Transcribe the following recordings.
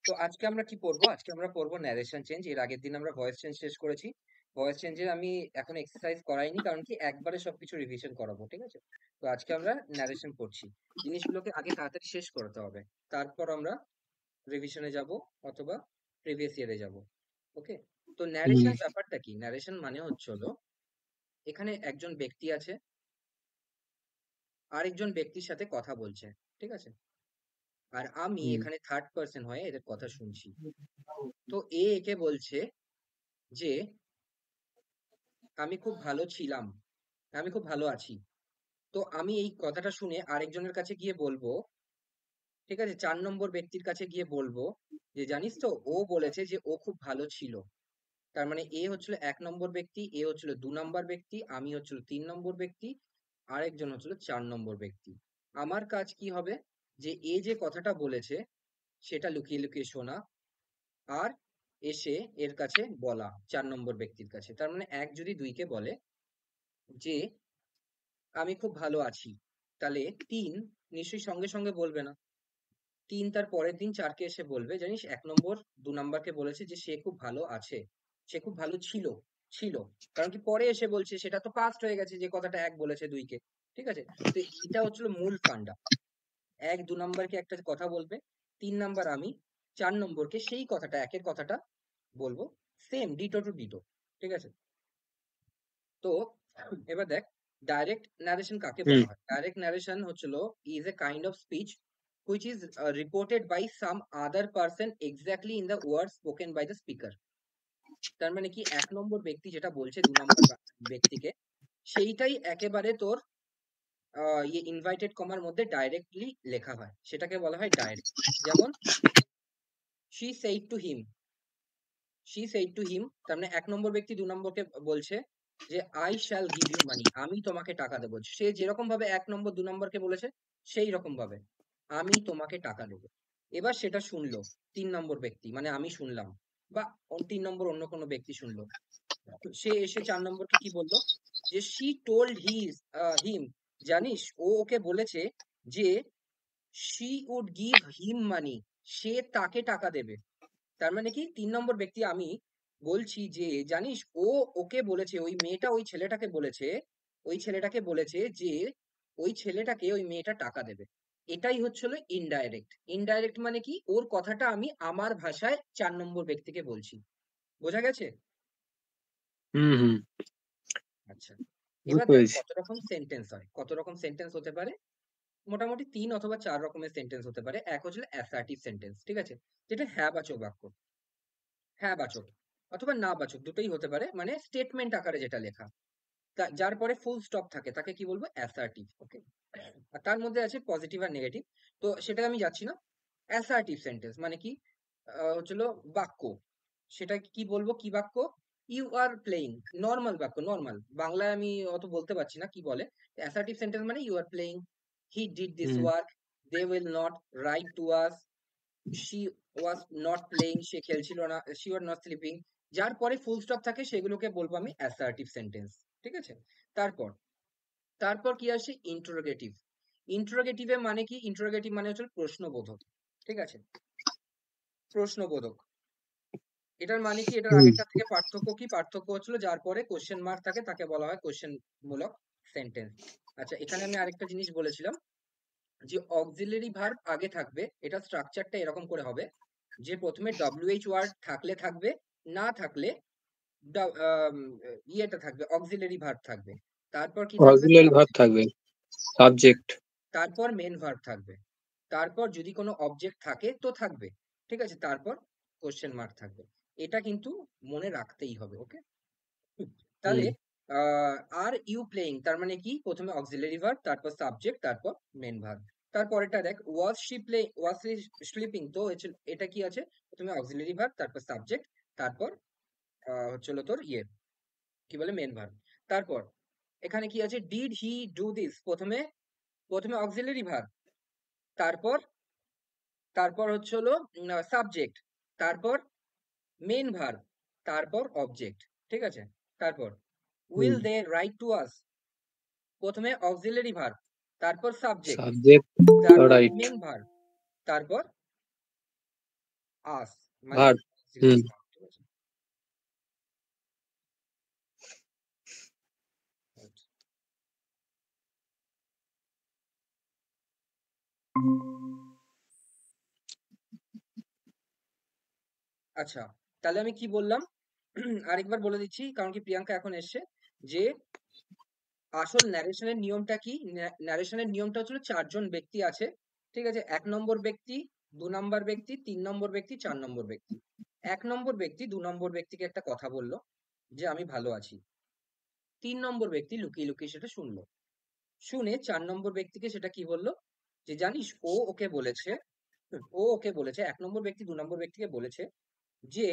তো আজকে আমরা কি পড়বো? আজকে আমরা পড়বো ন্যারেশন চেঞ্জ। এর আগের দিন আমরা ভয়েস চেঞ্জ শেষ করেছি। ভয়েস চেঞ্জের আমি এখন এক্সারসাইজ করাইনি, কারণ কি একবারে সবকিছু রিভিশন করাবো, ঠিক আছে? তো আজকে আমরা ন্যারেশন পড়ছি। জিনিসগুলোকে আগে তাড়াতাড়ি শেষ করতে হবে, তারপর আমরা রিভিশনে যাব অথবা প্রিভিয়াস ইয়ারে যাব। ওকে? তো হুম ন্যারেশন ব্যাপারটা কি? ন্যারেশন মানে হচ্ছে হলো, এখানে একজন ব্যক্তি আছে, আরেকজন ব্যক্তির সাথে কথা বলছে, ঠিক আছে? আর আমি হুম এখানে থার্ড পার্সন হয়ে এদের কথা শুনছি। তো একে বলছে যে আমি খুব ভালো ছিলাম, আমি খুব ভালো আছি। তো আমি এই কথাটা শুনে আরেকজনের কাছে গিয়ে বলবো, ঠিক আছে, ৪ নম্বর ব্যক্তির কাছে গিয়ে বলবো যে জানিস তো, ও বলেছে যে ও খুব ভালো ছিল। তার মানে এ হচ্ছিল ১ নম্বর ব্যক্তি, এ হচ্ছিল ২ নম্বর ব্যক্তি, আমি হচ্ছিল ৩ নম্বর ব্যক্তি, আরেকজন হচ্ছিল ৪ নম্বর ব্যক্তি। আমার কাজ কি হবে? যে এ যে কথাটা বলেছে সেটা লুকিয়ে লুকিয়ে শোনা, আর এসে এর কাছে বলা, ৪ নম্বর ব্যক্তির কাছে। তার মানে ১ যদি ২ কে বলে যে আমি খুব ভালো আছি, তাহলে ৩ নিশ্চয়ই সঙ্গে সঙ্গে বলবে না। ৩ তার পরের দিন ৪ কে এসে বলবে, জানিস ১ নম্বর ২ নাম্বারকে বলেছে যে সে খুব ভালো আছে, সে খুব ভালো ছিল, ছিল। কারণ কি পরে এসে বলছে, সেটা তো পাস্ট হয়ে গেছে যে কথাটা ১ বলেছে ২ কে। ঠিক আছে? তো এটা হচ্ছিল মূল ফান্ডা। ১ ২ নাম্বারকে একটা কথা বলবে, ৩ নাম্বার আমি, ৪ নম্বরকে সেই কথাটা ১ এর কথাটা বলবো। Same ditto to ditto. ঠিক আছে? তো এবার দেখ, ডাইরেক্ট ন্যারেশন কাকে হুম বলা হয়? ডাইরেক্ট ন্যারেশন হচ্ছিল is a kind of speech which is reported by some other person exactly in the words spoken by the speaker. তার মানে কি, ১ নম্বর ব্যক্তি যেটা বলছে ২ নম্বর ব্যক্তিকে, সেইটাই একেবারে তোর ইনভাইটেড কমার মধ্যে ডাইরেক্টলি লেখা হয়, সেটাকে বলা হয় ডাইরেক্ট। যেমন she said to him, she said to him, তার মানে ১ নম্বর ব্যক্তি ২ নম্বরকে বলছে যে I shall give you money, আমি তোমাকে টাকা দেবো। সে যেরকম ভাবে ১ নম্বর ২ নম্বরকে বলেছে সেই রকম ভাবে আমি তোমাকে টাকা দেবো। এবার সেটা শুনলো ৩ নম্বর ব্যক্তি, মানে আমি শুনলাম, বা ৩ নম্বর অন্য কোনো ব্যক্তি শুনলো। সে এসে ৪ নম্বরকে কি বলল? যে she told him, জানিস ও ওকে বলেছে যে she would give him money, সে তাকে টাকা দেবে। তার মানে কি, ৩ নম্বর ব্যক্তি আমি বলছি যে জানিস ও ওকে বলেছে, ওই মেয়েটা ওই ছেলেটাকে বলেছে, ওই ছেলেটাকে বলেছে যে ওই ছেলেটাকে ওই মেয়েটা টাকা দেবে। এটাই হচ্ছিল ইনডাইরেক্ট। ইনডাইরেক্ট মানে কি, ওর কথাটা আমি আমার ভাষায় ৪ নম্বর ব্যক্তিকে বলছি। বোঝা গেছে? হুম হুম আচ্ছা, এবার বুঝতে দেখ পেরেছি। কত রকম সেন্টেন্স হয়, কত রকম সেন্টেন্স হতে পারে। মোটামুটি ৩ অথবা ৪ রকমের সেন্টেন্স হতে পারে। এক হচ্ছে অ্যাসার্টিভ সেন্টেন্স, ঠিক আছে, যেটা হ্যাঁ বাচক বাক্য, হ্যাঁ বাচক অথবা না বাচক দুটোই হতে পারে, মানে স্টেটমেন্ট আকারে যেটা লেখা, যার পরে ফুল স্টপ থাকে তাকে কি বলবো? অ্যাসার্টিভ। ওকে? আর তার মধ্যে আছে পজিটিভ আর নেগেটিভ। তো সেটা আমি যাচ্ছি না। অ্যাসার্টিভ সেন্টেন্স মানে কি, হচ্ছিল বাক্য। সেটা কি বলবো, কি বাক্য? ইউ আর প্লেইং, নর্মাল বাক্য, নর্মাল বাংলায় আমি অত বলতে পারছি না কি বলে। অ্যাসার্টিভ সেন্টেন্স মানে you are playing, he did this hmm work, they will not write to us, she was not playing, সে খেলছিল না, she was not sleeping। যার পরে ফুল স্টপ থাকে সেগুলোকে বলবো আমি অ্যাসার্টিভ সেন্টেন্স। ঠিক আছে? তারপর তারপর কি আসে? ইন্টারোগেটিভ। ইন্টারোগেটিভে মানে কি? ইন্টারোগেটিভ মানে হচ্ছে প্রশ্নবোধক। ঠিক আছে? প্রশ্নবোধক। এটার মানে কি? এটার হুম আগেরটা থেকে পার্থক্য কি? পার্থক্য হচ্ছিল যার পরে কোশ্চেন মার্ক থাকে তাকে বলা হয় কোশ্চেন মূলক সেন্টেন্স। আচ্ছা, এখানে আমি আরেকটা জিনিস বলেছিলাম যে অক্সিলারি ভার্ব আগে থাকবে। এটা স্ট্রাকচারটা এরকম করে হবে যে প্রথমে WH ওয়ার্ড থাকলে থাকবে, না থাকলে ইয়েটা থাকবে, অক্সিলারি ভার্ব থাকবে। তারপর কি থাকবে? Auxiliary verb subject. থাকবে, সাবজেক্ট। তারপর মেন ভার্ব থাকবে। তারপর যদি কোনো অবজেক্ট থাকে তো থাকবে। ঠিক আছে? তারপর কোশ্চেন মার্ক থাকবে। এটা কিন্তু মনে রাখতেই হবে। ওকে? তাহলে হুম আর ইউ প্লেইং তার মানে কি? প্রথমে অক্সিলারি ভার্ব, তারপর সাবজেক্ট, তারপর মেন ভার্ব। তারপরেরটা দেখ, was she play, was she sleeping, তো এটা কি আছে? প্রথমে অক্সিলারি ভার্ব, তারপর সাবজেক্ট, তারপর হচ্ছিল তোর ইয়ে, কি বলে, মেন ভার্ব। তারপর এখানে কি আছে? ডিড হি ডু দিস, প্রথমে প্রথমে অক্সিলারি ভার্ব, তারপর তারপর হচ্ছে হলো সাবজেক্ট, তারপর মেন ভার্ব, তারপর অবজেক্ট। ঠিক আছে? তারপর hmm will they write to us, প্রথমে অক্সিলারি ভার্ব, তারপর সাবজেক্ট, সাবজেক্ট তারপর রাইট। মেন ভার্ব, তারপর আস মানে ভার্ব। auxiliary verb, ঠিক আছে? Right. আচ্ছা, তাহলে আমি কি বললাম? আরেকবার বলে দিচ্ছি, কারণ কি প্রিয়াঙ্কা এখন এসছে, যে আসল ন্যারেশনের নিয়মটা কি? ন্যারেশনের নিয়মটা হচ্ছিল 4 জন ব্যক্তি আছে, ঠিক আছে? 1 নম্বর ব্যক্তি, 2 নম্বর ব্যক্তি, 3 নম্বর ব্যক্তি, 4 নম্বর ব্যক্তি। 1 নম্বর ব্যক্তি 2 নম্বর ব্যক্তিকে একটা কথা বলল যে আমি ভালো আছি। 3 নম্বর ব্যক্তি লুকিয়ে লুকিয়ে সেটা শুনলো। শুনে 4 নম্বর ব্যক্তিকে সেটা কি বলল? যে জানিস ও ওকে বলেছে, 1 নম্বর ব্যক্তি 2 নম্বর ব্যক্তিকে বলেছে যে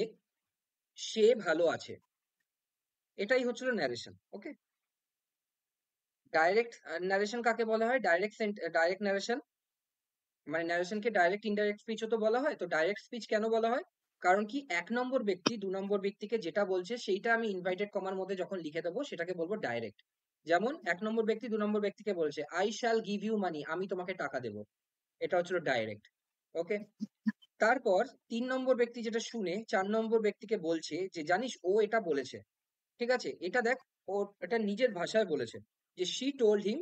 সে ভালো আছে। এটাই হচ্ছিল ন্যারেশন। ওকে? ডাইরেক্ট ন্যারেশন কাকে বলা হয়? ডাইরেক্ট ন্যারেশন মানে ন্যারেশনকে ডাইরেক্ট ইনডাইরেক্ট স্পিচও তো বলা হয়। তো ডাইরেক্ট স্পিচ কেন বলা হয়? কারণ কি 1 নম্বর ব্যক্তি 2 নম্বর ব্যক্তিকে যেটা বলছে সেইটা আমি ইনভাইটেড কমার মধ্যে যখন লিখে দেবো সেটাকে বলবো ডাইরেক্ট। যেমন 1 নম্বর ব্যক্তি 2 নম্বর ব্যক্তিকে বলছে I shall give you money, আমি তোমাকে টাকা দেব। এটা হচ্ছিল ডাইরেক্ট। ওকে? তারপর 3 নম্বর ব্যক্তি যেটা শুনে 4 নম্বর ব্যক্তিকে বলছে যে জানিস ও এটা বলেছে। ঠিক আছে? এটা দেখ, ও এটা নিজের ভাষায় বলেছে যে she told him,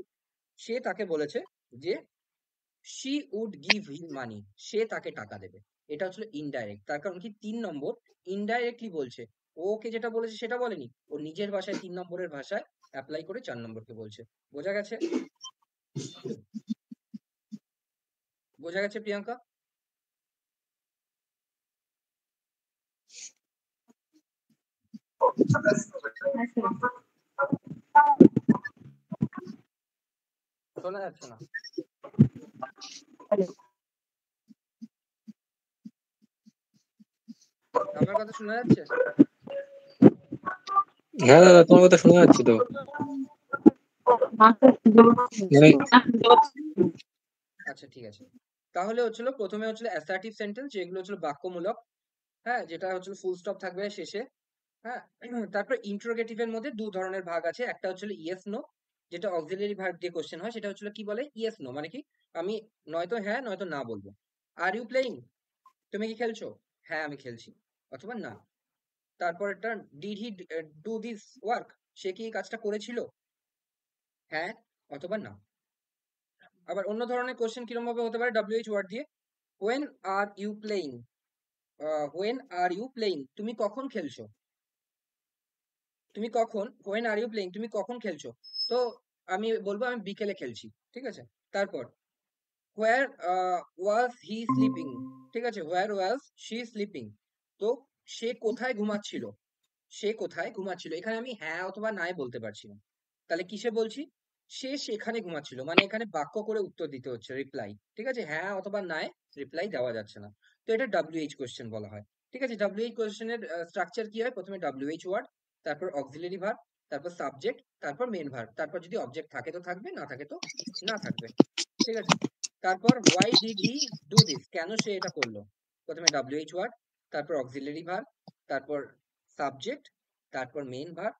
সে তাকে বলেছে যে she would give him money, সে তাকে টাকা দেবে। এটা হচ্ছিল ইনডাইরেক্ট। তার কারণ কি 3 নম্বর ইনডাইরেক্টলি বলছে। ও ওকে যেটা বলেছে সেটা বলেনি। ও নিজের ভাষায় 3 নম্বরের ভাষায় এপ্লাই করে 4 নম্বরকে বলছে। বোঝা গেছে? বোঝা গেছে প্রিয়াঙ্কা? শোনা যাচ্ছে না? আমার কথা শোনা যাচ্ছে? হ্যাঁ দাদা, তোমার কথা শোনা যাচ্ছে তো। মানে আচ্ছা, ঠিক আছে। তাহলে হচ্ছিল প্রথমে হচ্ছিল অ্যাসার্টিভ সেন্টেন্স, যেগুলো হচ্ছিল বাক্যমূলক। হ্যাঁ, যেটা হচ্ছিল ফুল স্টপ থাকবে শেষে। হ্যাঁ, তারপর ইন্টারোগেটিভ এর মধ্যে 2 ধরনের ভাগ আছে। একটা হচ্ছিল ইয়েস নো, যেটা অক্সিলিয়ারি ভার্ব দিয়ে কোশ্চেন হয়। সেটা হচ্ছিল কি বলে? ইয়েস নো মানে কি? আমি নয়তো হ্যাঁ নয়তো না বলবো। Are you playing? তুমি কি খেলছো? হ্যাঁ আমি খেলছি, অথবা না। তারপর একটা did he do this work? সে কি এই কাজটা করেছিল? হ্যাঁ অথবা না। আবার অন্য ধরনের কোশ্চেন কিরকম ভাবে হতে পারে? ডব্লিউএইচ ওয়ার্ড দিয়ে। When are you playing? When are you playing, তুমি কখন খেলছো? তুমি কখন, হোয়েন আর ইউ প্লেইং, তুমি কখন খেলছো? তো আমি বলবো আমি বিকেলে খেলছি। ঠিক আছে? তারপর হোয়ার ওয়াজ হি স্লিপিং? ঠিক আছে, হোয়ার ওয়াজ শি স্লিপিং? তো সে কোথায় ঘুমাচ্ছিল? সে কোথায় ঘুমাচ্ছিল? এখানে আমি হ্যাঁ অথবা নাই বলতে পারছি না। তাহলে কিসে বলছি? সে সেখানে ঘুমাচ্ছিল, মানে এখানে বাক্য করে উত্তর দিতে হচ্ছে, রিপ্লাই। ঠিক আছে? হ্যাঁ অথবা নাই রিপ্লাই দেওয়া যাচ্ছে না। তো এটা ডব্লিউএইচ কোশ্চেন বলা হয়। ঠিক আছে? ডব্লিউএইচ কোশ্চেনের স্ট্রাকচার কি হয়? প্রথমে ডব্লিউএইচ ওয়ার্ড, তারপর অক্সিলারি ভার্ব, তারপর সাবজেক্ট, তারপর মেন ভার্ব, তারপর যদি অবজেক্ট থাকে তো থাকবে, না থাকে তো না থাকবে। ঠিক আছে? তারপর why did he do this? কেন সে এটা করলো? প্রথমে ডব্লিউএইচ ওয়ার্ড, তারপর অক্সিলারি ভার্ব, তারপর সাবজেক্ট, তারপর মেইন ভার্ব,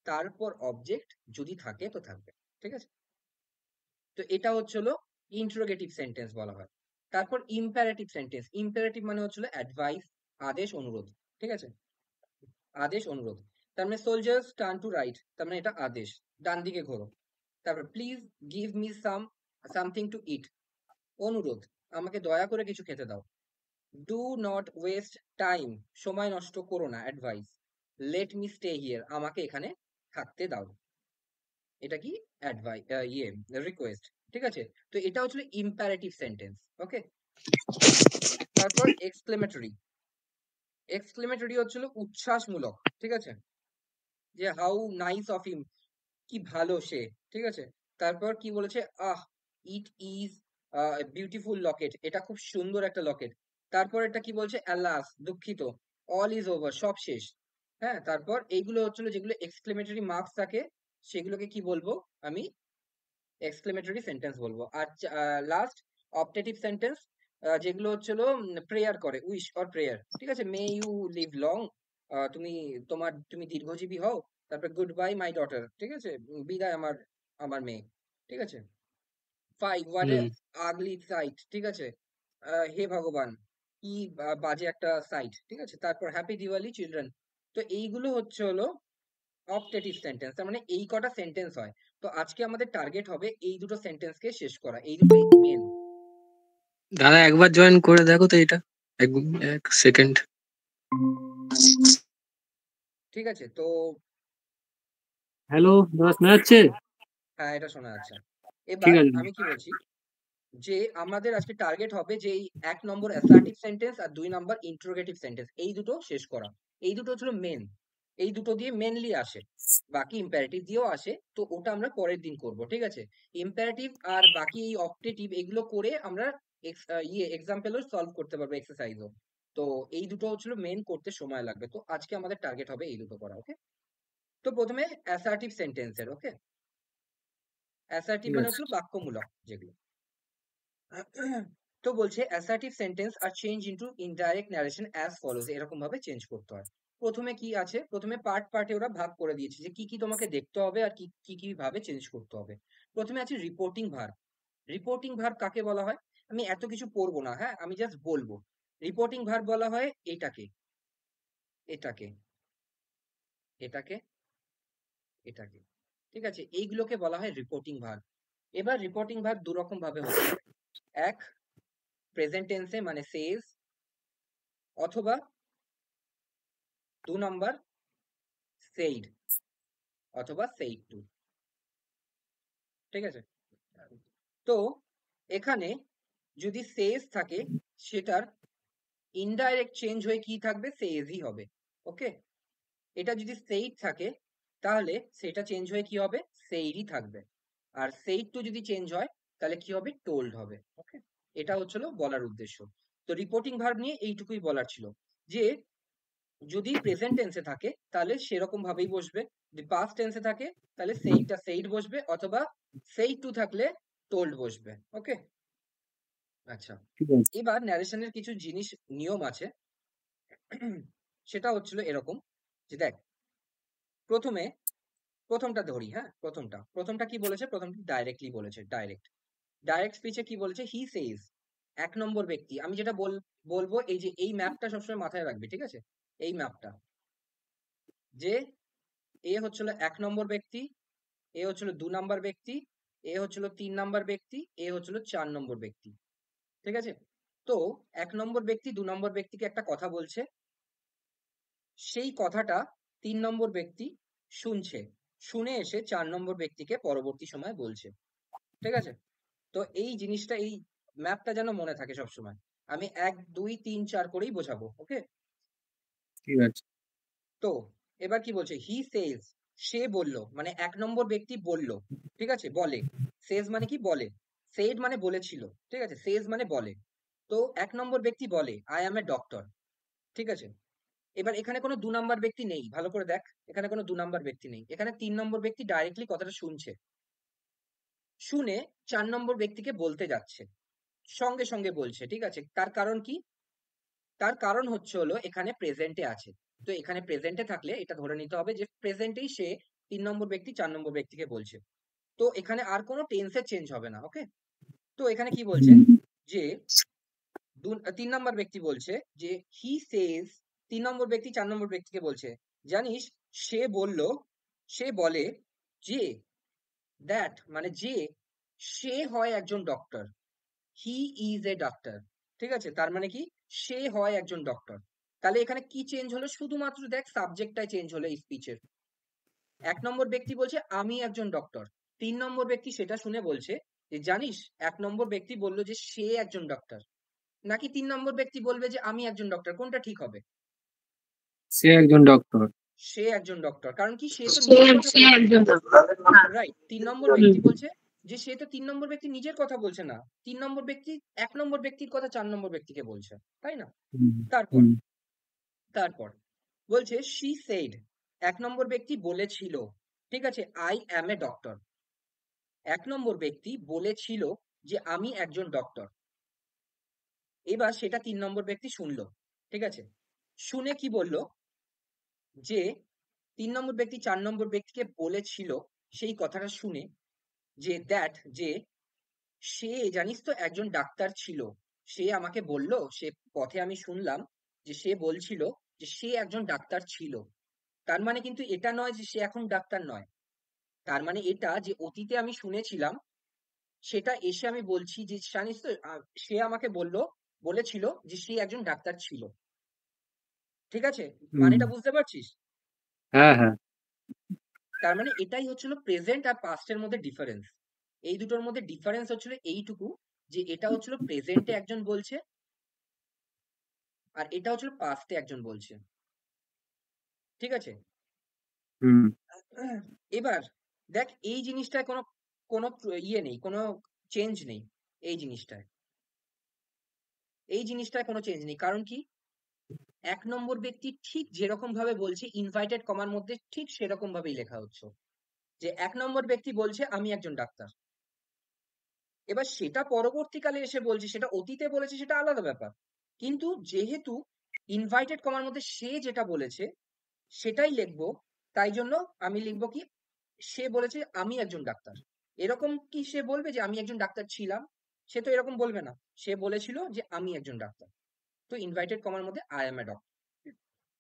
তারপর অবজেক্ট, যদি থাকে তো থাকবে। ঠিক আছে? তো এটা হচ্ছিল ইন্টারোগেটিভ সেন্টেন্স বলা হয়। তারপর ইম্পারেটিভ সেন্টেন্স। ইম্পারেটিভ মানে হচ্ছিল অ্যাডভাইস, আদেশ, অনুরোধ। ঠিক আছে? আদেশ, অনুরোধ। তার মানে সোলজার্স টার্ন টু রাইট, তার মানে এটা আদেশ, ডান দিকে ঘোরো। তারপর please give me something to eat, অনুরোধ, আমাকে দয়া করে কিছু খেতে দাও। ডু নট ওয়েস্ট টাইম, সময় নষ্ট করো না, advice. Let me stay here, আমাকে এখানে থাকতে দাও। এটা কি? Advice, request. ঠিক আছে? তো এটা হচ্ছিল ইম্পারেটিভ সেন্টেন্স। ওকে? তারপর এক্সক্লেমেটরি। এক্সক্লেমেটরি হচ্ছিল উচ্ছ্বাসমূলক। ঠিক আছে? যে হাউ নাইস অফ হিম, কি ভালো সে। ঠিক আছে? তারপর কি বলেছে? আহ, ইট ইজ বিউটিফুল লকেট, এটা খুব সুন্দর একটা লকেট। তারপর এটা কি বলছে? অ্যালাস, দুঃখিত। অল ইজ ওভার, সব শেষ। হ্যাঁ, তারপর এইগুলো হচ্ছিল যেগুলো এক্সক্লেমেটরি মার্কস থাকে, সেগুলোকে কি বলবো আমি? এক্সক্লেমেটরি সেন্টেন্স বলবো। আর লাস্ট অপটেটিভ সেন্টেন্স, যেগুলো হচ্ছিল প্রেয়ার করে, উইশ অর প্রেয়ার। ঠিক আছে? মে ইউ লিভ লং, তুমি দীর্ঘজীবী হও। তারপর গুড বাই মাই ডটার। ঠিক আছে? বিদায় আমার আমার মেয়ে। ঠিক আছে? Five, what a hmm. Ugly sight. ঠিক আছে? হে ভগবান, কি বাজে একটা সাইট, ঠিক আছে। তারপর হ্যাপি দিওয়ালি চিলড্রেন। তো এইগুলো হচ্ছে হলো অপটেটিভ সেন্টেন্স, তার মানে এই কটা সেন্টেন্স হয়। তো আজকে আমাদের টার্গেট হবে এই দুটো সেন্টেন্সকে শেষ করা, এই দুটোই মেন। দাদা একবার জয়েন করে দেখো তো এটা, এক এক সেকেন্ড। ঠিক আছে, তো হ্যালো দাদা, শোনা যাচ্ছে? হ্যাঁ, এটা শোনা যাচ্ছে। ঠিক এবার আছে। আমি কি বলছি, যে আমাদের আজকে টার্গেট হবে যে এই 1 নম্বর অ্যাসার্টিভ সেন্টেন্স আর 2 নম্বর ইন্টারোগেটিভ সেন্টেন্স, এই দুটো শেষ করা। এই দুটো হচ্ছে মেন, এই দুটো দিয়ে মেনলি আসে, বাকি ইম্পারেটিভ দিয়েও আসে, তো ওটা আমরা পরের দিন করব, ঠিক আছে। ইম্পারেটিভ আর বাকি এই অপটেটিভ এগুলো করে আমরা এক্সাম্পলও সলভ করতে পারবো, এক্সারসাইজও। তো এই দুটো হচ্ছিল মেন, করতে সময় লাগবে, তো আজকে আমাদের টার্গেট হবে এই দুটো করা, ওকে। তো প্রথমে অ্যাসার্টিভ সেন্টেন্সের, ওকে। অ্যাসার্টিভ ঠিক মানে আছে। হচ্ছে বাক্যমূলক যেগুলো। তো বলছে অ্যাসার্টিভ সেন্টেন্স আর change into indirect narration as follows, এরকম ভাবে চেঞ্জ করতে হয়। প্রথমে কি আছে, প্রথমে পার্ট পার্টে ওরা ভাগ করে দিয়েছে যে কি কি তোমাকে দেখতে হবে আর কি কি কি ভাবে চেঞ্জ করতে হবে। প্রথমে আছে রিপোর্টিং ভার্ব। রিপোর্টিং ভার্ব কাকে বলা হয়, আমি এত কিছু পড়বো না, হ্যাঁ, আমি জাস্ট বলবো। রিপোর্টিং ভার্ব বলা হয় এটাকে, এটাকে, এটাকে, এটাকে, ঠিক আছে, এইগুলোকে বলা হয় রিপোর্টিং ভার্ব। এবার রিপোর্টিং ভার্ব দু রকম ভাবে হতে পারে, এক প্রেজেন্ট টেন্সে মানে সেজ, অথবা 2 নাম্বার সেইড, অথবা সেইড টু, ঠিক আছে। তো এখানে যদি সেজ থাকে, সেটার ইনডাইরেক্ট চেঞ্জ হয়ে কি থাকবে, সেজই হবে, ওকে। এটা যদি সেইড থাকে, তাহলে সেটা চেঞ্জ হয়ে কি হবে, সেইডই থাকবে। আর সেইড টু যদি চেঞ্জ হয়, তাহলে কি হবে, টোল্ড হবে, ওকে। এটা হচ্ছিল বলার উদ্দেশ্য। তো রিপোর্টিং ভার্ব নিয়ে এইটুকুই বলার ছিল, যে যদি প্রেজেন্ট টেন্সে থাকে তাহলে সেরকম ভাবেই বসবে, যদি পাস্ট টেন্সে থাকে তাহলে সেইটা সেইড বসবে, অথবা সেইড টু থাকলে টোল্ড বসবে, ওকে। আচ্ছা, ঠিক আছে। এবার ন্যারেশনের কিছু জিনিস, নিয়ম আছে। সেটা হচ্ছিল এরকম, যে দেখ, প্রথমে প্রথমটা ধরি, হ্যাঁ, প্রথমটা কি বলেছে, প্রথমটা ডাইরেক্টলি বলেছে, ডাইরেক্ট। ডাইরেক্ট স্পিচে কি বলেছে, হি সেজ। 1 নম্বর ব্যক্তি, আমি যেটা বলবো, এই যে এই ম্যাপটা সবসময় মাথায় রাখবি, ঠিক আছে। এই ম্যাপটা, যে এ হচ্ছিল 1 নম্বর ব্যক্তি, এ হচ্ছিল 2 নম্বর ব্যক্তি, এ হচ্ছিল 3 নম্বর ব্যক্তি, এ হচ্ছিল 4 নম্বর ব্যক্তি, ঠিক আছে। তো 1 নম্বর ব্যক্তি 2 নম্বর ব্যক্তিকে একটা কথা বলছে, সেই কথাটা 3 নম্বর ব্যক্তি শুনছে, শুনে এসে 4 নম্বর ব্যক্তিকে পরবর্তী সময় বলছে, ঠিক আছে। তো এই জিনিসটা, এই ম্যাপটা যেন মনে থাকে সবসময়। আমি 1 2 3 4 করেই বোঝাবো, ওকে। ঠিক আছে। তো এবার কি বলছে, হি সেজ, সে বলল, মানে 1 নম্বর ব্যক্তি বলল, ঠিক আছে, বলে। সেজ মানে কি, বলে। সেড মানে বলেছিল, ঠিক আছে, সেজ মানে বলে। তো 1 নম্বর ব্যক্তি বলে, আই অ্যাম এ ডক্টর, ঠিক আছে। এবার এখানে কোনো 2 নম্বর ব্যক্তি নেই, ভালো করে দেখ, এখানে কোনো 2 নম্বর ব্যক্তি নেই, এখানে 3 নম্বর ব্যক্তি ডাইরেক্টলি কথাটা শুনছে, শুনে 4 নম্বর ব্যক্তিকে বলতে যাচ্ছে, সঙ্গে সঙ্গে বলছে, ঠিক আছে। তার কারণ কি, তার কারণ হচ্ছে হলো এখানে প্রেজেন্টে আছে। তো এখানে প্রেজেন্টে থাকলে এটা ধরে নিতে হবে যে প্রেজেন্টেই সে 3 নম্বর ব্যক্তি 4 নম্বর ব্যক্তিকে বলছে। তো এখানে আর কোনো টেন্সের চেঞ্জ হবে না, ওকে। তো এখানে কি বলছে, যে 3 নম্বর ব্যক্তি বলছে যে হি সেজ, 3 নম্বর ব্যক্তি 4 নম্বর ব্যক্তিকে বলছে, জানিস, সে বলল, সে বলে যে, দ্যাট মানে যে, সে হয় একজন doctor, he is a doctor, ঠিক আছে। তার মানে কি, সে হয় একজন ডক্টর। তাহলে এখানে কি চেঞ্জ হলো, শুধুমাত্র দেখ সাবজেক্টটাই চেঞ্জ হলো এই স্পিচের। 1 নম্বর ব্যক্তি বলছে আমি একজন ডক্টর, 3 নম্বর ব্যক্তি সেটা শুনে বলছে যে জানিস, 1 নম্বর ব্যক্তি বললো যে সে একজন ডক্টর, নাকি 3 নম্বর ব্যক্তি বলবে যে আমি একজন ডক্টর, কোনটা ঠিক হবে? সে একজন ডক্টর। সে একজন ডক্টর, কারণ কি, সে তো নিজের কথা সে বলছে, একজন ডক্টর। হ্যাঁ। রাইট। 3 নম্বর ব্যক্তি বলছে যে সে তো 3 নম্বর ব্যক্তি নিজের কথা বলছে না, 3 নম্বর ব্যক্তি 1 নম্বর ব্যক্তির কথা 4 নম্বর ব্যক্তিকে বলছে, তাই না। হুম, তারপর, হুম। তারপর বলছে শি সেইড, 1 নম্বর ব্যক্তি বলেছিল, ঠিক আছে, আই অ্যাম এ ডক্টর। 1 নম্বর ব্যক্তি বলেছিল যে আমি একজন ডক্টর। এবার সেটা 3 নম্বর ব্যক্তি শুনলো, ঠিক আছে। শুনে কি বললো, যে 3 নম্বর ব্যক্তি 4 নম্বর ব্যক্তিকে বলেছিল সেই কথাটা শুনে, যে দ্যাট যে, সে জানিস তো একজন ডাক্তার ছিল, সে আমাকে বলল, সে পথে আমি শুনলাম যে সে বলছিল যে সে একজন ডাক্তার ছিল। তার মানে কিন্তু এটা নয় যে সে এখন ডাক্তার নয়। তার মানে এটা যে অতীতে আমি শুনেছিলাম, সেটা এসে আমি বলছি যে জানিস তো সে আমাকে বলেছিল যে সে একজন ডাক্তার ছিল। ঠিক আছে? হুম। মানেটা বুঝতে পারছিস? হ্যাঁ, হ্যাঁ। তার মানে এটাই হচ্ছিল প্রেজেন্ট আর পাস্টের মধ্যে ডিফারেন্স। এই দুটোর মধ্যে ডিফারেন্স হচ্ছিল এইটুকু, যে এটা হচ্ছিল প্রেজেন্টে একজন বলছে আর এটা হচ্ছিল পাস্টে একজন বলছে। ঠিক আছে? হুম। এবার দেখ, এই জিনিসটায় কোনো কোনো ইয়ে নেই, কোনো চেঞ্জ নেই। এই জিনিসটায় এই জিনিসটায় কোনো চেঞ্জ নেই, কারণ কি? এক নম্বর ব্যক্তি ঠিক যেরকম ভাবে বলছে ইনভাইটেড কমার মধ্যে ঠিক সেরকম ভাবেই লেখা হচ্ছে, যে এক নম্বর ব্যক্তি বলছে আমি একজন ডাক্তার। এবার সেটা পরবর্তীকালে এসে বলছে, সেটা অতীতে বলেছে, সেটা আলাদা ব্যাপার। কিন্তু যেহেতু ইনভাইটেড কমার মধ্যে সে যেটা বলেছে সেটাই লিখবো, তাই জন্য আমি লিখবো কি, সে বলেছে আমি একজন ডাক্তার। এরকম কি সে বলবে যে আমি একজন ডাক্তার ছিলাম? সে তো এরকম বলবে না। সে বলেছিল যে আমি একজন ডাক্তার। তো ইনভাইটেড কমার মধ্যে আই এম এ ডক্টর।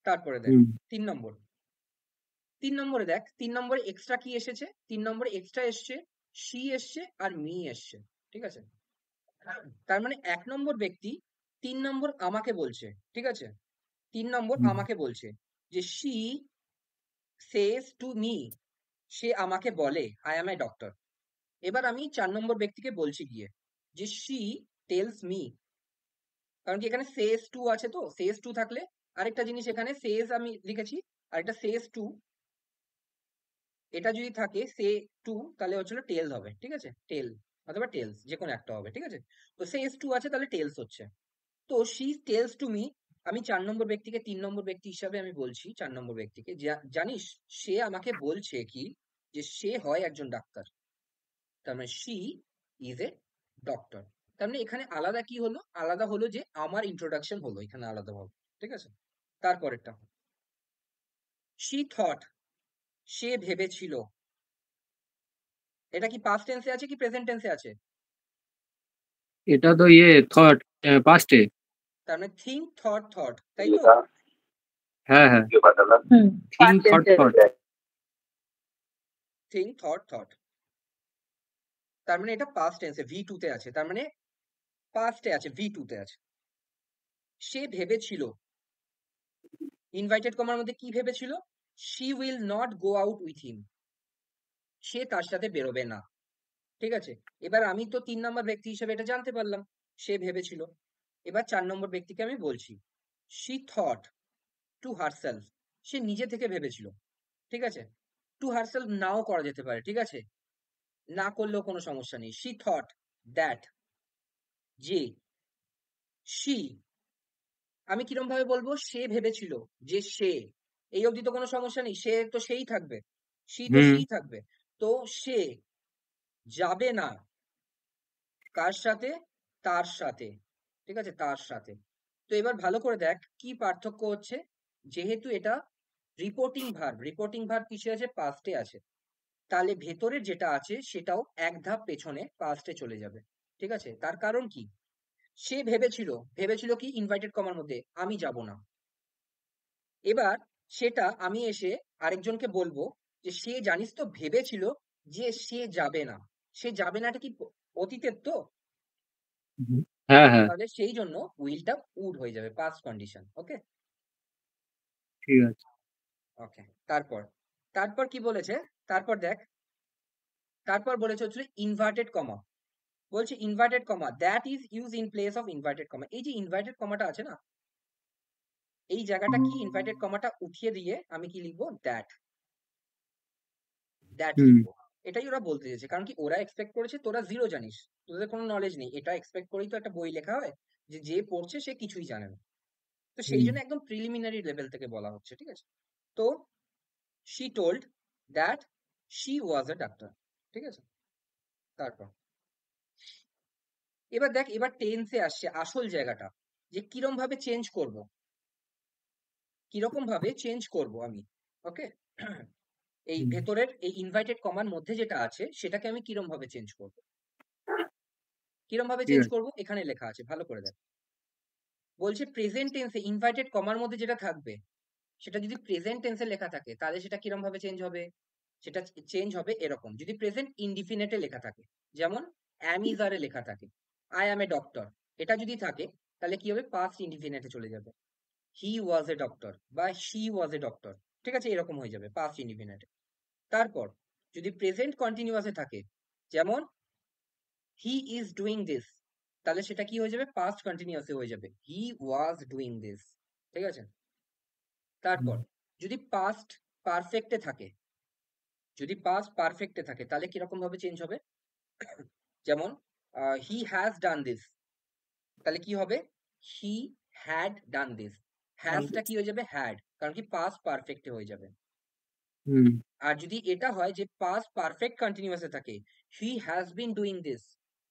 তারপরে দেখ হুম। 3 নম্বর। 3 নম্বরে দেখ, 3 নম্বরে এক্সট্রা কি এসেছে? 3 নম্বরে এক্সট্রা এসছে শি এসছে আর মি এসছে। ঠিক আছে? তার মানে 1 নম্বর ব্যক্তি 3 নম্বর আমাকে বলছে। ঠিক আছে? 3 নম্বর হুম। আমাকে বলছে যে শি সেজ টু মি, সে আমাকে বলে আই এম এ ডক্টর। এবার আমি 4 নম্বর ব্যক্তিকে বলছি গিয়ে যে শি টেলস মি। কারণ কি এখানে সেজ টু আছে, তো সেজ টু থাকলে আরেকটা জিনিস, এখানে সেজ আমি লিখেছি আর এটা সেজ টু, এটা যদি থাকে সে টু তাহলে হচ্ছিল টেল হবে। ঠিক আছে? টেল অথবা টেলস, যে কোনো একটা হবে। ঠিক আছে? তো সেজ টু আছে, তাহলে টেলস হচ্ছে। তো শি টেলস টু মি, আমি 4 নম্বর ব্যক্তিকে 3 নম্বর ব্যক্তি হিসাবে আমি বলছি 4 নম্বর ব্যক্তিকে, জানিস সে আমাকে বলছে কি, যে সে হয় একজন ডাক্তার। তার মানে শি ইজ এ ডক্টর। তার মানে এখানে আলাদা কি হলো? আলাদা হলো যে আমার ইন্ট্রোডাকশন হলো এখানে আলাদা ভাবে। ঠিক আছে? তারপরেরটা, শি থট, সে ভেবেছিল। এটা কি পাস্ট টেন্সে আছে কি প্রেজেন্ট টেন্সে আছে? এটা তো থট, পাস্টে। তার মানে থিঙ্ক থট থট, তাই তো? হ্যাঁ, হ্যাঁ। হুম, থিঙ্ক, past থট, tense এ থট। থিঙ্ক থট থট, তার মানে এটা পাস্ট টেন্সে ভি টু তে আছে। তার মানে পাস্টে আছে, ভি টু তে আছে। সে ভেবেছিল, ইনভাইটেড কমার মধ্যে কি ভেবেছিল? She will not go out with him, সে তার সাথে বেরোবে না। ঠিক আছে? এবার আমি তো 3 নম্বর ব্যক্তি হিসেবে এটা জানতে পারলাম সে ভেবেছিল। এবার 4 নম্বর ব্যক্তিকে আমি বলছি শি থট টু হারসেলফ, সে নিজে থেকে ভেবেছিল। ঠিক আছে? টু হারসেলফ নাও করা যেতে পারে। ঠিক আছে? না করলেও কোনো সমস্যা নেই। শি থট দ্যাট, যে শি, আমি কিরম ভাবে বলবো? সে ভেবেছিল যে সে, এই অবধি তো কোনো সমস্যা নেই, সে তো সেই থাকবে, শি তো হুম। সেই থাকবে। তো সে যাবে না কার সাথে? তার সাথে। ঠিক আছে? তার সাথে। তো এবার ভালো করে দেখ কি পার্থক্য হচ্ছে। যেহেতু এটা রিপোর্টিং ভার্ব কিসে আছে? পাস্টে আছে। তাহলে ভেতরের যেটা আছে সেটাও এক ধাপ পেছনে পাস্টে চলে যাবে। ঠিক আছে? তার কারণ কি? সে ভেবেছিল কি ইনভাইটেড কমার মধ্যে আমি যাব না। এবার সেটা আমি এসে আরেকজনকে বলবো যে সে জানিস তো ভেবেছিল যে সে যাবে না। সে যাবে না, এটা কি অতীতের তো? হুম। হ্যাঁ, হ্যাঁ। তাহলে সেই জন্য উইলটা উড হয়ে যাবে, পাস্ট কন্ডিশন। ওকে? ঠিক আছে। ওকে। তারপর তারপর কি বলেছে? তারপর দেখ, তারপর বলেছে হচ্ছে ইনভার্টেড কমা। বলছে inverted comma that is use in place of inverted comma. এই যে ইনভার্টেড কমাটা আছে না, এই জায়গাটা কি, ইনভার্টেড কমাটা উঠিয়ে দিয়ে আমি কি লিখবো? দ্যাট। That hmm. লিখবো। এটাই ওরা বলতে চেয়েছে। কারণ কি ওরা এক্সপেক্ট করেছে তোরা জিরো জানিস, তোদের কোনো নলেজ নেই। এটা এক্সপেক্ট করেই তো একটা বই লেখা হয় যে যে পড়ছে সে কিছুই জানে না। তো সেই হুম। জন্য একদম প্রিলিমিনারি লেভেল থেকে বলা হচ্ছে। ঠিক আছে? তো she told that she was a doctor. ঠিক আছে? তারপর এবার দেখ, এবার টেন্সে আসছে আসল জায়গাটা, যে কিরম ভাবে চেঞ্জ করব, কিরকম ভাবে চেঞ্জ করব আমি। ওকে? এই হুম। ভেতরের এই ইনভাইটেড কমার মধ্যে যেটা আছে সেটাকে আমি কিরম ভাবে চেঞ্জ করব। কিরকম ভাবে ঠিক চেঞ্জ আছে। করব এখানে লেখা আছে, ভালো করে দেখ। বলছে প্রেজেন্ট টেন্সে ইনভার্টেড কমার মধ্যে যেটা থাকবে সেটা যদি প্রেজেন্ট টেন্সে লেখা থাকে তাহলে সেটা কিরকম ভাবে চেঞ্জ হবে, সেটা চেঞ্জ হবে এরকম, যদি প্রেজেন্ট ইনডিফিনিটে লেখা থাকে, যেমন অ্যাম ইজ আর এ লেখা থাকে, আই অ্যাম এ ডক্টর, এটা যদি থাকে তাহলে কি হবে, পাস্ট ইনডিফিনিটে চলে যাবে, হি ওয়াজ এ ডক্টর বা শি ওয়াজ এ ডক্টর, ঠিক আছে, এরকম হয়ে যাবে পাস্ট ইনডিফিনিটে। তারপর যদি প্রেজেন্ট কন্টিনিউয়াসে থাকে, যেমন হি ইজ ডুইং দিস, তাহলে সেটা কি হয়ে যাবে, পাস্ট কন্টিনিউয়াসে হয়ে যাবে, হি ওয়াজ ডুইং দিস, ঠিক আছে। তারপর যদি পাস্ট পারফেক্টে থাকে, যদি পাস্ট পারফেক্টে থাকে তাহলে কিরকম ভাবে চেঞ্জ হবে, যেমন হি হ্যাজ ডান দিস, তাহলে কি হবে, হি হ্যাড ডান দিস, হ্যাজটা কি হয়ে যাবে, হ্যাড, কারণ কি পাস্ট পারফেক্টে হয়ে যাবে। হুম। আর যদি এটা হয় যে পাস্ট পারফেক্ট কন্টিনিউয়াসে থাকে, he has been doing this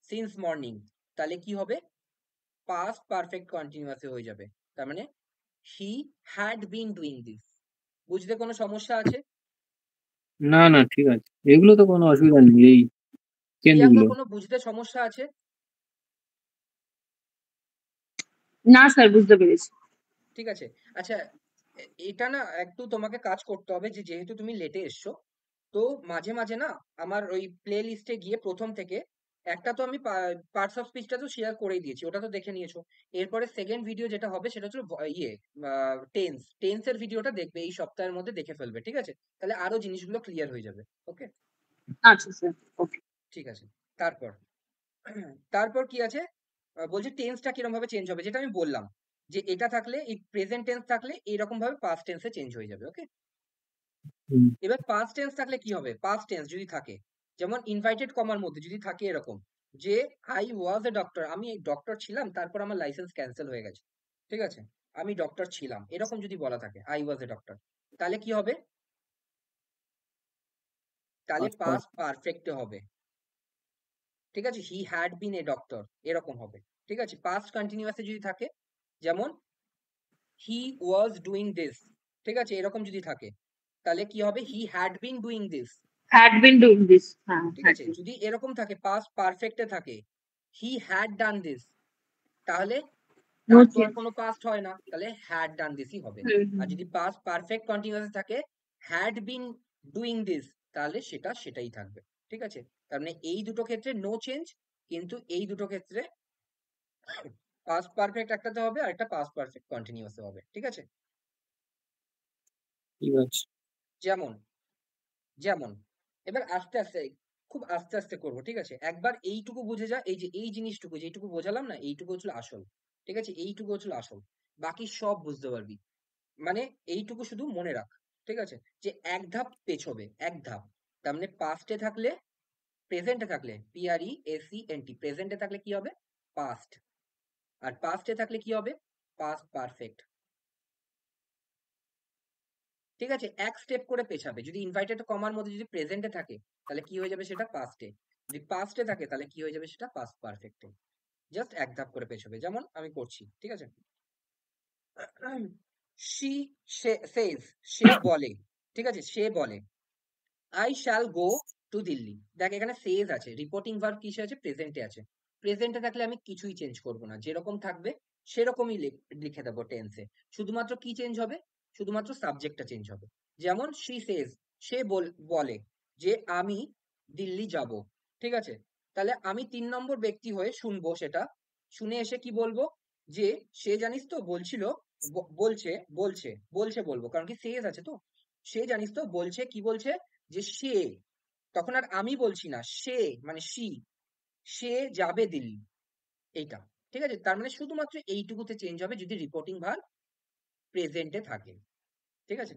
since morning, তাহলে কি হবে, পাস্ট পারফেক্ট কন্টিনিউয়াসে হয়ে যাবে, তার মানে he had been doing this. বুঝতে কোনো সমস্যা আছে? না না, ঠিক আছে, এগুলো তো কোনো অসুবিধা নেই, এই চেঞ্জ প্রিয়াঙ্কা, গুলো। কোনো বুঝতে সমস্যা আছে? না স্যার, বুঝতে পেরেছি। ঠিক আছে। আচ্ছা, এটা না একটু তোমাকে কাজ করতে হবে, যে যেহেতু তুমি লেটে এসছো, তো মাঝে মাঝে না আমার ওই প্লে লিস্টে গিয়ে প্রথম থেকে একটা তো আমি পার্টস অফ স্পিচটা তো শেয়ার করেই দিয়েছি, ওটা তো দেখে নিয়েছো। এরপরে সেকেন্ড ভিডিও যেটা হবে সেটা হচ্ছে ইয়ে টেন্সের ভিডিওটা দেখবে, এই সপ্তাহের মধ্যে দেখে ফেলবে, ঠিক আছে, তাহলে আরো জিনিসগুলো ক্লিয়ার হয়ে যাবে। ওকে, আচ্ছা স্যার, ওকে। ঠিক আছে। তারপর তারপর কি আছে, বলছে টেন্সটা কিরকম ভাবে চেঞ্জ হবে, যেটা আমি বললাম, যে এটা থাকলে, এই প্রেজেন্ট টেন্স থাকলে এইরকম ভাবে পাস্ট টেন্সে চেঞ্জ হয়ে যাবে। ওকে, হুম। এবার পাস্ট টেন্স থাকলে কি হবে, পাস্ট টেন্স যদি থাকে, যেমন ইনভাইটেড কমার মধ্যে যদি থাকে এরকম, যে আই ওয়াজ এ ডক্টর, আমি ডক্টর ছিলাম, তারপর আমার লাইসেন্স ক্যান্সেল হয়ে গেছে, ঠিক আছে, আমি ডক্টর ছিলাম, এরকম যদি বলা থাকে আই ওয়াজ এ ডক্টর, তাহলে কি হবে, তাহলে Past পাস্ট perfect। পারফেক্টে হবে, ঠিক আছে, he had been a doctor, এরকম হবে, ঠিক আছে। পাস্ট কন্টিনিউয়াসে যদি থাকে, যেমন হি ওয়াজ ডুইং দিস, ঠিক আছে, এরকম যদি থাকে তাহলে কি হবে, he had been doing this, had been doing this, হ্যাঁ ঠিক হ্যাড আছে। বিন। যদি এরকম থাকে পাস্ট পারফেক্টে থাকে, হি হ্যাড ডান দিস, তাহলে নো তার তো আর চেঞ্জ। কোনো পাস্ট হয় না, তাহলে হ্যাড ডান দিসই হবে। আর হুম। যদি পাস্ট পারফেক্ট কন্টিনিউয়াস থাকে, হ্যাড বিন ডুইং দিস, তাহলে সেটা সেটাই থাকবে, ঠিক আছে। তার মানে এই দুটো ক্ষেত্রে নো চেঞ্জ, কিন্তু এই দুটো ক্ষেত্রে পাস্ট পারফেক্ট একটাতে হবে আর একটা পাস্ট পারফেক্ট কন্টিনিউয়াসে হবে, ঠিক আছে। ঠিক আছে। যেমন যেমন এবার আস্তে আস্তে, খুব আস্তে আস্তে করবো, ঠিক আছে, একবার এইটুকু বুঝে যা, এই যে এই জিনিসটুকু যেটুকু বোঝালাম না, এইটুকু হচ্ছিল আসল, ঠিক আছে, এইটুকু হচ্ছিল আসল, বাকি সব বুঝতে পারবি, মানে এইটুকু শুধু মনে রাখ, ঠিক আছে, যে এক ধাপ পেছবে, এক ধাপ, তার মানে পাস্টে থাকলে, প্রেজেন্টে থাকলে, PRESENT, প্রেজেন্টে থাকলে কি হবে, পাস্ট, আর পাস্টে থাকলে কি হবে, পাস্ট পারফেক্ট, ঠিক আছে, এক স্টেপ করে পেছাবে, যদি ইনভাইটেড কমার মধ্যে যদি প্রেজেন্টে থাকে তাহলে কি হয়ে যাবে সেটা পাস্টে, যদি পাস্টে থাকে তাহলে কি হয়ে যাবে সেটা পাস্ট পারফেক্টে, জাস্ট এক ধাপ করে পেছাবে, যেমন আমি করছি, ঠিক আছে। শি সেজ, সে বলে, ঠিক আছে, সে বলে, I shall go to Delhi, দেখ এখানে সেজ আছে, রিপোর্টিং ভার্ব কিসে আছে, প্রেজেন্টে আছে, প্রেজেন্টে থাকলে আমি কিছুই চেঞ্জ করব না, যেরকম থাকবে সেরকমই লিখে দেবো টেন্সে, শুধুমাত্র কি চেঞ্জ হবে, শুধুমাত্র সাবজেক্টটা চেঞ্জ হবে, যেমন শি সেজ, সে বলে যে আমি দিল্লি যাব, ঠিক আছে, তাহলে আমি 3 নম্বর ব্যক্তি হয়ে শুনবো সেটা, শুনে এসে কি বলবো, যে সে জানিস তো বলছিল, বলছে বলছে বলছে বলবো, কারণ কি সেজ আছে তো, সে জানিস তো বলছে, কি বলছে, যে সে, তখন আর আমি বলছি না, সে মানে সে যাবে দিল্লি, এইটা, ঠিক আছে, তার মানে শুধুমাত্র এইটুকুতে চেঞ্জ হবে যদি রিপোর্টিং ভার্ব প্রেজেন্টে থাকে, ঠিক আছে।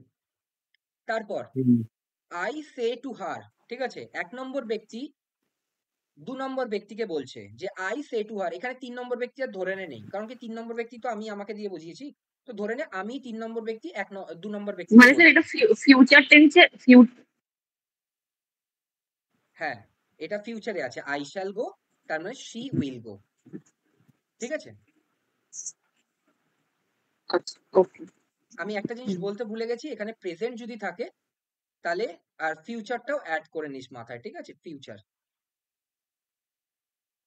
তারপর হুম। আই সে টু হার, ঠিক আছে, 1 নম্বর ব্যক্তি 2 নম্বর ব্যক্তিকে বলছে যে আই সে টু হার, এখানে 3 নম্বর ব্যক্তি আর ধরে নেই, কারণ কি 3 নম্বর ব্যক্তি তো আমি আমাকে দিয়ে বুঝিয়েছি, তো ধরে নে আমি 3 নম্বর ব্যক্তি 2 নম্বর ব্যক্তিকে মানে স্যার বলছি, এটা ফিউচার টেন্সে, হ্যাঁ, এটা ফিউচারে আছে, আই শ্যাল গো, তার মানে শি উইল গো, ঠিক আছে। আচ্ছা ওকে। আমি একটা জিনিস বলতে ভুলে গেছি, এখানে প্রেজেন্ট যদি থাকে তাহলে আর ফিউচারটাও অ্যাড করে নিস মাথায়, ঠিক আছে, ফিউচার।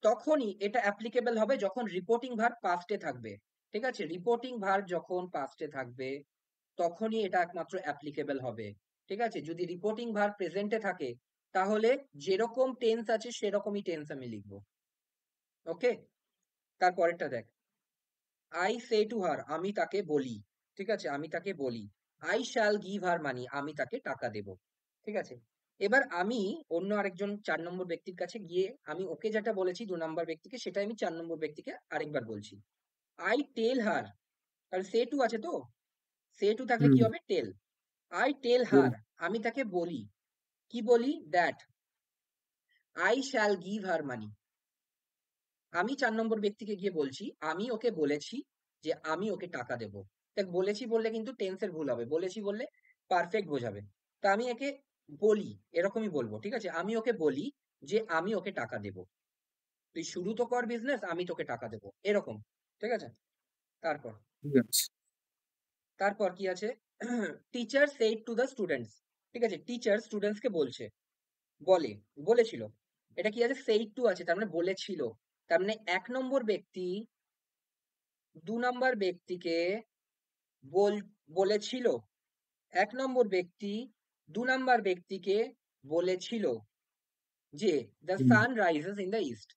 তখনই এটা অ্যাপ্লিকেবল হবে যখন রিপোর্টিং ভার্ব পাস্টে থাকবে। ঠিক আছে? রিপোর্টিং ভার্ব যখন পাস্টে থাকবে তখনই এটা একমাত্র অ্যাপ্লিকেবল হবে। ঠিক আছে? যদি রিপোর্টিং ভার্ব প্রেজেন্টে থাকে তাহলে যেরকম টেন্স আছে সেরকমই টেন্স আমি লিখবো। ওকে? তারপরেরটা দেখ। আই সে টু হার, আমি তাকে বলি। ঠিক আছে? আমি তাকে বলি। I shall give her money, আমি তাকে টাকা দেব। ঠিক আছে? এবার আমি অন্য আরেকজন 4 নম্বর ব্যক্তির কাছে গিয়ে আমি ওকে যেটা বলেছি 2 নম্বর ব্যক্তিকে সেটা আমি 4 নম্বর ব্যক্তিকে আরেকবার বলছি। আই টেল হার, কারণ সে টু আছে তো, সে টু থাকলে কি হুম হবে? টেল। আই টেল হার, আমি তাকে বলি। কি বলি? That I shall give her money. আমি 4 নম্বর ব্যক্তিকে গিয়ে বলছি, আমি ওকে বলেছি যে আমি ওকে টাকা দেব। দেখ বলেছি বললে কিন্তু টেন্সের ভুল হবে। বলেছি বললে পারফেক্ট বোঝাবে। তো আমি একে বলি, এরকমই বলবো। ঠিক আছে? আমি ওকে বলি যে আমি ওকে টাকা দেব। তুই শুরু তো কর বিজনেস, আমি তোকে টাকা দেব। এরকম। ঠিক আছে? তারপর ঠিক আছে। তারপর কি আছে? Teacher said to the students. ঠিক আছে? টিচার স্টুডেন্টসকে বলছে, বলে, বলেছিল। এটা কি আছে? সেইড টু আছে, তার মানে বলেছিল। তার মানে 1 নম্বর ব্যক্তি 2 নম্বর ব্যক্তিকে বলেছিল। 1 নম্বর ব্যক্তি 2 নম্বর ব্যক্তিকে বলেছিল যে the hmm. Sun rises in the east.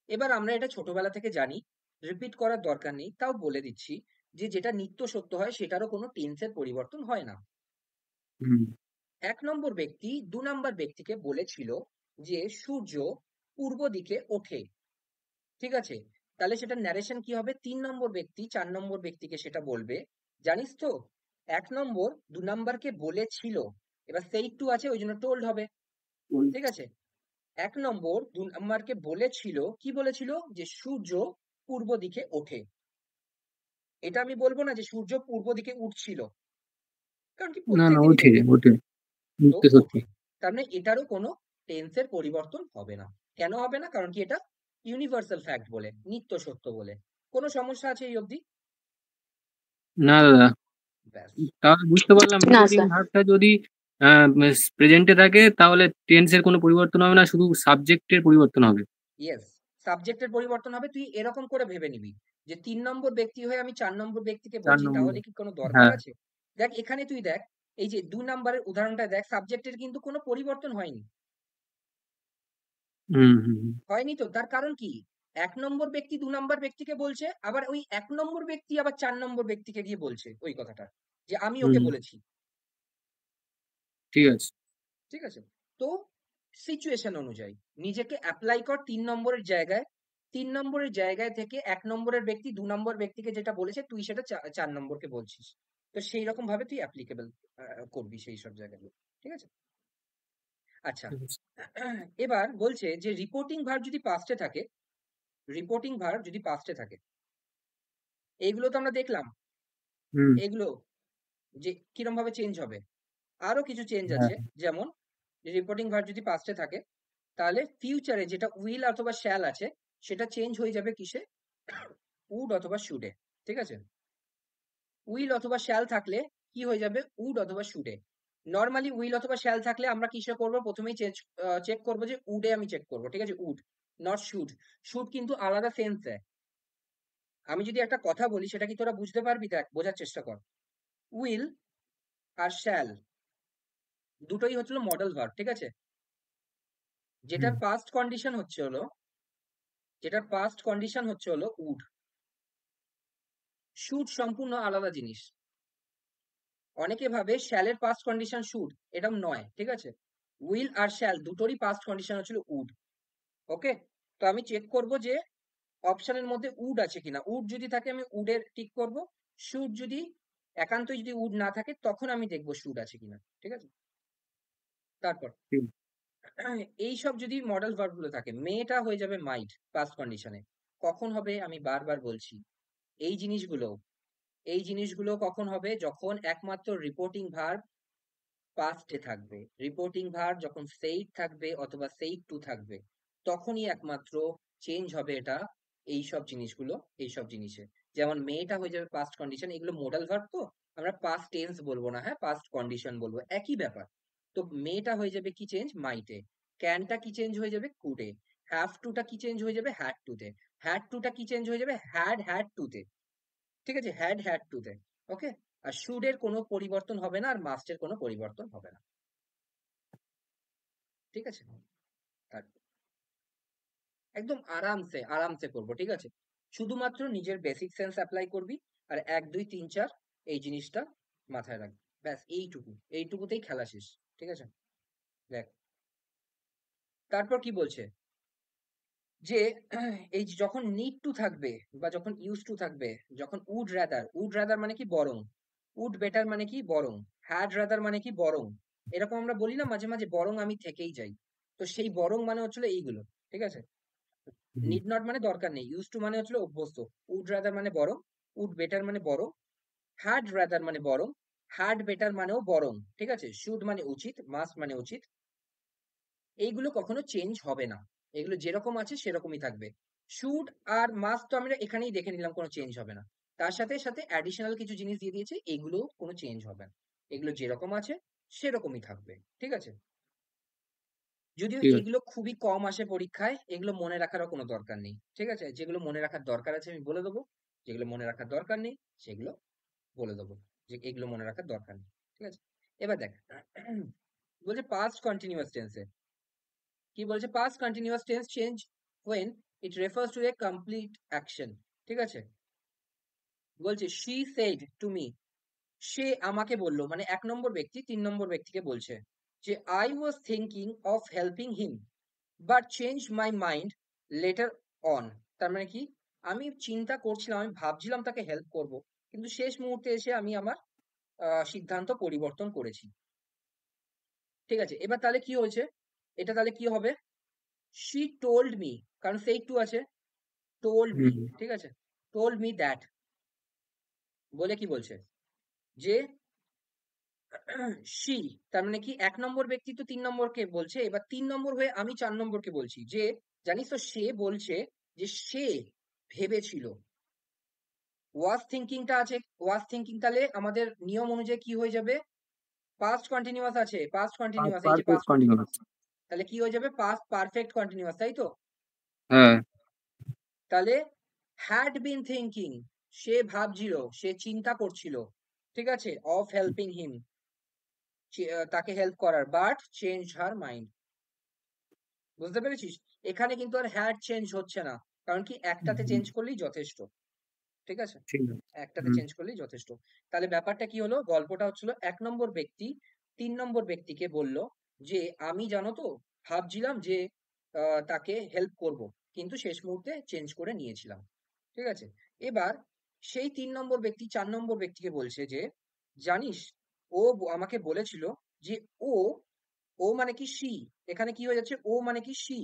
এবার আমরা এটা ছোটবেলা থেকে জানি, রিপিট করার দরকার নেই, তাও বলে দিচ্ছি যে যেটা নিত্য সত্য হয় সেটারও কোনো টেন্সের পরিবর্তন হয় না। হুম 1 নম্বর ব্যক্তি 2 নম্বর ব্যক্তিকে বলেছিল যে সূর্য পূর্ব দিকে ওঠে। ঠিক আছে? তাহলে সেটা ন্যারেশন কি হবে? 3 নম্বর ব্যক্তি 4 নম্বর ব্যক্তিকে সেটা বলবে, জানিস তো 1 নম্বর 2 নম্বরকে বলেছিল। এবার সেই টু আছে ওই জন্য টোল্ড হবে। ঠিক আছে? 1 নম্বর 2 নম্বরকে বলেছিল, কি বলেছিল? যে সূর্য পূর্ব দিকে ওঠে। এটা আমি বলবো না যে সূর্য পূর্ব দিকে উঠছিল। কারণ কি না না প্রত্যেকদিনই ওঠে দেখি। ওঠে তো নিত্য সত্য। ওঠে। তার মানে এটারও কোনো টেন্সের পরিবর্তন হবে না। কেন হবে না? কারণ কি এটা ইউনিভার্সাল ফ্যাক্ট বলে, নিত্য সত্য বলে। কোনো সমস্যা আছে এই অবধি? না দাদা, ব্যাস। তাহলে বুঝতে পারলাম না রিপোর্টিং স্যার। ভার্বটা যদি প্রেজেন্টে থাকে তাহলে টেন্সের কোনো পরিবর্তন হবে না, শুধু সাবজেক্টের পরিবর্তন হবে। ইয়েস, সাবজেক্টের পরিবর্তন হবে। তুই এরকম করে ভেবে নিবি যে 3 নম্বর ব্যক্তি হয়ে আমি 4 নম্বর ব্যক্তিকে 4 বলছি, নম্বর। তাহলে কি কোনো দরকার হ্যাঁ। আছে? দেখ এখানে তুই দেখ, এই যে 2 নম্বরের উদাহরণটা দেখ, সাবজেক্টের কিন্তু কোনো পরিবর্তন হয়নি। হুম হুম হুম। হয়নি তো, তার কারণ কি? 1 নম্বর ব্যক্তি 2 নম্বর ব্যক্তিকে বলছে, আবার ওই 1 নম্বর ব্যক্তি আবার 4 নম্বর ব্যক্তিকে গিয়ে বলছে ওই কথাটা, যে আমি ওকে হুম, বলেছি। ঠিক আছে। ঠিক আছে? তো সিচুয়েশন অনুযায়ী নিজেকে অ্যাপ্লাই কর 3 নম্বরের জায়গায়। 3 নম্বরের জায়গায় থেকে 1 নম্বরের ব্যক্তি 2 নম্বর ব্যক্তিকে যেটা বলেছে তুই সেটা 4 নম্বরকে বলছিস। তো সেই রকম ভাবে তুই অ্যাপ্লিকেবল করবি সেই সব জায়গায়। ঠিক আছে? আচ্ছা। ঠিক আছে। এবার বলছে যে রিপোর্টিং ভার্ব যদি পাস্টে থাকে, রিপোর্টিং ভার্ব যদি পাস্টে থাকে, এইগুলো তো আমরা দেখলাম। হুম। এগুলো যে কিরম ভাবে চেঞ্জ হবে। আরো কিছু চেঞ্জ হ্যাঁ। আছে, যেমন রিপোর্টিং ভার্ব যদি পাস্টে থাকে তাহলে ফিউচারে যেটা উইল অথবা শ্যাল আছে সেটা চেঞ্জ হয়ে যাবে কিসে? উড অথবা শুডে। ঠিক আছে? উইল অথবা শ্যাল থাকলে কি হয়ে যাবে? উড অথবা শুডে। নর্মালি উইল অথবা শ্যাল থাকলে আমরা কিসে করব? প্রথমেই চেক করব যে উডে আমি চেক করব। ঠিক আছে? Would, not should. শুড কিন্তু আলাদা সেন্স দেয়। আমি যদি একটা কথা বলি সেটা কি তোরা বুঝতে পারবি? দেখ বোঝার চেষ্টা কর। উইল আর শ্যাল দুটোই হচ্ছিল মডেল ভার্ব। ঠিক আছে? হুম যেটার পাস্ট কন্ডিশন হচ্ছে হলো, যেটার পাস্ট কন্ডিশন হচ্ছে হলো উড। শুড সম্পূর্ণ আলাদা জিনিস। অনেকে ভাবে শ্যালের পাস্ট কন্ডিশন শুড, এরকম নয়। ঠিক আছে? উইল আর শ্যাল দুটোরই পাস্ট কন্ডিশন হচ্ছিল উড। ওকে? তো আমি চেক করব যে অপশনের মধ্যে উড আছে কিনা। উড যদি থাকে আমি উডের টিক করব। শুড যদি একান্তই যদি উড না থাকে তখন আমি দেখব শুড আছে কিনা। ঠিক আছে? তারপর ঠিক। এই সব যদি মডেল ভার্ব গুলো থাকে, মেয়েটা হয়ে যাবে মাইট পাস্ট কন্ডিশনে। কখন হবে? আমি বারবার বলছি, এই জিনিসগুলো এই জিনিসগুলো কখন হবে? যখন একমাত্র রিপোর্টিং ভার্ব পাস্টে থাকবে। রিপোর্টিং ভার্ব যখন সেইড থাকবে অথবা সেইড টু থাকবে তখনই একমাত্র চেঞ্জ হবে এটা এইসব জিনিসগুলো, এইসব জিনিসে। যেমন মেয়েটা হয়ে যাবে পাস্ট কন্ডিশন, এগুলো মোডাল ভার্ব তো আমরা পাস্ট টেন্স বলবো না, হ্যাঁ পাস্ট কন্ডিশন বলবো, একই ব্যাপার। তো মেয়েটা হয়ে যাবে কি চেঞ্জ? মাইটে। ক্যানটা কি চেঞ্জ হয়ে যাবে? কুডে। হ্যাভ টুটা কি চেঞ্জ হয়ে যাবে হ্যাড টুতে, হ্যাড টুটা কি চেঞ্জ হয়ে যাবে হ্যাড টুতে, ঠিক আছে, হ্যাড টুতে। ওকে, আর শুড এর কোনো পরিবর্তন হবে না, আর মাস্ট এর কোনো পরিবর্তন হবে না, ঠিক আছে। একদম আরামসে আরামসে করবো, ঠিক আছে। শুধুমাত্র নিজের বেসিক সেন্স অ্যাপ্লাই করবি, আর 1 2 3 4 এই জিনিসটা মাথায় রাখবি, ব্যাস এইটুকুতেই খেলা শেষ, ঠিক আছে। দেখ তারপর কি বলছে, যে এই যে যখন নিড টু থাকবে বা যখন ইউজ টু থাকবে, যখন উড রাদার মানে কি বরং, উড বেটার মানে কি বরং, হ্যাড রাদার মানে কি বরং, এরকম আমরা বলি না মাঝে মাঝে, বরং আমি থেকেই যাই। তো সেই বরং মানে হচ্ছিল এইগুলো, ঠিক আছে। নিড নট মানে দরকার নেই, ইউজ টু মানে হচ্ছিল অভ্যস্ত, উড রাদার মানে বরং, উড বেটার মানে বরং, হ্যাড রাদার মানে বরং, হ্যাড বেটার মানেও বরং, ঠিক আছে। শুড মানে উচিত, মাস্ট মানে উচিত, এইগুলো কখনো চেঞ্জ হবে না, এগুলো যেরকম আছে সেরকমই থাকবে। শুড আর মাস্ট তো আমরা এখানেই দেখে নিলাম কোনো চেঞ্জ হবে না, তার সাথে সাথে অ্যাডিশনাল কিছু জিনিস দিয়ে দিয়েছে, এগুলো কোনো চেঞ্জ হবে না, এগুলো যেরকম আছে সেরকমই থাকবে, ঠিক আছে। যদিও ঠিক আছে। এগুলো খুবই কম আসে পরীক্ষায়, এগুলো মনে রাখারও কোনো দরকার নেই, ঠিক আছে। যেগুলো মনে রাখার দরকার আছে আমি বলে দেবো, যেগুলো মনে রাখার দরকার নেই সেগুলো বলে দেবো, যে এগুলো মনে রাখার দরকার নেই, ঠিক আছে। এবার দেখ বলছে পাস্ট কন্টিনিউয়াস টেন্সে কি বলছে, past continuous tense change when it refers to a complete action, ঠিক আছে। বলছে she said to me, সে আমাকে বললো, মানে 1 নম্বর ব্যক্তি 3 নম্বর ব্যক্তিকে বলছে যে I was thinking of helping him but changed my mind later on। তার মানে কি, আমি চিন্তা করছিলাম, আমি ভাবছিলাম তাকে হেল্প করব, কিন্তু শেষ মুহূর্তে এসে আমি আমার সিদ্ধান্ত পরিবর্তন করেছি, ঠিক আছে। এবার তাহলে কি হয়েছে, এটা তাহলে কি হবে, she told me, কারণ সেই টু আছে, told me, ঠিক আছে, told me that বলে কি বলছে, যে she, তার মানে কি 1 নম্বর ব্যক্তি তো 3 নম্বরকে বলছে, এবার 3 নম্বর হয়ে আমি 4 নম্বরকে বলছি, যে জানিস তো সে বলছে যে সে ভেবেছিল, ওয়াজ থিঙ্কিংটা আছে, ওয়াজ থিঙ্কিং তাহলে আমাদের নিয়ম অনুযায়ী কি হয়ে যাবে, পাস্ট কন্টিনিউয়াস আছে, পাস্ট কন্টিনিউয়াস, এই যে পারফেক্ট পাস্ট কন্টিনিউয়াস। কন্টিনিউয়াস, তাহলে কি হয়ে যাবে পাস্ট পারফেক্ট কন্টিনিউয়াস, তাই তো। হ্যাঁ। তাহলে হ্যাড বিন থিঙ্কিং, সে ভাবছিল, সে চিন্তা করছিল, ঠিক আছে, অফ হেল্পিং হিম, তাকে হেল্প করার, বাট চেঞ্জ হার মাইন্ড, বুঝতে পেরেছিস। এখানে কিন্তু আর হ্যাড চেঞ্জ হচ্ছে না, কারণ কি একটাতে চেঞ্জ করলেই যথেষ্ট, ঠিক আছে, ঠিক আছে। একটাতে চেঞ্জ করলেই যথেষ্ট। তাহলে ব্যাপারটা কি হলো, গল্পটা হচ্ছিল 1 নম্বর ব্যক্তি 3 নম্বর ব্যক্তিকে বলল যে আমি জানো তো ভাবছিলাম যে তাকে হেল্প করব, কিন্তু শেষ মুহূর্তে চেঞ্জ করে নিয়েছিলাম, ঠিক আছে। এবার সেই 3 নম্বর ব্যক্তি 4 নম্বর ব্যক্তিকে বলছে যে জানিস, ও আমাকে বলেছিল যে ও, ও মানে কি সি, এখানে কি হয়ে যাচ্ছে, ও মানে কি সি,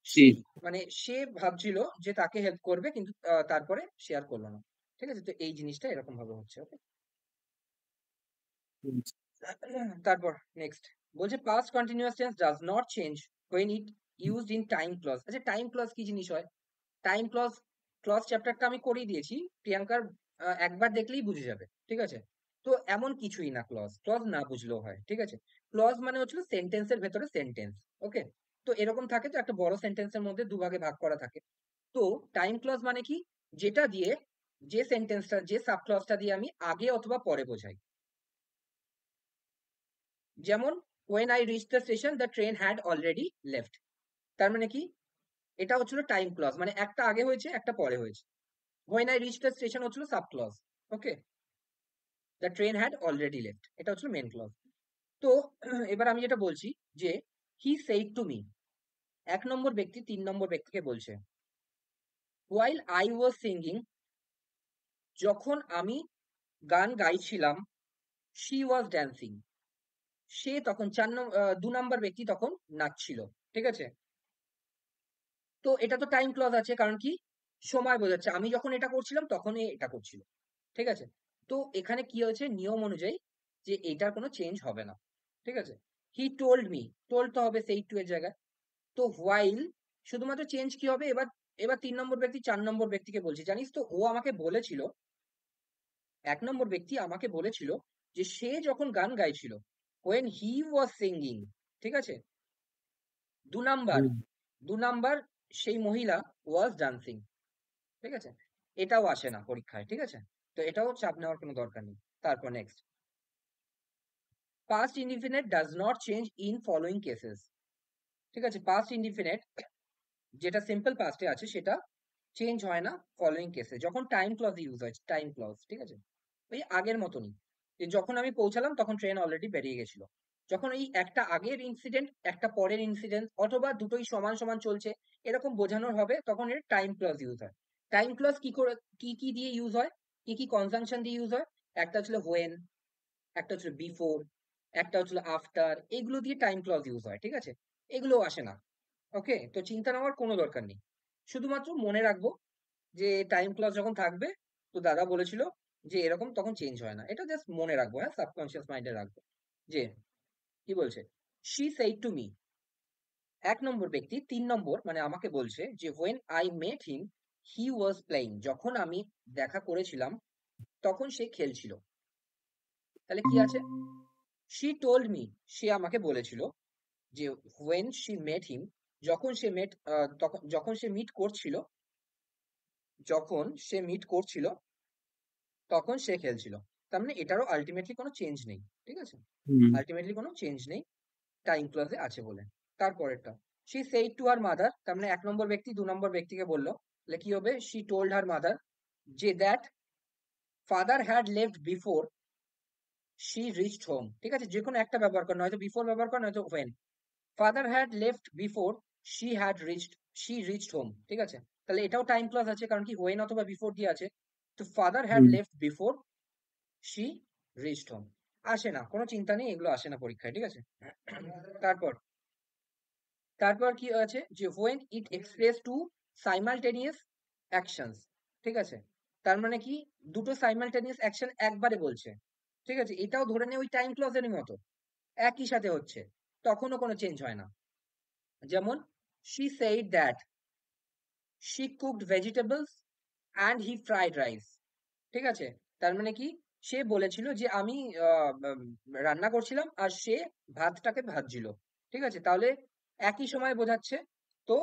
সি। সি মানে সে ভাবছিল যে তাকে হেল্প করবে, কিন্তু তারপরে শেয়ার করলো না, ঠিক আছে। তো এই জিনিসটা এরকম ভাবে হচ্ছে, ওকে। তারপর নেক্সট বলছে past continuous tense does not change when it used in time clause। আচ্ছা টাইম ক্লজ কি জিনিস হয়, টাইম ক্লজ, ক্লজ চ্যাপ্টারটা আমি করিয়ে দিয়েছি, প্রিয়াঙ্কার একবার দেখলেই বুঝে যাবে, ঠিক আছে। তো এমন কিছুই না, ক্লজ ক্লজ না বুঝলেও হয়, ঠিক আছে। ক্লজ মানে হচ্ছিল সেন্টেন্সের ভেতরে সেন্টেন্স, ওকে। তো এরকম থাকে, তো একটা বড় সেন্টেন্সের মধ্যে দুভাগে ভাগ করা থাকে। তো টাইম ক্লজ মানে কি, যেটা দিয়ে, যে সেন্টেন্সটা, যে সাব ক্লজটা দিয়ে আমি আগে অথবা পরে বোঝাই, যেমন when I reached the station the train had already left। তার মানে কি, এটা হচ্ছিল টাইম ক্লজ, মানে একটা আগে হয়েছে একটা পরে হয়েছে। when I reached the station হচ্ছিল sub clause, okay. the train had already left এটা হচ্ছিল মেন ক্লজ। তো এবার আমি যেটা বলছি, যে he said to me, 1 নম্বর ব্যক্তি 3 নম্বর ব্যক্তিকে বলছে while I was singing, যখন আমি গান গাইছিলাম, she was dancing, সে তখন 2 নম্বর ব্যক্তি তখন নাচছিল, ঠিক আছে। তো এটা তো টাইম ক্লজ আছে, কারণ কি সময় বোঝাচ্ছে, আমি যখন এটা করছিলাম তখন এ এটা করছিল, ঠিক আছে। তো এখানে কি হয়েছে নিয়ম অনুযায়ী, যে এটার কোনো চেঞ্জ হবে না, ঠিক আছে। হি টোল্ড মি, টোল্ড তো হবে সেই টু এর জায়গায়, তো হোয়াইল শুধুমাত্র চেঞ্জ কি হবে, এবার এবার 3 নম্বর ব্যক্তি 4 নম্বর ব্যক্তিকে বলছি, জানিস তো ও আমাকে বলেছিল, 1 নম্বর ব্যক্তি আমাকে বলেছিল যে সে যখন গান গাইছিল, when he was singing, ঠিক আছে। 2 নাম্বার, সেই মহিলা ওয়াজ ডান্সিং। ঠিক আছে, এটাও আসে না পরীক্ষায়। ঠিক আছে, তো এটাও চাপ নেওয়ার কোনো দরকার নেই। তারপর next, past indefinite does not change in following cases. ঠিক আছে, পাস্ট ইনডিফিনিট যেটা সিম্পল পাস্টে আছে সেটা চেঞ্জ হয় না ফলোইং কেসে, যখন টাইম ক্লজ ইউজ হয়, টাইম ক্লজ। ঠিক আছে, ওই আগের মতনই, যে যখন আমি পৌঁছালাম তখন ট্রেন অলরেডি বেরিয়ে গেছিল। যখন এই একটা আগের ইনসিডেন্ট একটা পরের ইনসিডেন্ট অথবা দুটোই সমান সমান চলছে এরকম বোঝানোর হবে, তখন এর টাইম ক্লজ ইউজ হয়। টাইম ক্লজ কি করে, কি কি দিয়ে ইউজ হয়, কি কি কনজাংশন দিয়ে ইউজ হয়? একটা হচ্ছিল হোয়েন, একটা হচ্ছিল বিফোর, একটা হচ্ছিল আফটার, এগুলো দিয়ে টাইম ক্লজ ইউজ হয়। ঠিক আছে, এগুলো আসে না। ওকে, তো চিন্তা নেওয়ার কোনো দরকার নেই, শুধুমাত্র মনে রাখবো যে টাইম ক্লজ যখন থাকবে, তো দাদা বলেছিল যে এরকম, তখন চেঞ্জ হয় না। এটা জাস্ট মনে রাখবো, হ্যাঁ, সাবকনশিয়াস মাইন্ডে রাখবো। যে কি বলছে, শি সেইড টু মি, 1 নম্বর ব্যক্তি 3 নম্বর মানে আমাকে বলছে যে when I met him he was playing, যখন আমি দেখা করেছিলাম তখন সে খেলছিল। তাহলে কি আছে, she told me, সে আমাকে বলেছিল যে when she met him, যখন সে যখন সে মিট করছিল, যখন সে মিট করছিল তখন সে খেলছিল। তার মানে এটারও আলটিমেটলি কোনো চেঞ্জ নেই। ঠিক আছে, হুম আলটিমেটলি কোনো চেঞ্জ নেই, টাইম ক্লজে আছে বলে। তারপরেরটা, she said to her mother, তার মানে 1 নম্বর ব্যক্তি 2 নম্বর ব্যক্তিকে বললো, তাহলে কি হবে, শি টোল্ড হার মাদার যে that father had left before she reached home. ঠিক আছে, যে কোনো একটা ব্যবহার কর, নয়তো বিফোর ব্যবহার কর, নয়তো when. Father had left before she reached home. ঠিক আছে, তাহলে এটাও টাইম ক্লজ আছে, কারণ কি ওয়েন অথবা বিফোর দিয়ে আছে। তো father had hmm left before she reached home, আসে না, কোনো চিন্তা নেই, এগুলো আসে না পরীক্ষায়। ঠিক আছে, তারপর তারপর কি আছে, যে when it express two simultaneous actions। ঠিক আছে, তার মানে কি, দুটো simultaneous অ্যাকশন একবারে বলছে। ঠিক আছে, এটাও ধরে নে ওই টাইম ক্লজের মতো, একই সাথে হচ্ছে, তখনও কোনো চেঞ্জ হয় না। যেমন she said that she cooked vegetables and he fried rice। ঠিক আছে, তার মানে কি, সে বলেছিল যে আমি রান্না করছিলাম আর সে ভাতটাকে ভাজছিল। ঠিক আছে, তাহলে একই সময় বোঝাচ্ছে। তো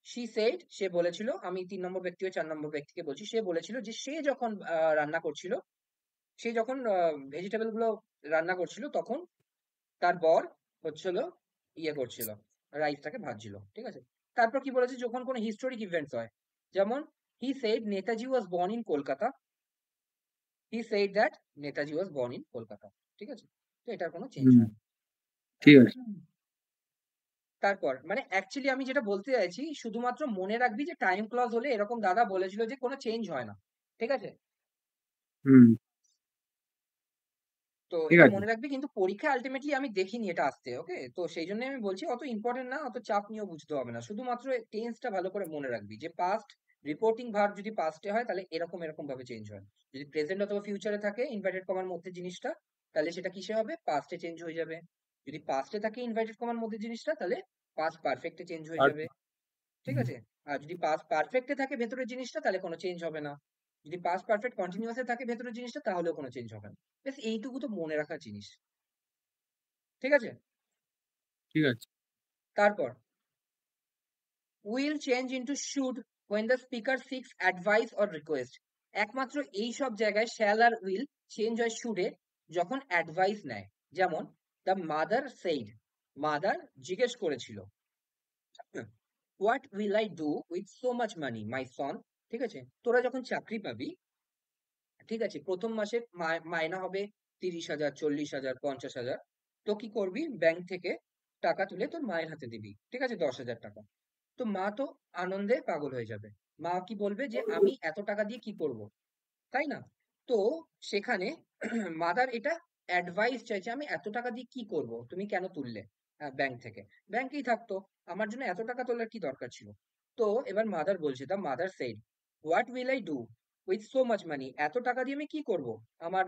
শি সেইড, সে বলেছিল, আমি 3 নম্বর ব্যক্তি ও 4 নম্বর ব্যক্তিকে বলছি, সে বলেছিল যে সে যখন রান্না করছিল, সে যখন ভেজিটেবল গুলো রান্না করছিল, তখন তার বর হচ্ছিল ইয়ে করছিল, রাইসটাকে ভাজছিল। ঠিক আছে, তারপর কি বলেছে, যখন কোনো হিস্টোরিক ইভেন্টস হয়, যেমন he said Netaji was born in Kolkata, he said that Netaji was born in Kolkata. ঠিক আছে, তো এটার কোনো চেঞ্জ হুম হয় না। ঠিক আছে। তারপর মানে অ্যাকচুয়ালি আমি যেটা বলতে চাইছি, শুধুমাত্র মনে রাখবি যে টাইম ক্লজ হলে এরকম দাদা বলেছিল যে কোনো চেঞ্জ হয় না। ঠিক আছে, হুম তো ঠিক এটা আছে। মনে রাখবি, কিন্তু পরীক্ষায় আলটিমেটলি আমি দেখিনি এটা আসতে। ওকে, তো সেই জন্য আমি বলছি অত ইম্পর্টেন্ট না, অত চাপ নিয়েও বুঝতে হবে না, শুধুমাত্র টেন্সটা ভালো করে মনে রাখবি যে পাস্ট রিপোর্টিং ভার্ব যদি পাস্টে হয় তাহলে এরকম এরকম ভাবে চেঞ্জ হয়, যদি প্রেজেন্ট অথবা ফিউচারে থাকে ইনভার্টেড কমার মধ্যে জিনিসটা, তাহলে সেটা কিসে হবে, পাস্টে চেঞ্জ হয়ে যাবে। যদি পাস্টে থাকে ইনভার্টেড কমার মধ্যে জিনিসটা, তাহলে পাস্ট পারফেক্টে চেঞ্জ হয়ে আর যাবে। ঠিক আছে, আর যদি পাস্ট পারফেক্টে থাকে ভেতরের জিনিসটা, তাহলে কোনো চেঞ্জ হবে না। যদি পাস্ট পারফেক্ট কন্টিনিউয়াসে থাকে ভেতরের জিনিসটা, তাহলেও কোনো চেঞ্জ হবে না। ব্যাস এইটুকু তো মনে রাখার জিনিস। ঠিক আছে, ঠিক আছে। তারপর will change into should when the speaker seeks advice or request। একমাত্র এই সব জায়গায় শ্যাল আর উইল চেঞ্জ হয় শুডে যখন অ্যাডভাইস নেয়। যেমন দ্য মাদার সেইড, মাদার জিজ্ঞেস করেছিল, what will I do with so much money my son. ঠিক আছে, তোরা যখন চাকরি পাবি, ঠিক আছে, প্রথম মাসে মায়না হবে 30,000, 40,000, 50,000, তো কি করবি, ব্যাংক থেকে টাকা তুলে তোর মায়ের হাতে দিবি। ঠিক আছে, 10,000 টাকা। তো মা তো আনন্দে পাগল হয়ে যাবে। মা কি বলবে যে আমি এত টাকা দিয়ে কি করব, তাই না? তো সেখানে মাদার এটা অ্যাডভাইস চাইছে, আমি এত টাকা দিয়ে কি করব, তুমি কেন তুললে ব্যাংক থেকে, ব্যাংকেই থাকতো, আমার জন্য এত টাকা তোলার কি দরকার ছিল। তো এবার মাদার বলছে, the mother said, what will I do with so much money, এত টাকা দিয়ে আমি কি করব, আমার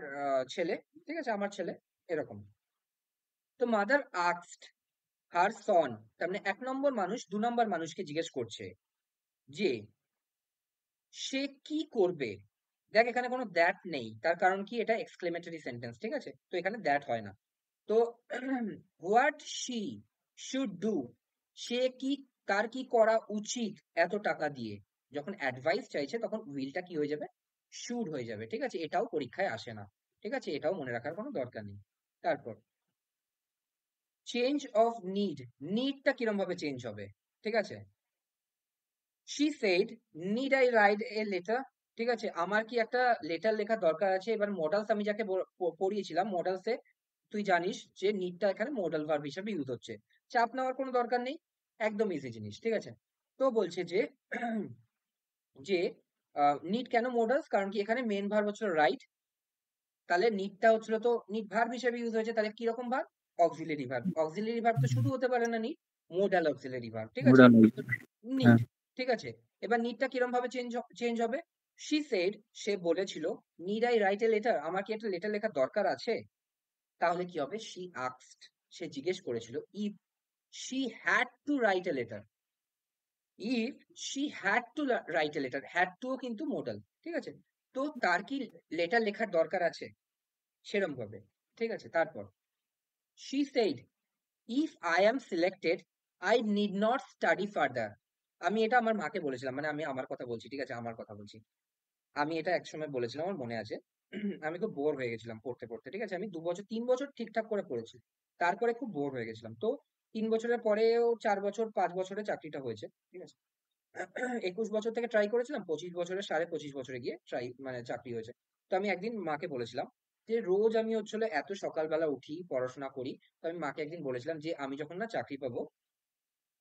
ছেলে, ঠিক আছে, আমার ছেলে, এরকম। তো মাদার আস্কড হার সন, তার মানে 1 নম্বর মানুষ 2 নম্বর মানুষকে জিজ্ঞেস করছে যে সে কি করবে। দেখ এখানে কোনো দ্যাট নেই, তার কারণ কি, এটা এক্সক্লেমেটরি সেন্টেন্স। ঠিক আছে, তো এখানে দ্যাট হয় না। তো হোয়াট শি শুড ডু, সে কি তার কি করা উচিত এত টাকা দিয়ে, যখন অ্যাডভাইস চাইছে তখন উইলটা কি হয়ে যাবে, শুড হয়ে যাবে। ঠিক আছে, এটাও পরীক্ষায় আসে না। ঠিক আছে, এটাও মনে রাখার কোনো দরকার নেই। তারপর চেঞ্জ অফ নিডটা কিরম ভাবে চেঞ্জ হবে, ঠিক আছে। she said need I write a letter, ঠিক আছে, আমার কি একটা লেটার লেখার দরকার আছে। এবার মডালস আমি যাকে পড়িয়েছিলাম মডালসে তুই জানিস যে নিডটা এখানে মডাল ভার্ব হিসেবে ইউজ হচ্ছে, চাপ নেওয়ার কোনো দরকার নেই, একদম ইজি জিনিস। ঠিক আছে, তো বলছে যে যে নিড কেন মডালস, কারণ কি এখানে মেন ভার্ব হচ্ছিল রাইট, তাহলে নিডটা হচ্ছিল তো নিড ভার্ব হিসেবে ইউজ হয়েছে, তাহলে কিরকম verb, auxiliary verb. Auxiliary verb তো শুধু হতে পারে না নিড, মোডাল অক্সিলারি ভার্ব। ঠিক আছে, মোডাল নিড। ঠিক আছে, এবার নিডটা কিরম ভাবে চেঞ্জ হবে, she said সে বলেছিল need I write a letter, আমার কি একটা লেটার লেখার দরকার আছে। তাহলে কি হবে, she asked সে জিজ্ঞেস করেছিল if she had to write a letter, if she had to write a letter, had to কিন্তু মোডাল। ঠিক আছে, তো তার কি লেটার লেখার দরকার আছে সেরম ভাবে। ঠিক আছে, তারপর she said if I am selected I need not study further, আমি এটা আমার মাকে বলেছিলাম, মানে আমি আমার কথা বলছি। ঠিক আছে, আমার কথা বলছি, আমি এটা একসময় বলেছিলাম, আমার মনে আছে। আমি খুব বোর হয়ে গেছিলাম পড়তে পড়তে। ঠিক আছে, আমি 2 বছর 3 বছর ঠিকঠাক করে পড়েছি, তারপরে খুব বোর হয়ে গেছিলাম। তো 3 বছরের পরেও 4 বছর 5 বছরে চাকরিটা হয়েছে। ঠিক আছে, 21 বছর থেকে ট্রাই করেছিলাম, 25 বছরে 25.5 বছরে গিয়ে ট্রাই মানে চাকরি হয়েছে। তো আমি একদিন মাকে বলেছিলাম যে রোজ আমি হচ্ছিল এত সকালবেলা উঠি পড়াশোনা করি। তো আমি মাকে একদিন বলেছিলাম যে আমি যখন না চাকরি পাবো,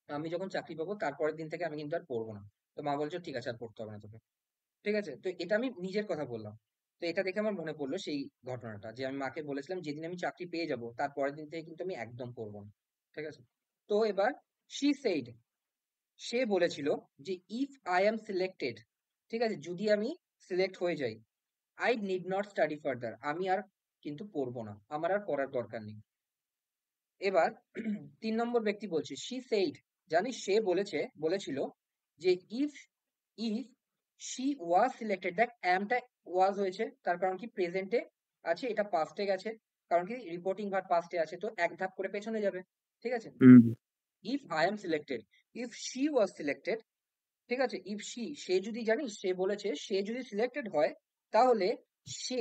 আমি যখন চাকরি পাবো তারপরের দিন থেকে আমি কিন্তু আর পড়বো না। তো মা বলছে ঠিক আছে আর পড়তে হবে না তোকে। ঠিক আছে, তো এটা আমি নিজের কথা বললাম। তো এটা দেখে আমার মনে পড়লো সেই ঘটনাটা, যে আমি মাকে বলেছিলাম যেদিন আমি চাকরি পেয়ে যাব তার পরের দিন থেকে কিন্তু আমি একদম পড়বো না। ঠিক আছে, তো এবার she said সে বলেছিল যে ইফ আই এম সিলেক্টেড, ঠিক আছে, যদি আমি সিলেক্ট হয়ে যাই, I need not study further, আমি আর কিন্তু পড়বো না, আমার আর পড়ার দরকার নেই। এবার 3 নম্বর ব্যক্তি বলছে she said, জানিস সে বলেছিল যে if if she was selected, দেখ আমটা was হয়েছে, তার কারণ কি প্রেজেন্টে আছে, এটা পাস্টে গেছে, কারণ কি রিপোর্টিং ভার্ব পাস্টে আছে, তো এক ধাপ করে পেছনে যাবে। ঠিক আছে, if I am selected, if she was selected, ঠিক আছে, ইফ সে যদি, জানিস সে বলেছে সে যদি সিলেক্টেড হয় তাহলে সে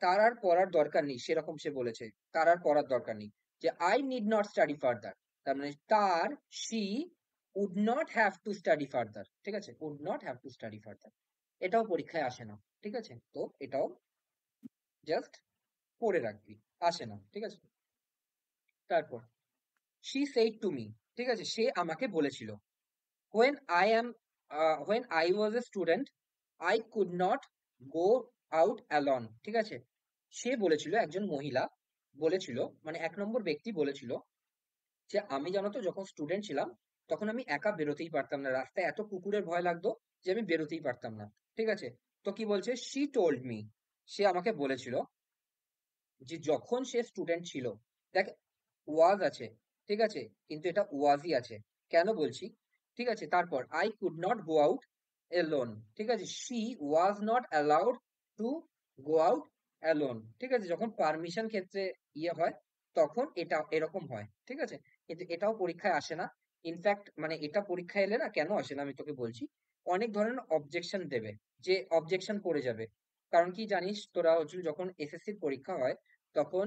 তার আর পড়ার দরকার নেই, সেরকম সে বলেছে, তার আর পড়ার দরকার নেই, যে I need not study further, তার মানে তার she would not have to study further। ঠিক আছে, would not have to study further, এটাও পরীক্ষায় আসে না। ঠিক আছে, তো এটাও জাস্ট পড়ে রাখবি, আসে না। ঠিক আছে, তারপর she said to me, ঠিক আছে, সে আমাকে বলেছিল when when I was a student I could not go out alone। ঠিক আছে, সে বলেছিল, একজন মহিলা বলেছিল, মানে 1 নম্বর ব্যক্তি বলেছিল যে আমি জানো তো যখন স্টুডেন্ট ছিলাম তখন আমি একা বেরোতেই পারতাম না, রাস্তায় এত কুকুরের ভয় লাগতো যে আমি বেরোতেই পারতাম না। ঠিক আছে, তো কি বলছে, she told me, সে আমাকে বলেছিল যে যখন সে স্টুডেন্ট ছিল, দেখ ওয়াজ আছে, ঠিক আছে, কিন্তু এটা ওয়াজই আছে, কেন বলছি। ঠিক আছে, তারপর I could not go out alone, ঠিক আছে, she was not allowed to go out alone. ঠিক আছে, যখন পারমিশন ক্ষেত্রে ইয়ে হয় তখন এটা এরকম হয়। ঠিক আছে, কিন্তু এটাও পরীক্ষায় আসে না। ইনফ্যাক্ট মানে এটা পরীক্ষায় এলে না, কেন আসে না আমি তোকে বলছি, অনেক ধরনের অবজেকশন দেবে, যে অবজেকশন পড়ে যাবে। কারণ কি জানিস তোরা হচ্ছে যখন এসএসসির পরীক্ষা হয় তখন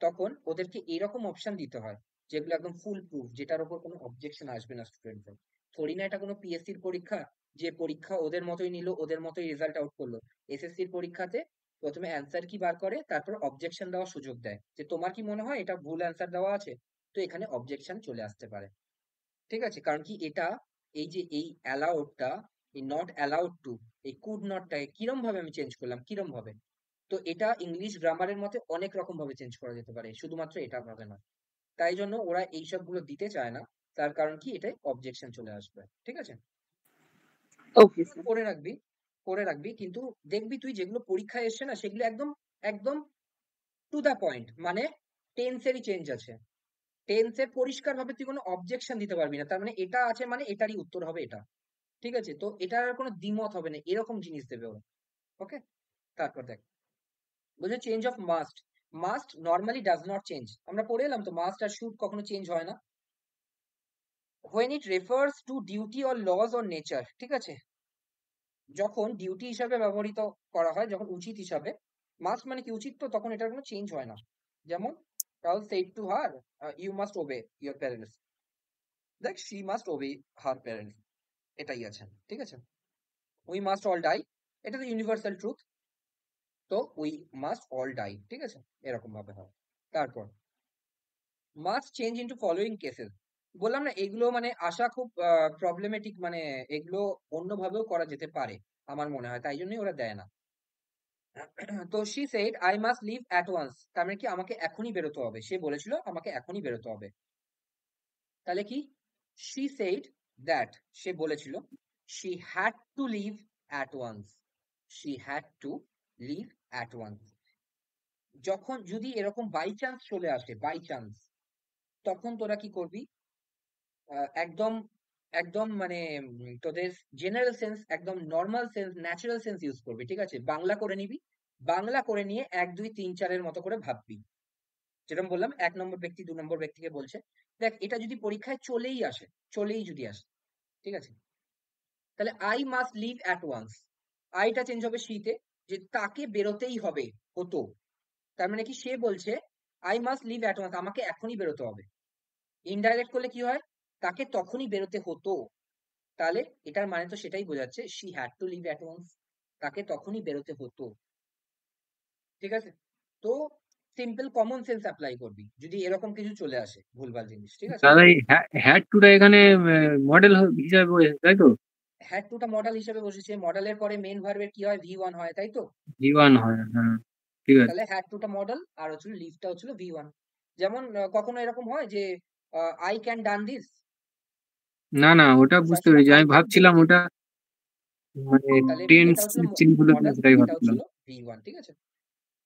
তখন ওদেরকে এরকম অপশন দিতে হয় যেগুলো একদম ফুল প্রুফ, যেটার উপর কোনো অবজেকশন আসবে না স্টুডেন্টদের। থোড়ি না এটা কোনো পিএসসির পরীক্ষা যে পরীক্ষা ওদের মতোই নিল, ওদের মতোই রেজাল্ট আউট করলো। এসএসসির পরীক্ষাতে প্রথমে অ্যান্সার কি বার করে, তারপর অবজেকশন দেওয়ার সুযোগ দেয়, যে তোমার কি মনে হয় এটা ভুল অ্যান্সার দেওয়া আছে, তো এখানে অবজেকশন চলে আসতে পারে। ঠিক আছে, কারণ কি এটা এই যে এই অ্যালাউডটা, এই নট অ্যালাউড টু, এই কুড নটটাকে কিরম ভাবে আমি চেঞ্জ করলাম, কিরম ভাবে, তো এটা ইংলিশ গ্রামারের মতে অনেক রকম ভাবে চেঞ্জ করা যেতে পারে, শুধুমাত্র এটা ভাবে না। তাই জন্য ওরা এইসব গুলো দিতে চায় না, তার কারণ কি এটাই অবজেকশন চলে আসবে। ঠিক আছে, ওকে স্যার। পড়ে রাখবি, পড়ে রাখবি, কিন্তু দেখবি তুই যেগুলো পরীক্ষায় এসছে না সেগুলো একদম একদম টু দা পয়েন্ট, মানে টেন্সেরই চেঞ্জ আছে, টেন্সে পরিষ্কার ভাবে তুই কোনো অবজেকশন দিতে পারবি না, তার মানে এটা আছে মানে এটারই উত্তর হবে এটা। ঠিক আছে, তো এটার আর কোনো দ্বিমত হবে না, এরকম জিনিস দেবে ওরা। ওকে, তারপর দেখ বলছে change of must, must normally does not change, আমরা পড়ে এলাম তো মাস্ট আর শুড কখনো চেঞ্জ হয় না। when it refers to duty or laws or nature, ঠিক আছে, যখন ডিউটি হিসাবে ব্যবহৃত করা হয়, যখন উচিত হিসাবে, মাস্ট মানে কি উচিত, তো তখন এটার কোনো চেঞ্জ হয় না। যেমন Raul said to her, you must obey your parents, দেখ she must obey her parents, এটাই আছে, ঠিক আছে। we must all die, এটা তো ইউনিভার্সাল ট্রুথ, তো we must all die, ঠিক আছে, এরকম ভাবে হয়। তারপর must change into following cases, বললাম না এগুলো মানে আসা খুব প্রবলেমেটিক, মানে এগুলো অন্যভাবেও করা যেতে পারে আমার মনে হয়, তাই জন্যই ওরা দেয় না। তো she said I must leave at once, তার মানে কি আমাকে এখনই বেরোতে হবে, সে বলেছিল আমাকে এখনই বেরোতে হবে, তাহলে কি she said that, সে বলেছিল she had to leave at once, she had to leave at once। যখন যদি এরকম বাই চান্স চলে আসে, বাই চান্স, তখন তোরা কি করবি, একদম একদম মানে তোদের জেনারেল সেন্স, একদম normal sense, natural sense use করবি, ঠিক আছে, বাংলা করে নিবি, বাংলা করে নিয়ে 1 2 3 4 এর মতো করে ভাববি। যেরকম বললাম 1 নম্বর ব্যক্তি 2 নম্বর ব্যক্তিকে বলছে, দেখ এটা যদি পরীক্ষায় চলেই আসে, চলেই যদি আসে, ঠিক আছে, তাহলে I must leave at once, আইটা চেঞ্জ হবে শীতে, যে তাকে বেরোতেই হবে, হতো, তার মানে কি সে বলছে I must leave at once, আমাকে এখনই বেরোতে হবে। ইনডাইরেক্ট করলে কি হয়, তাকে তখনই বেরোতে হতো, তাহলে এটার মানে তো সেটাই বোঝাচ্ছে she had to leave at once, তাকে তখনই বেরোতে হতো, ঠিক আছে। তো সিম্পল কমন সেন্স অ্যাপ্লাই করবি যদি এরকম কিছু চলে আসে ভুলভাল জিনিস, ঠিক আছে। দাদা এই হ্যাড টুটা এখানে মডেল হিসাবে বলেছে তাই তো? হ্যাড টুটা মডেল হিসেবে বসেছে, মডেলের পরে মেন ভার্বের কি হয়, V1 হয়, তাই তো, জীবান হয়, হ্যাঁ ঠিক আছে। তাহলে হ্যাড টুটা মডেল আর হচ্ছিল লিভটা হচ্ছিল V1। যেমন কখনো এরকম হয় যে আই ক্যান ডান দিস, না না, ওটা বুঝতে সবসময় পেরেছি, আই আমি ক্যান ডু ভাবছিলাম দিস, ওটা মানে তাহলে টেন্স এটা হচ্ছিল চেঞ্জ হলে মডেল, সেটাই এটা ভাবছিলাম। হচ্ছিল V1, ঠিক আছে।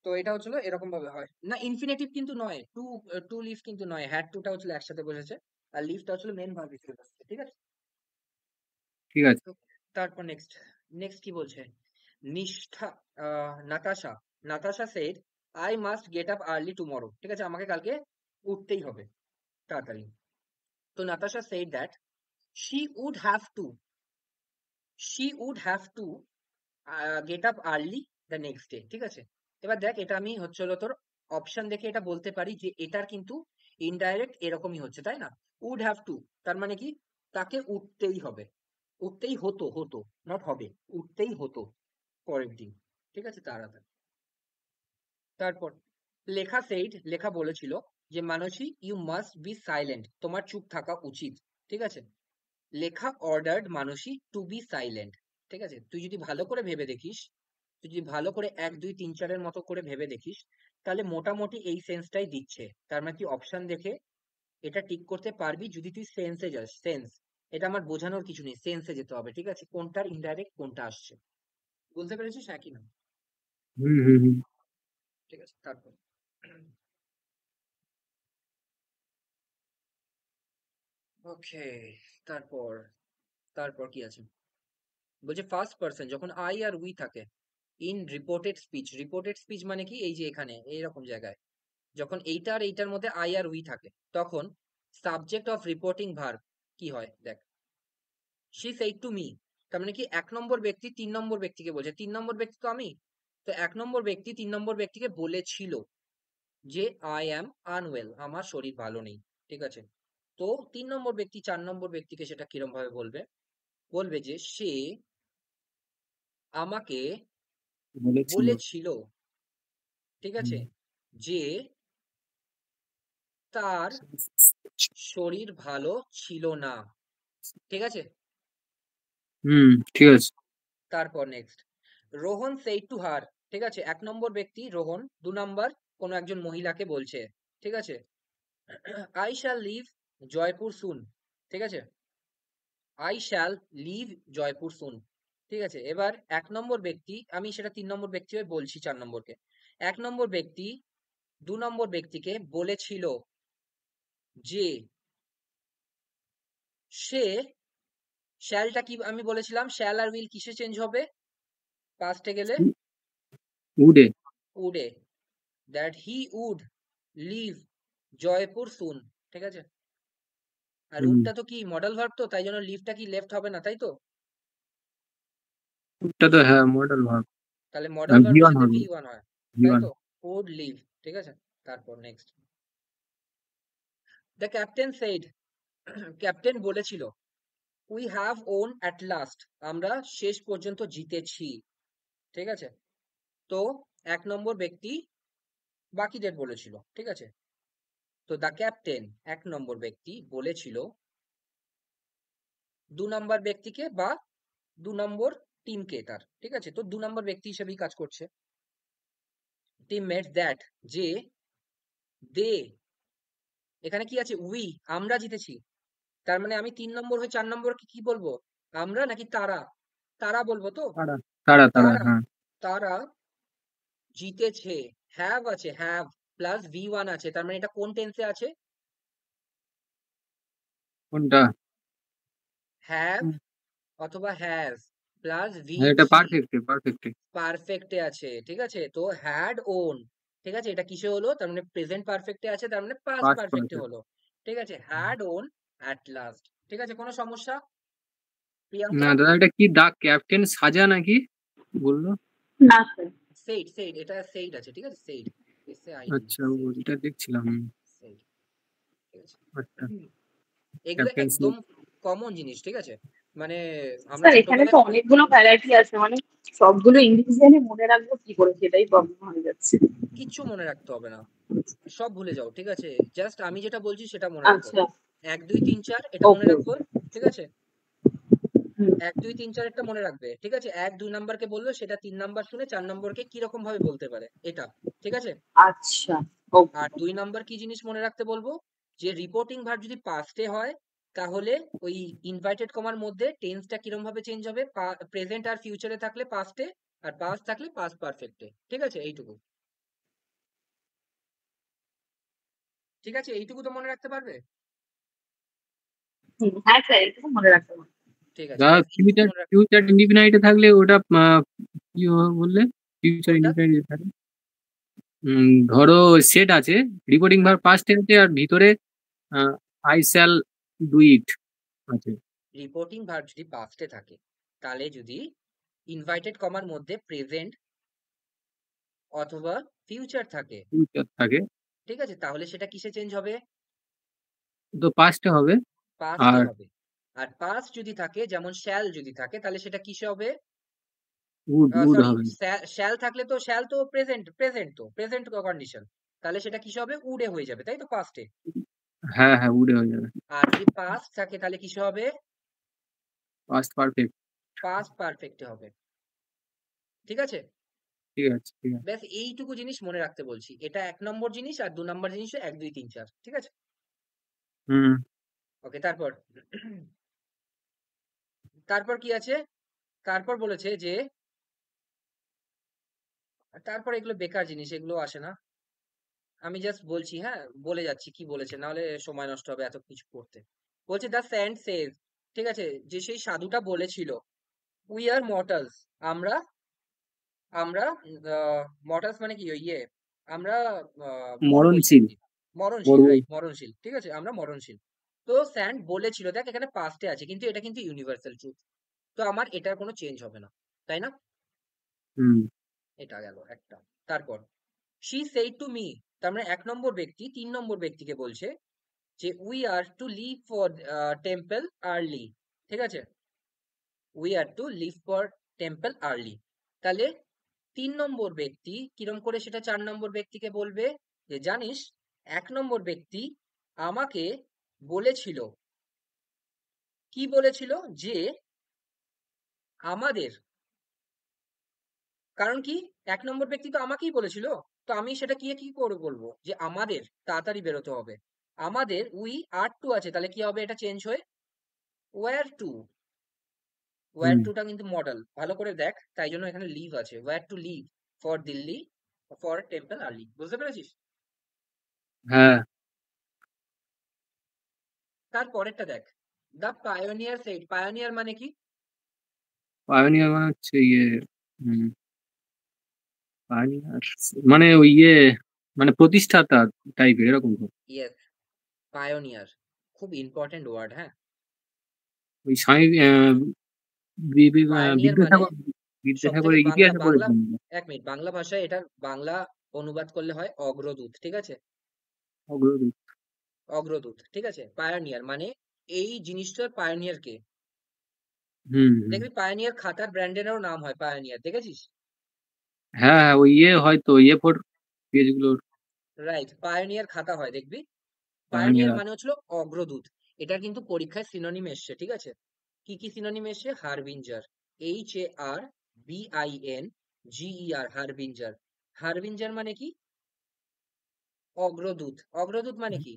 তো এটা হচ্ছিল এরকম ভাবে হয় না, ইনফিনিটিভ কিন্তু নয়, টু টু লিভ কিন্তু নয়, হ্যাড টুটা হচ্ছিল একসাথে বসেছে, আর লিভটা হচ্ছিল মেন ভার্ব হিসেবে বসেছে, ঠিক আছে। ঠিক আছে। তো তারপর নেক্সট, নেক্সট কি বলছে, নিষ্ঠা, Natasha, Natasha said I must get up early tomorrow, ঠিক আছে, আমাকে কালকে উঠতেই হবে তাড়াতাড়ি। তো Natasha said that she would have to, she would have to get up early the next day, ঠিক আছে। এবার দেখ এটা আমি হচ্ছে হলো তোর অপশন দেখে এটা বলতে পারি যে এটার কিন্তু ইনডাইরেক্ট এরকমই হচ্ছে, তাই না, would have to, তার মানে কি তাকে উঠতেই হবে, উঠতেই হতো, হতো নট হবে, উঠতেই হতো পরের দিন, ঠিক আছে, তাড়াতাড়ি। তারপর লেখা সেইড, লেখা বলেছিল যে মানসী ইউ মাস্ট বি সাইলেন্ট, তোমার চুপ থাকা উচিত, ঠিক আছে। লেখা ordered Manasi two be silent, ঠিক আছে। তুই যদি ভালো করে ভেবে দেখিস, তুই যদি ভালো করে 1 2 3 4 এর মতো করে ভেবে দেখিস, তাহলে মোটামুটি এই সেন্সটাই দিচ্ছে, তার মানে তুই অপশন দেখে এটা টিক করতে পারবি যদি তুই সেন্সে যাস, সেন্স, এটা আমার বোঝানোর কিছু নেই, সেন্সে যেতে হবে, ঠিক আছে, কোনটার ইনডাইরেক্ট কোনটা আসছে, বুঝতে পেরেছিস একই না, হুম হুম হুম। ঠিক আছে। তারপর ওকে, তারপর তারপর কি আছে, বলছে ফার্স্ট পার্সন যখন আই আর উই থাকে in reported speech, reported speech মানে কি এই যে এখানে এইরকম জায়গায় যখন এইটা আর এইটার মধ্যে আই আর উই থাকে, তখন সাবজেক্ট অফ রিপোর্টিং ভার্ব কি হয়, দেখ শি সেড টু মি, তার মানে কি 1 নম্বর ব্যক্তি 3 নম্বর ব্যক্তিকে বলছে, 3 নম্বর ব্যক্তি তো আমি, তো 1 নম্বর ব্যক্তি 3 নম্বর ব্যক্তিকে বলেছিল যে আই অ্যাম আনওয়েল, আমার শরীর ভালো নেই, ঠিক আছে। তো 3 নম্বর ব্যক্তি 4 নম্বর ব্যক্তিকে সেটা কিরম ভাবে বলবে, বলবে যে সে আমাকে বলেছিল। বলেছিল, ঠিক আছে, যে তার শরীর ভালো ছিল না, ঠিক আছে। হুম ঠিক আছে। তারপর next Rohan said to her, ঠিক আছে, 1 নম্বর ব্যক্তি রোহন, 2 নম্বর কোনো একজন মহিলাকে বলছে, ঠিক আছে, I shall leave Jaipur soon, ঠিক আছে, I shall leave Jaipur soon, ঠিক আছে। এবার 1 নম্বর ব্যক্তি, আমি সেটা 3 নম্বর ব্যক্তি হয়ে বলছি 4 নম্বরকে, 1 নম্বর ব্যক্তি 2 নম্বর ব্যক্তিকে বলেছিল যে সে, শ্যালটা কি আমি বলেছিলাম, শ্যাল আর উইল কিসে চেঞ্জ হবে পাস্টে গেলে, উডে। উডে, that he would leave Jaipur soon, ঠিক আছে। আর হুম। উডটা তো কি মডেল ভার্ব, তো তাই জন্য লিভটা কি লেফট হবে না, তাই তো? ওটা তো হ্যাঁ মডেল ভার্ব, তাহলে মডেল ভার্বের V1 সাথে হবে, V1 হয়, তাই V1। তো? উড লিভ, ঠিক আছে। তারপর next, the captain said, captain বলেছিল, we have won at last, আমরা শেষ পর্যন্ত জিতেছি, ঠিক আছে। তো 1 নম্বর ব্যক্তি বাকিদের বলেছিল, ঠিক আছে। তো দ্য ক্যাপ্টেন 1 নম্বর ব্যক্তি বলেছিল 2 নম্বর ব্যক্তিকে বা 2 নম্বর টিমকে তার, ঠিক আছে। তো 2 নম্বর ব্যক্তি হিসেবেই কাজ করছে। টিমমেটস দ্যাট, যে দে, এখানে কি আছে? উই, আমরা জিতেছি। তার মানে আমি 3 নম্বর হয়ে 4 নম্বরকে কি বলবো? আমরা নাকি তারা? তারা বলবো তো? তারা তারা তারা তারা, হ্যাঁ। তারা জিতেছে। হ্যাভ আছে, হ্যাভ প্লাস V1 আছে, তার মানে এটা কোন টেন্সে আছে? কোনটা? হ্যাভ অথবা হ্যাজ প্লাস হ্যাঁ, এটা V3 পারফেক্ট পারফেক্ট। পারফেক্টে আছে, ঠিক আছে। তো হ্যাড ওন, ঠিক আছে, এটা কিসে হলো? তার মানে প্রেজেন্ট পারফেক্টে আছে, তার মানে পাস্ট পাস্ট পারফেক্টে পারফেক্ট। হলো, ঠিক আছে। হ্যাড ওন অ্যাট লাস্ট, ঠিক আছে। কোনো সমস্যা প্রিয়াঙ্কা? না দাদা, এটা কি দা ক্যাপ্টেন সাজা নাকি বললো? না স্যার। সেইড, সেইড, এটা সেইড আছে, ঠিক আছে। সেইড, SAID, আচ্ছা, সেইড, ওইটা দেখছিলাম। সেইড, ঠিক আছে। আচ্ছা, এগুলো ক্যাপ্টেন একদম কমন জিনিস, ঠিক আছে। মানে আমরা স্যার এখানে তো ছোটবেলায় অনেকগুলো ভ্যারাইটি আছে, মানে সবগুলো ইন্ডিভিজুয়ালি মনে রাখবো কি করে, সেটাই প্রবলেম হয়ে যাচ্ছে। কিচ্ছু মনে রাখতে হবে না, সব ভুলে যাও, ঠিক আছে। জাস্ট আমি যেটা বলছি সেটা মনে রাখো। আচ্ছা। 1 2 3 4 এটা মনে ওকে রাখবো, ওকে। ঠিক আছে। 1 2 3 4 এটা মনে রাখবে, ঠিক আছে। 1 2 নাম্বারকে বললো, সেটা 3 নাম্বার শুনে 4 নম্বরকে কি রকম ভাবে বলতে পারে, এটা, ঠিক আছে। আচ্ছা। ওকে। আর 2 নাম্বার কি জিনিস মনে রাখতে বলবো, যে রিপোর্টিং ভার্ব যদি পাস্টে হয়, তাহলে ওই ইনভার্টেড কমার মধ্যে টেন্সটা কিরকম ভাবে চেঞ্জ হবে, প্রেজেন্ট আর ফিউচারে থাকলে পাস্টে, আর পাস্ট থাকলে পাস্ট পারফেক্টে, ঠিক আছে। এইটুকু, ঠিক আছে, এইটুকু তো মনে রাখতে পারবে, হ্যাঁ স্যার, এটুকু মনে রাখতে হবে। ঠিক আছে। দা ব্যাস এইটুকু ফিউচার মনে রাখ। ফিউচার ইনডিফিনাইটে থাকলে ওটা কি বললে? ফিউচার কোনটা? ইনডিফিনাইটে থাকলে ধরো সেট আছে, রিপোর্টিং ভার্ব পাস্ট আছে আর ভিতরে আই শ্যাল ডু ইট আছে। রিপোর্টিং ভার্ব যদি পাস্টে থাকে, তাহলে যদি ইনভার্টেড কমার মধ্যে প্রেজেন্ট অথবা ফিউচার থাকে, ফিউচার থাকে ঠিক আছে, তাহলে সেটা কিসে চেঞ্জ হবে? তো পাস্টে হবে। পাস্টে আর হবে। আর পাস্ট যদি থাকে, যেমন শ্যাল যদি থাকে, তাহলে সেটা কিসে হবে? উড উড সরি, হবে। শ্যাল থাকলে তো, শ্যাল তো প্রেজেন্ট, প্রেজেন্ট কন্ডিশন, তাহলে সেটা কিসে হবে? উডে হয়ে যাবে, তাই তো, পাস্টে। হ্যাঁ হ্যাঁ, উডে হয়ে যাবে। আর যদি পাস্ট থাকে, তাহলে কিসে হবে? Past perfect. পাস্ট পারফেক্টে হবে, ঠিক আছে। ঠিক আছে ঠিক আছে। ব্যাস এইটুকু জিনিস মনে রাখতে বলছি। এটা 1 নম্বর জিনিস, আর 2 নম্বর জিনিস 1 2 3 4, ঠিক আছে। হুম। ওকে, তারপর তারপর কি আছে? তারপর বলেছে যে, তারপর এগুলো বেকার জিনিস, এগুলো আসে না। আমি জাস্ট বলছি, হ্যাঁ, বলে যাচ্ছি কি বলেছে, নাহলে সময় নষ্ট হবে এত কিছু পড়তে। বলছে দ্য স্যান্ড সেজ, ঠিক আছে, যে সেই সাধুটা বলেছিল, উই আর মর্টালস, আমরা আমরা মর্টালস মানে কি, ওই ইয়ে, আমরা মরবই আর মরণশীল। কি। মরণশীল, মরবো। রাইট, মরণশীল, ঠিক আছে, আমরা মরণশীল। তো স্যান্ড বলেছিল, দেখ এখানে পাস্টে আছে, কিন্তু এটা কিন্তু ইউনিভার্সাল ট্রুথ, তো আমার এটার কোনো চেঞ্জ হবে না, তাই না? হুম। এটা গেল একটা। তারপর শি সেইড টু মি, তার মানে 1 নম্বর ব্যক্তি 3 নম্বর ব্যক্তিকে বলছে যে we are to leave for temple early, ঠিক আছে। We are to leave for temple early, তাহলে 3 নম্বর ব্যক্তি কিরম করে সেটা 4 নম্বর ব্যক্তিকে বলবে, যে জানিস 1 নম্বর ব্যক্তি আমাকে বলেছিল, কি বলেছিল, যে আমাদের, কারণ কি, 1 নম্বর ব্যক্তি তো আমাকেই বলেছিল, তো আমি সেটা কি করে বলবো, যে আমাদের তাড়াতাড়ি বেরোতে হবে। আমাদের উই আর টু আছে, তাহলে কি হবে, এটা চেঞ্জ হয়ে ওয়্যার টু। ওয়্যার হুম। টুটা কিন্তু মডেল, ভালো করে দেখ, তাই জন্য এখানে লিভ আছে, were to leave for Delhi for temple early, বুঝতে পেরেছিস? হ্যাঁ। তার পরেরটা দেখ, দ্য পায়োনিয়ার সেইড, পায়োনিয়ার মানে কি? পায়োনিয়ার মানে হচ্ছে ইয়ে, pioneer মানে ওই ইয়ে, মানে প্রতিষ্ঠাতা টাইপের এরকম তো। ইয়েস, পায়োনিয়ার, খুব ইম্পর্টেন্ট ওয়ার্ড, হ্যাঁ। ওই স্বামী পায়োনিয়ার মানে সব থেকে বিদ্যাসাগরের বাংলা ইতিহাসে বাংলা পড়েছেন। 1 মিনিট, বাংলা ভাষায় এটার বাংলা অনুবাদ করলে হয় অগ্রদূত, ঠিক আছে? অগ্রদূত। অগ্রদূত, ঠিক আছে? পায়োনিয়ার মানে এই জিনিসটার পায়োনিয়ার কে? হুম, হুম। দেখবি পায়োনিয়ার খাতার ব্র্যান্ডেরও নাম হয় পায়োনিয়ার, দেখেছিস? হ্যাঁ, হ্যাঁ, ওই হয়তো A4 পেজগুলোর রাইট, পায়োনিয়ার খাতা হয় দেখবি। Pioneer pioneer. মানে হচ্ছিল অগ্রদূত। এটার কিন্তু পরীক্ষায় সিনোনিম এসছে, ঠিক আছে? কি কি সিনোনিম এসছে? Harbinger, HARBINGER, harbinger. হারবিঞ্জার মানে কি? অগ্রদূত। অগ্রদূত মানে কি?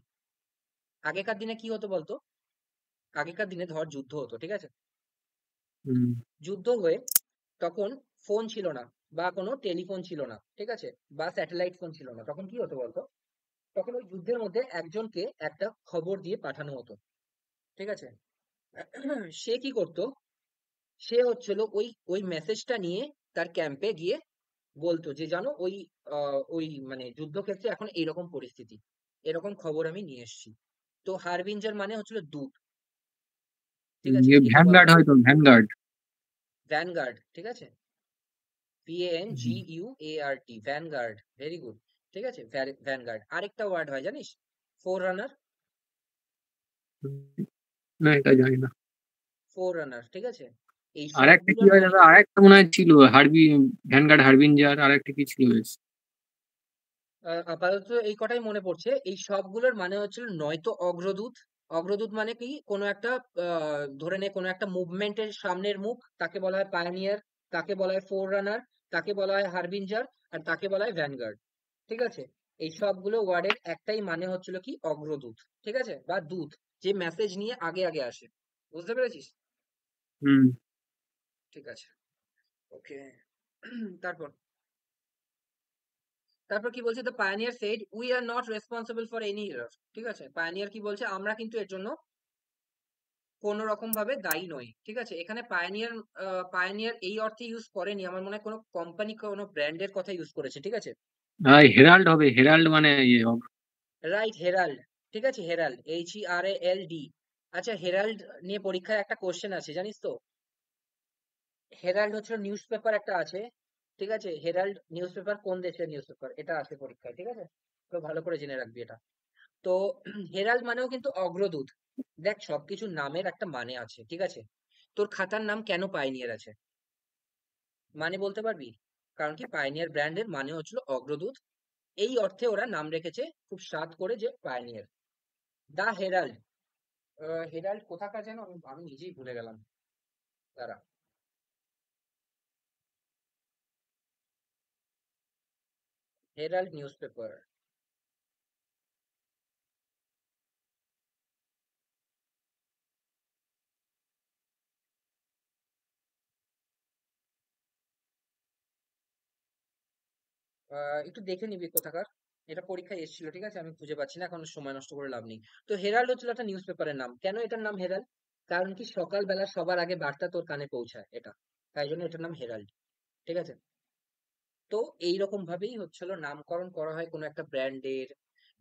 আগেকার দিনে কি হতো বলতো? আগেকার দিনে ধর যুদ্ধ হতো, ঠিক আছে? হুম, যুদ্ধ হয়ে তখন ফোন ছিল না বা কোনো টেলিফোন ছিল না, ঠিক আছে? বা স্যাটেলাইট ফোন ছিল না। তখন কি হতো বলতো? তখন ওই যুদ্ধের মধ্যে একজনকে একটা খবর দিয়ে পাঠানো হতো, ঠিক আছে? সে কি করতো? সে হচ্ছিল ওই ওই মেসেজটা নিয়ে তার ক্যাম্পে গিয়ে বলতো যে জানো ওই মানে যুদ্ধক্ষেত্রে এখন এইরকম পরিস্থিতি, এরকম খবর আমি নিয়ে এসেছি। তো হারবিঞ্জার মানে হচ্ছিল দূত, ঠিক আছে? কি তো বলো? ভ্যানগার্ড হয়তো, ভ্যানগার্ড। ভ্যানগার্ড, ঠিক আছে? VANGUART, ভ্যানগার্ড, ভেরি গুড, ঠিক আছে? ভ্যানগার্ড। আরেকটা ওয়ার্ড হয় জানিস? ফোর রানার। না, এটা জানি না। ফোর রানার, ঠিক আছে? এই আর একটা কি সবগুলোর হয় মানে দাদা, আর একটা মনে হয় ছিল ভ্যানগার্ড, হারবিঞ্জার, আর একটা কি ছিল বেশ। আপাতত এই কটাই মনে পড়ছে। এই সবগুলোর মানে হচ্ছিল নয়তো অগ্রদূত। অগ্রদূত মানে কি? কোনো একটা ধরে নে কোনো একটা মুভমেন্টের সামনের মুখ, তাকে বলা হয় পায়োনিয়ার, তাকে বলা হয় ফোর রানার, তাকে বলা হয় হারবিঞ্জার, আর তাকে বলা হয় ভ্যানগার্ড, ঠিক আছে? এই সবগুলো ওয়ার্ডের একটাই মানে হচ্ছিল কি? অগ্রদূত, ঠিক আছে? বা দূত, যে মেসেজ নিয়ে আগে আগে আসে। বুঝতে পেরেছিস? হুম, ঠিক আছে, ওকে। তারপর তারপর কি বলছে? The pioneer said we are not responsible for any error, ঠিক আছে? পায়োনিয়ার কি বলছে? আমরা কিন্তু এর জন্য কোন রকম ভাবে দায়ী নই, ঠিক আছে? এখানে পায়োনিয়ার পায়োনিয়ার এই অর্থে ইউজ করেনি, আমার মনে হয় কোনো কোম্পানি কোনো ব্র্যান্ডের কথা ইউজ করেছে, ঠিক আছে? হেরাল্ড হবে, হেরাল্ড মানে রাইট, হেরাল্ড, ঠিক আছে? Herald, HERALD। আচ্ছা, হেরাল্ড নিয়ে পরীক্ষায় একটা কোশ্চেন আছে জানিস তো? হেরাল্ড হচ্ছে নিউজ পেপার একটা আছে, ঠিক আছে? হেরাল্ড নিউজ পেপার কোন দেশের নিউজ পেপার, এটা আসে পরীক্ষায়, ঠিক আছে? তো ভালো করে জেনে রাখবি এটা। তো হেরাল্ড মানেও কিন্তু অগ্রদূত। দেখ, সবকিছুর নামের একটা মানে আছে, ঠিক আছে? তোর খাতার নাম কেন পাইনিয়ার আছে? মানে বলতে পারবি? কারণ কি, পাইনিয়ার ব্র্যান্ডের মানে হচ্ছিল অগ্রদূত। এই অর্থে ওরা নাম রেখেছে খুব স্বাদ করে, যে পাইনিয়ার। দা হেরাল্ড। হেরাল্ড কোথাকার যেন, আমি আমি নিজেই ভুলে গেলাম, দাঁড়া। হেরাল্ড নিউজ পেপার, একটু দেখে নিবি কোথাকার। এটা পরীক্ষায় এসেছিল, ঠিক আছে? আমি খুঁজে পাচ্ছি না এখন, সময় নষ্ট করে লাভ নেই। তো হেরাল্ড হচ্ছিল একটা নিউজ পেপারের নাম। কেন এটার নাম হেরাল্ড? কারণ কি, সকালবেলা সবার আগে বার্তা তোর কানে পৌঁছায় এটা, তাই জন্য এটার নাম হেরাল্ড, ঠিক আছে? তো এইরকম ভাবেই হচ্ছিল নামকরণ করা হয় কোনো একটা ব্র্যান্ডের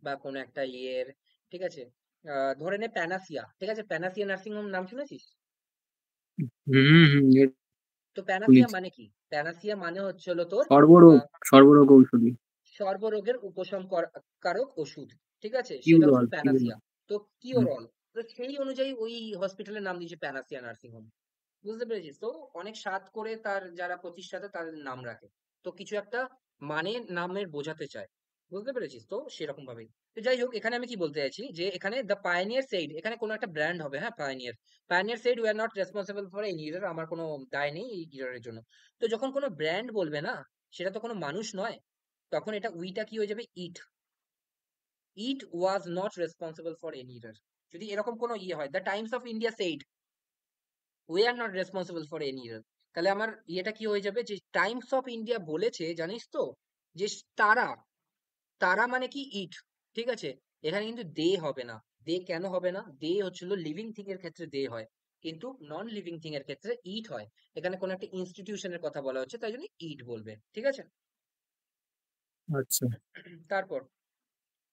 বা কোনো একটা ইয়ের, ঠিক আছে? ধরে নে প্যানাসিয়া, ঠিক আছে? প্যানাসিয়া নার্সিং হোম নাম শুনেছিস? হুম, হুম, তো প্যানাসিয়া শুনেছি। মানে কি? প্যানাসিয়া মানে হচ্ছে হলো তোর সর্বরোগ, আহ, সর্বরোগ ঔষধি। সর্বরোগের উপশম কারক ওষুধ, ঠিক আছে? সেটা কিউরল, হচ্ছে কিউরল। প্যানাসিয়া। তো কিওরল। তো সেই অনুযায়ী ওই হসপিটালের নাম দিয়েছে প্যানাসিয়া নার্সিং হোম। বুঝতে পেরেছিস তো? অনেক স্বাদ করে তার যারা প্রতিষ্ঠাতা তাদের নাম রাখে। তো কিছু একটা মানে নামের বোঝাতে চায়। বুঝতে পেরেছিস তো? সেরকম ভাবেই। তো যাই হোক, এখানে আমি কি বলতে চাইছি, যে এখানে দ্য পায়োনিয়ার সেইড, এখানে কোনো একটা ব্র্যান্ড হবে, হ্যাঁ? Pioneer, pioneer said we are not responsible for any error, আমার কোনো দায় নেই এই এররের জন্য। তো যখন কোনো ব্র্যান্ড বলবে না, সেটা তো কোনো মানুষ নয়, তখন এটা উইটা কি হয়ে যাবে? It. It was not responsible for any error. যদি এরকম কোনো ইয়ে হয়, the Times of India said we are not responsible for any error, তাহলে আমার ইয়েটা কি হয়ে যাবে? যে টাইমস অফ ইন্ডিয়া বলেছে, জানিস তো, যে তারা, তারা মানে কি? ইট, ঠিক আছে? এখানে কিন্তু দে হবে না। দে কেন হবে না? দে হচ্ছিল লিভিং থিং এর ক্ষেত্রে দে হয়, কিন্তু নন লিভিং থিং এর ক্ষেত্রে ইট হয়। এখানে কোনো একটা ইনস্টিটিউশনের কথা বলা হচ্ছে, তাই জন্য ইট বলবে, ঠিক আছে? আচ্ছা। তারপর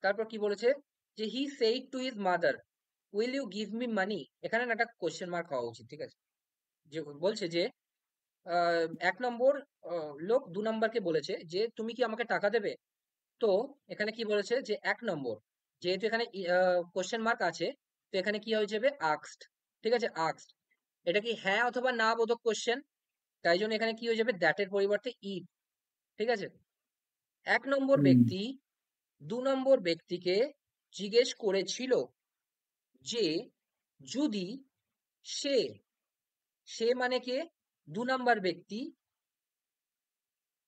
তারপর কি বলেছে? যে he said to his mother, will you give me money, এখানে না একটা কোশ্চেন মার্ক হওয়া উচিত, ঠিক আছে? যে বলছে যে 1 নম্বর লোক 2 নম্বরকে বলেছে যে তুমি কি আমাকে টাকা দেবে? তো এখানে কি বলেছে যে 1 নম্বর, যেহেতু এখানে কোশ্চেন মার্ক আছে, তো এখানে কি হয়ে যাবে আস্কড, ঠিক আছে? আস্কড, এটা কি হ্যাঁ অথবা না বোধক কোশ্চেন, তাই জন্য এখানে কি হয়ে যাবে দ্যাট এর পরিবর্তে ইফ, ঠিক আছে? 1 নম্বর ব্যক্তি 2 নম্বর ব্যক্তিকে জিজ্ঞেস করেছিল যে যদি সে, সে মানে কে? 2 নম্বর ব্যক্তি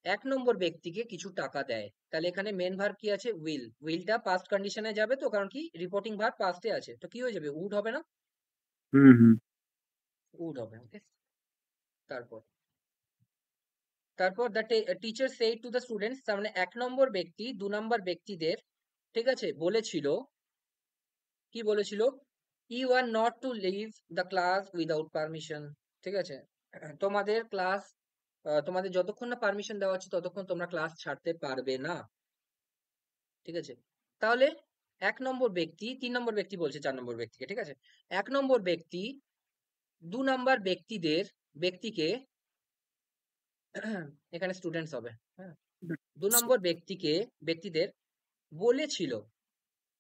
1 নম্বর ব্যক্তিকে কিছু টাকা দেয়, তাহলে এখানে মেন ভার্ব কি আছে? উইল। উইলটা পাস্ট কন্ডিশনে যাবে, তো কারণ কি রিপোর্টিং ভার্ব পাস্টে আছে, তো কি হয়ে যাবে উড হবে না? উড হবে, ওকে। তারপর তারপর the teacher said to the students, তার মানে 1 নম্বর ব্যক্তি 2 নম্বর ব্যক্তিদের, ঠিক আছে, বলেছিল, কি বলেছিল? You are not to leave the class without permission, ঠিক আছে? তোমাদের ক্লাস, তোমাদের যতক্ষণ না পারমিশন দেওয়া হচ্ছে ততক্ষণ তোমরা ক্লাস ছাড়তে পারবে না, ঠিক আছে? তাহলে 1 নম্বর ব্যক্তি 3 নম্বর ব্যক্তি বলছে 4 নম্বর ব্যক্তিকে, ঠিক আছে? 1 নম্বর ব্যক্তি 2 নম্বর ব্যক্তিকে এখানে স্টুডেন্টস হবে, হ্যাঁ, 2 নম্বর ব্যক্তিদের বলেছিল,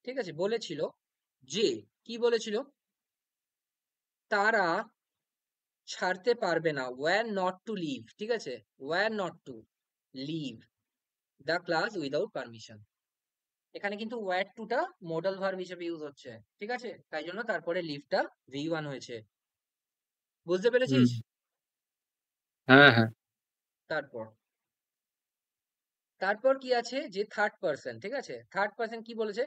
ঠিক আছে, বলেছিল যে, কি বলেছিল? তারা ছাড়তে পারবে না, ওয়্যার নট টু লিভ, ঠিক আছে, were not to leave the class without permission. এখানে কিন্তু ওয়্যার টু টা মডাল ভার্ব হিসেবে ইউজ হচ্ছে, ঠিক আছে? তাই জন্য তারপরে লিভটা V1 হয়েছে, বুঝতে পেরেছিস? হ্যাঁ হ্যাঁ তারপর তারপর কি আছে যে থার্ড পারসন, ঠিক আছে? থার্ড পারসন কি বলেছে?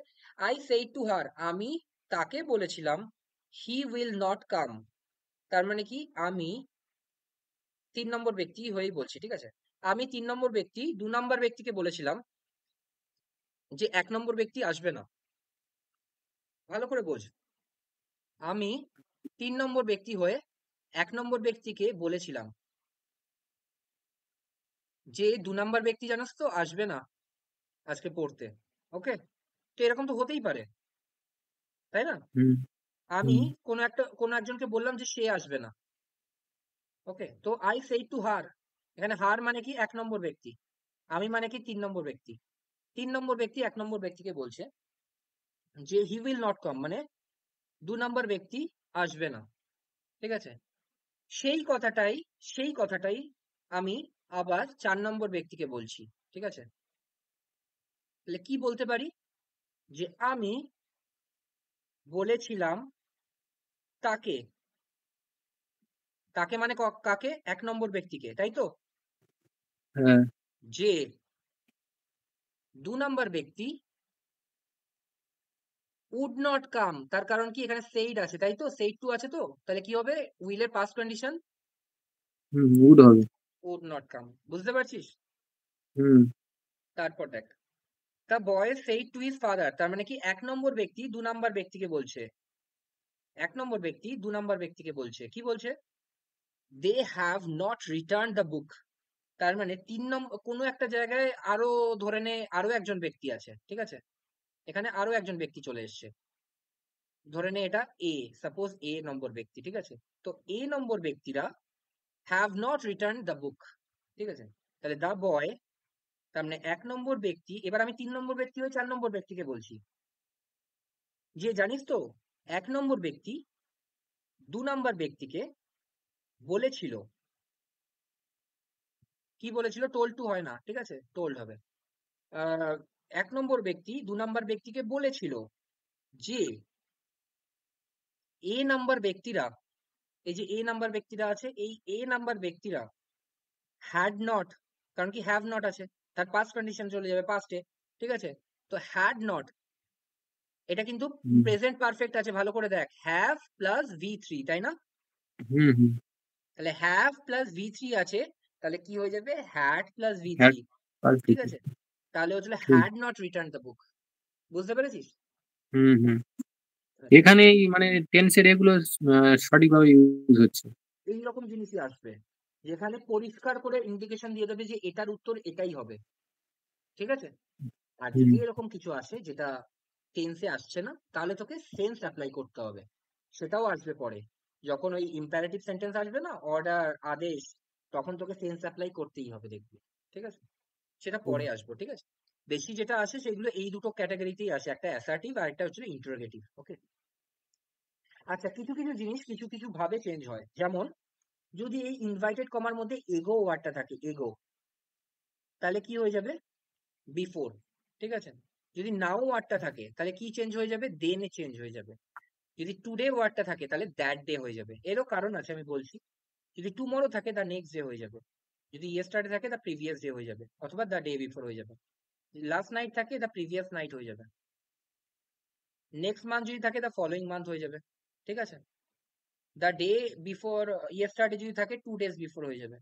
আই সেইড টু হার, আমি তাকে বলেছিলাম, হি উইল নট কাম, তার মানে কি আমি 3 নম্বর ব্যক্তি হয়েই বলছি, ঠিক আছে? আমি 3 নম্বর ব্যক্তি 2 নম্বর ব্যক্তিকে বলেছিলাম যে 1 নম্বর ব্যক্তি আসবে না, ভালো করে বোঝ। আমি 3 নম্বর ব্যক্তি হয়ে 1 নম্বর ব্যক্তিকে বলেছিলাম যে 2 নম্বর ব্যক্তি জানোস তো আসবে না আজকে পড়তে, ওকে? তো এরকম তো হতেই পারে, তাই না? হুম আমি হুম কোনো একজনকে বললাম যে সে আসবে না, ওকে? তো আই সেই টু হার, এখানে হার মানে কি 1 নম্বর ব্যক্তি, আমি মানে কি 3 নম্বর ব্যক্তি। 3 নম্বর ব্যক্তি 1 নম্বর ব্যক্তিকে বলছে যে হি উইল নট কাম, মানে 2 নম্বর ব্যক্তি আসবে না, ঠিক আছে? সেই কথাটাই সেই কথাটাই আমি আবার 4 নম্বর ব্যক্তিকে বলছি, ঠিক আছে? তাহলে কি বলতে পারি? যে আমি বলেছিলাম তাকে, তাকে মানে কাকে? 1 নম্বর ব্যক্তিকে, তাই তো? হ্যাঁ যে 2 নম্বর ব্যক্তি উড নট কাম, তার কারণ কি এখানে সেইড আছে, তাই তো? সেইড টু আছে, তো তাহলে কি হবে? উইলের পাস্ট কন্ডিশন উড হবে। উড নট কাম, বুঝতে পারছিস? হুম তারপর দেখ, the boy said to his father, তার মানে কি 1 নম্বর ব্যক্তি 2 নম্বর ব্যক্তিকে বলছে, 1 নম্বর ব্যক্তি 2 নম্বর ব্যক্তিকে বলছে, কি বলছে? They have not return the book, তার মানে 3 নম্বর কোনো একটা জায়গায় আরো, ধরে নে আরো একজন ব্যক্তি আছে, ঠিক আছে? এখানে আরো একজন ব্যক্তি চলে এসছে, ধরে নে এটা এ, সাপোজ এ নম্বর ব্যক্তি, ঠিক আছে? তো এ নম্বর ব্যক্তিরা হ্যাভ নট রিটার্ন দ্য বুক, ঠিক আছে? তাহলে দ্য বয়, তার মানে 1 নম্বর ব্যক্তি, এবার আমি 3 নম্বর ব্যক্তি হয়ে 4 নম্বর ব্যক্তিকে বলছি যে জানিস তো 1 নম্বর ব্যক্তি 2 নম্বর ব্যক্তিকে বলেছিল, কি বলেছিল? টোল্ড টু হয় না, ঠিক আছে, টোল্ড হবে। 1 নম্বর ব্যক্তি 2 নম্বর ব্যক্তিকে বলেছিল যে এ নাম্বার ব্যক্তিরা, এই যে এ নাম্বার ব্যক্তিরা আছে, এই এ নাম্বার ব্যক্তিরা হ্যাড নট, কারণ কি হ্যাভ নট আছে, তার পাস্ট কন্ডিশন চলে যাবে পাস্টে, ঠিক আছে? তো হ্যাড নট, এটা কিন্তু হুম প্রেজেন্ট পারফেক্ট আছে, ভালো করে দেখ, হ্যাভ প্লাস V3, তাই না? হুম হুম তাহলে হ্যাভ প্লাস V3 আছে, তাহলে কি হয়ে যাবে? হ্যাড প্লাস হ্যাঁ V3, ঠিক আছে? তাহলে হচ্ছিল হ্যাড নট রিটার্ন দ্য বুক, বুঝতে পেরেছিস? হুম হুম এখানে এই মানে টেন্সের এগুলো সঠিকভাবে ইউজ হচ্ছে। এইরকম জিনিসই আসবে, যেখানে পরিষ্কার করে ইন্ডিকেশন দিয়ে দেবে যে এটার উত্তর এটাই হবে, ঠিক আছে? আর হুম যদি এরকম কিছু আসে যেটা টেন্সে আসছে না, তাহলে তোকে সেন্স অ্যাপ্লাই করতে হবে। সেটাও আসবে পরে, যখন ওই ইম্পারেটিভ সেন্টেন্স আসবে না, অর্ডার, আদেশ, তখন তোকে সেন্স অ্যাপ্লাই করতেই হবে, দেখবি। ঠিক আছে, সেটা পরে আসবো। ঠিক আছে, বেশি যেটা আসে সেগুলো এই দুটো ক্যাটাগরিতেই আসে, একটা অ্যাসার্টিভ আর একটা হচ্ছে ইন্টারোগেটিভ। ওকে, আচ্ছা, কিছু কিছু জিনিস কিছু কিছু ভাবে চেঞ্জ হয়। যেমন যদি এই ইনভাইটেড কমার মধ্যে এগো ওয়ার্ডটা থাকে, এগো, তাহলে কি হয়ে যাবে? বিফোর। ঠিক আছে, যদি নাও ওয়ার্ডটা থাকে তাহলে কি চেঞ্জ হয়ে যাবে? দেন চেঞ্জ হয়ে যাবে। যদি টুডে ওয়ার্ডটা থাকে তাহলে দ্যাট ডে হয়ে যাবে। এরও কারণ আছে, আমি বলছি। যদি টুমরো থাকে দ্য নেক্সট ডে হয়ে যাবে। যদি ইয়েস্টারডে থাকে দ্য প্রিভিয়াস ডে হয়ে যাবে, অথবা দ্য ডে বিফোর হয়ে যাবে। লাস্ট নাইট থাকে দ্য প্রিভিয়াস নাইট হয়ে যাবে। নেক্সট মান্থ যদি থাকে দ্য ফলোইং মান্থ হয়ে যাবে। ঠিক আছে, দ্য ডে বিফোর ইয়েস্টারডে যদি থাকে 2 days বিফোর হয়ে যাবে।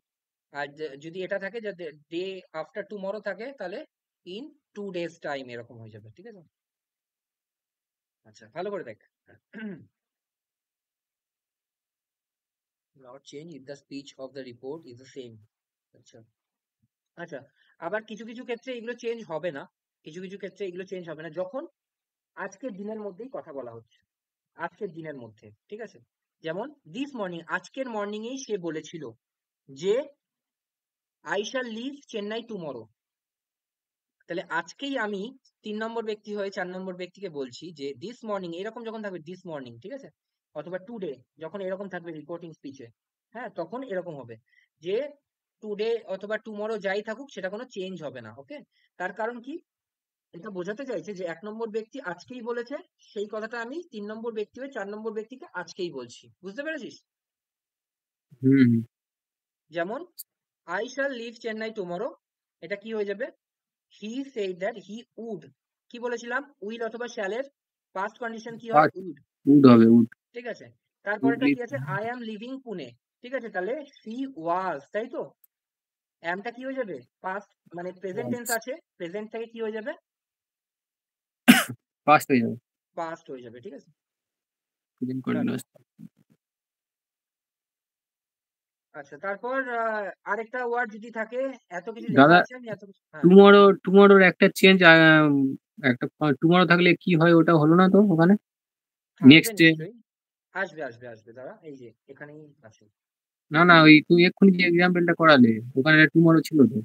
আর যদি এটা থাকে যে ডে আফটার টুমরো থাকে, তাহলে ইন 2 days টাইম এরকম হয়ে যাবে। ঠিক আছে, আচ্ছা ভালো করে দেখ। not change if the speech of the report is the same. আচ্ছা, আচ্ছা, আবার কিছু কিছু ক্ষেত্রে এগুলো চেঞ্জ হবে না। কিছু কিছু ক্ষেত্রে এগুলো চেঞ্জ হবে না যখন আজকের দিনের মধ্যেই কথা বলা হচ্ছে, আজকের দিনের মধ্যে। ঠিক আছে, যেমন দিস মর্নিং, আজকের মর্নিং এই সে বলেছিল যে I shall leave Chennai tomorrow. তাহলে আজকেই আমি 3 নম্বর ব্যক্তি হয়ে 4 নম্বর ব্যক্তিকে বলছি যে দিস মর্নিং, এরকম যখন থাকবে দিস মর্নিং, ঠিক আছে, অথবা টুডে যখন এরকম থাকবে রিপোর্টিং স্পিচে, হ্যাঁ, তখন এরকম হবে যে টুডে অথবা টুমরো যাই থাকুক সেটা কোনো চেঞ্জ হবে না। ওকে, তার কারণ কি? এটা বোঝাতে চাইছে যে 1 নম্বর ব্যক্তি আজকেই বলেছে, সেই কথাটা আমি 3 নম্বর ব্যক্তি হয়ে 4 নম্বর ব্যক্তিকে আজকেই বলছি। বুঝতে পেরেছিস? হুম। যেমন I shall leave Chennai tomorrow, এটা কি হয়ে যাবে? He said that he would, কি বলেছিলাম? উইল অথবা শ্যালের পাস্ট কন্ডিশন কি হয়? উড। উড হবে, উড। ঠিক আছে, তারপরেটা কি আছে? I am living Pune. ঠিক আছে, তাহলে সি ওয়াজ, তাই তো? অ্যামটা কি হয়ে যাবে? পাস্ট, মানে প্রেজেন্ট টেন্স আছে, প্রেজেন্ট থেকে কি হয়ে যাবে? পাস্ট হয়ে যাবে, পাস্ট হয়ে যাবে। ঠিক আছে, প্রেজেন্ট কন্টিনিউয়াস। আচ্ছা, তারপর আরেকটা ওয়ার্ড যদি থাকে, এত কিছু লেখা দাদা, আছে, আমি এত কিছু, হ্যাঁ, টুমরোর একটা চেঞ্জ, একটা টুমরো থাকলে কি হয়, ওটা হলো না তো ওখানে? থাকবে নেক্সট ডে। নিশ্চয়ই। আসবে আসবে আসবে, দাঁড়া, এই যে এখানেই আছে। না না, ওই তুমি এক্ষুনি যে এক্সাম্পলটা করালে ওখানে টুমরো ছিল তো।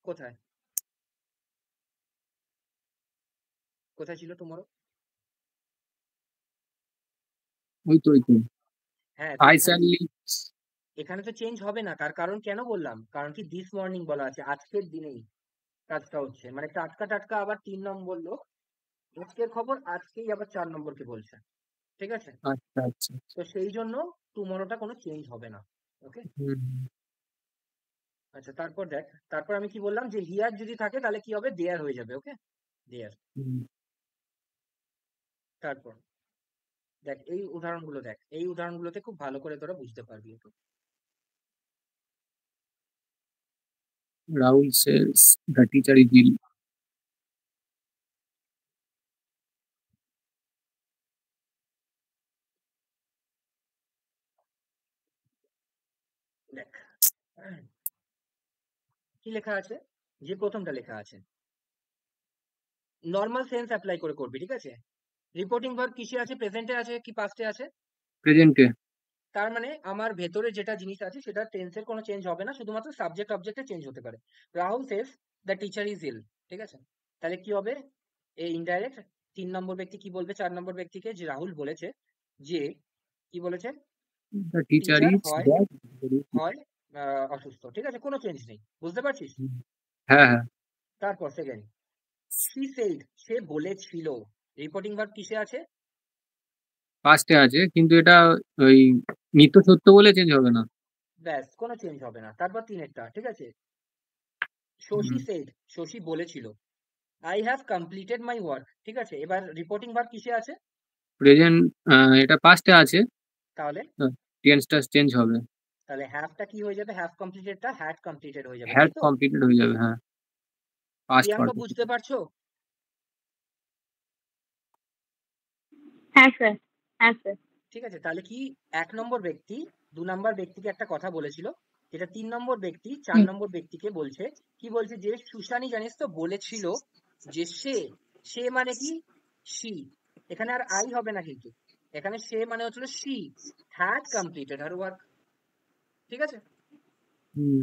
কোথায়? কোথায় ছিল টুমরো? ওই তো, ওই তো, হ্যাঁ, তো আই এখানে, শ্যাল লিভ। এখানে তো চেঞ্জ হবে না। তার কারণ কেন বললাম? কারণ কি, দিস মর্নিং বলা আছে, আজকের দিনেই কাজটা হচ্ছে, মানে টাটকা টাটকা। আবার 3 নম্বর লোক আজকের খবর আজকেই আবার 4 নম্বরকে বলছে। ঠিক আছে, আচ্ছা আচ্ছা। তো সেই জন্য টুমরোটা কোনো চেঞ্জ হবে না। ওকে, হুম। আচ্ছা, তারপর দেখ, তারপর আমি কি বললাম যে হিয়ার যদি থাকে তাহলে কি হবে? দেয়ার হয়ে যাবে। ওকে, দেয়ার। হুম। তারপর দেখ এই উদাহরণগুলো, দেখ এই উদাহরণগুলোতে খুব ভালো করে তোরা বুঝতে পারবি একটু। রাহুল সেস দ্য টিচার ইজ ইল। দেখ কি লেখা আছে, যে প্রথমটা লেখা আছে, নর্মাল সেন্স অ্যাপ্লাই করে করবি। ঠিক আছে, রিপোর্টিং ভার্ব কিসে আছে? প্রেজেন্টে আছে কি পাস্টে আছে? প্রেজেন্টে। তার মানে আমার ভেতরে যেটা জিনিস আছে সেটা টেন্সের কোনো চেঞ্জ হবে না, শুধুমাত্র সাবজেক্ট অবজেক্টে চেঞ্জ হতে পারে। Rahul says the teacher is ill. ঠিক আছে, তাহলে কি হবে? এই ইনডাইরেক্ট 3 নম্বর ব্যক্তি কি বলবে 4 নম্বর ব্যক্তিকে, যে রাহুল বলেছে যে, কি বলেছে? দ্য টিচার টিচার ইজ হয়, দ্যাট। হয় অসুস্থ। ঠিক আছে, কোনো চেঞ্জ নেই, বুঝতে পারছিস? হ্যাঁ হ্যাঁ। তারপর সেকেন্ড, শি সেড, সে বলেছিল। রিপোর্টিং ভার্ব কিসে আছে? পাস্টে আছে, কিন্তু এটা ওই নিত্য সত্য বলে চেঞ্জ হবে না। ব্যাস, কোনো চেঞ্জ হবে না। তারপর তিনেরটা, ঠিক আছে, শশী হুম। সেড, শশী বলেছিল। I have completed my work. ঠিক আছে, এবার রিপোর্টিং ভার্ব কিসে আছে? প্রেজেন্ট, এটা পাস্টে আছে, তাহলে টেন্সটা চেঞ্জ হবে। তাহলে হ্যাভটা কি হয়ে যাবে? হ্যাভ কমপ্লিটেডটা হ্যাড কমপ্লিটেড হয়ে যাবে, হ্যাড তাই তো? কমপ্লিটেড হয়ে যাবে, হ্যাঁ, পাস্ট প্রিয়াঙ্কা, পারফেক্ট। বুঝতে পারছো? হ্যাঁ স্যার, হ্যাঁ স্যার। ঠিক আছে, তাহলে কি, 1 নম্বর ব্যক্তি 2 নম্বর ব্যক্তিকে একটা কথা বলেছিল, যেটা 3 নম্বর ব্যক্তি 4 নম্বর ব্যক্তিকে বলছে। কি বলছে? যে সুশানি জানিস তো বলেছিল যে সে, সে মানে কি? শি, এখানে আর আই হবে না কিন্তু, এখানে সে মানে হচ্ছিল she had completed her work. ঠিক আছে, হুম,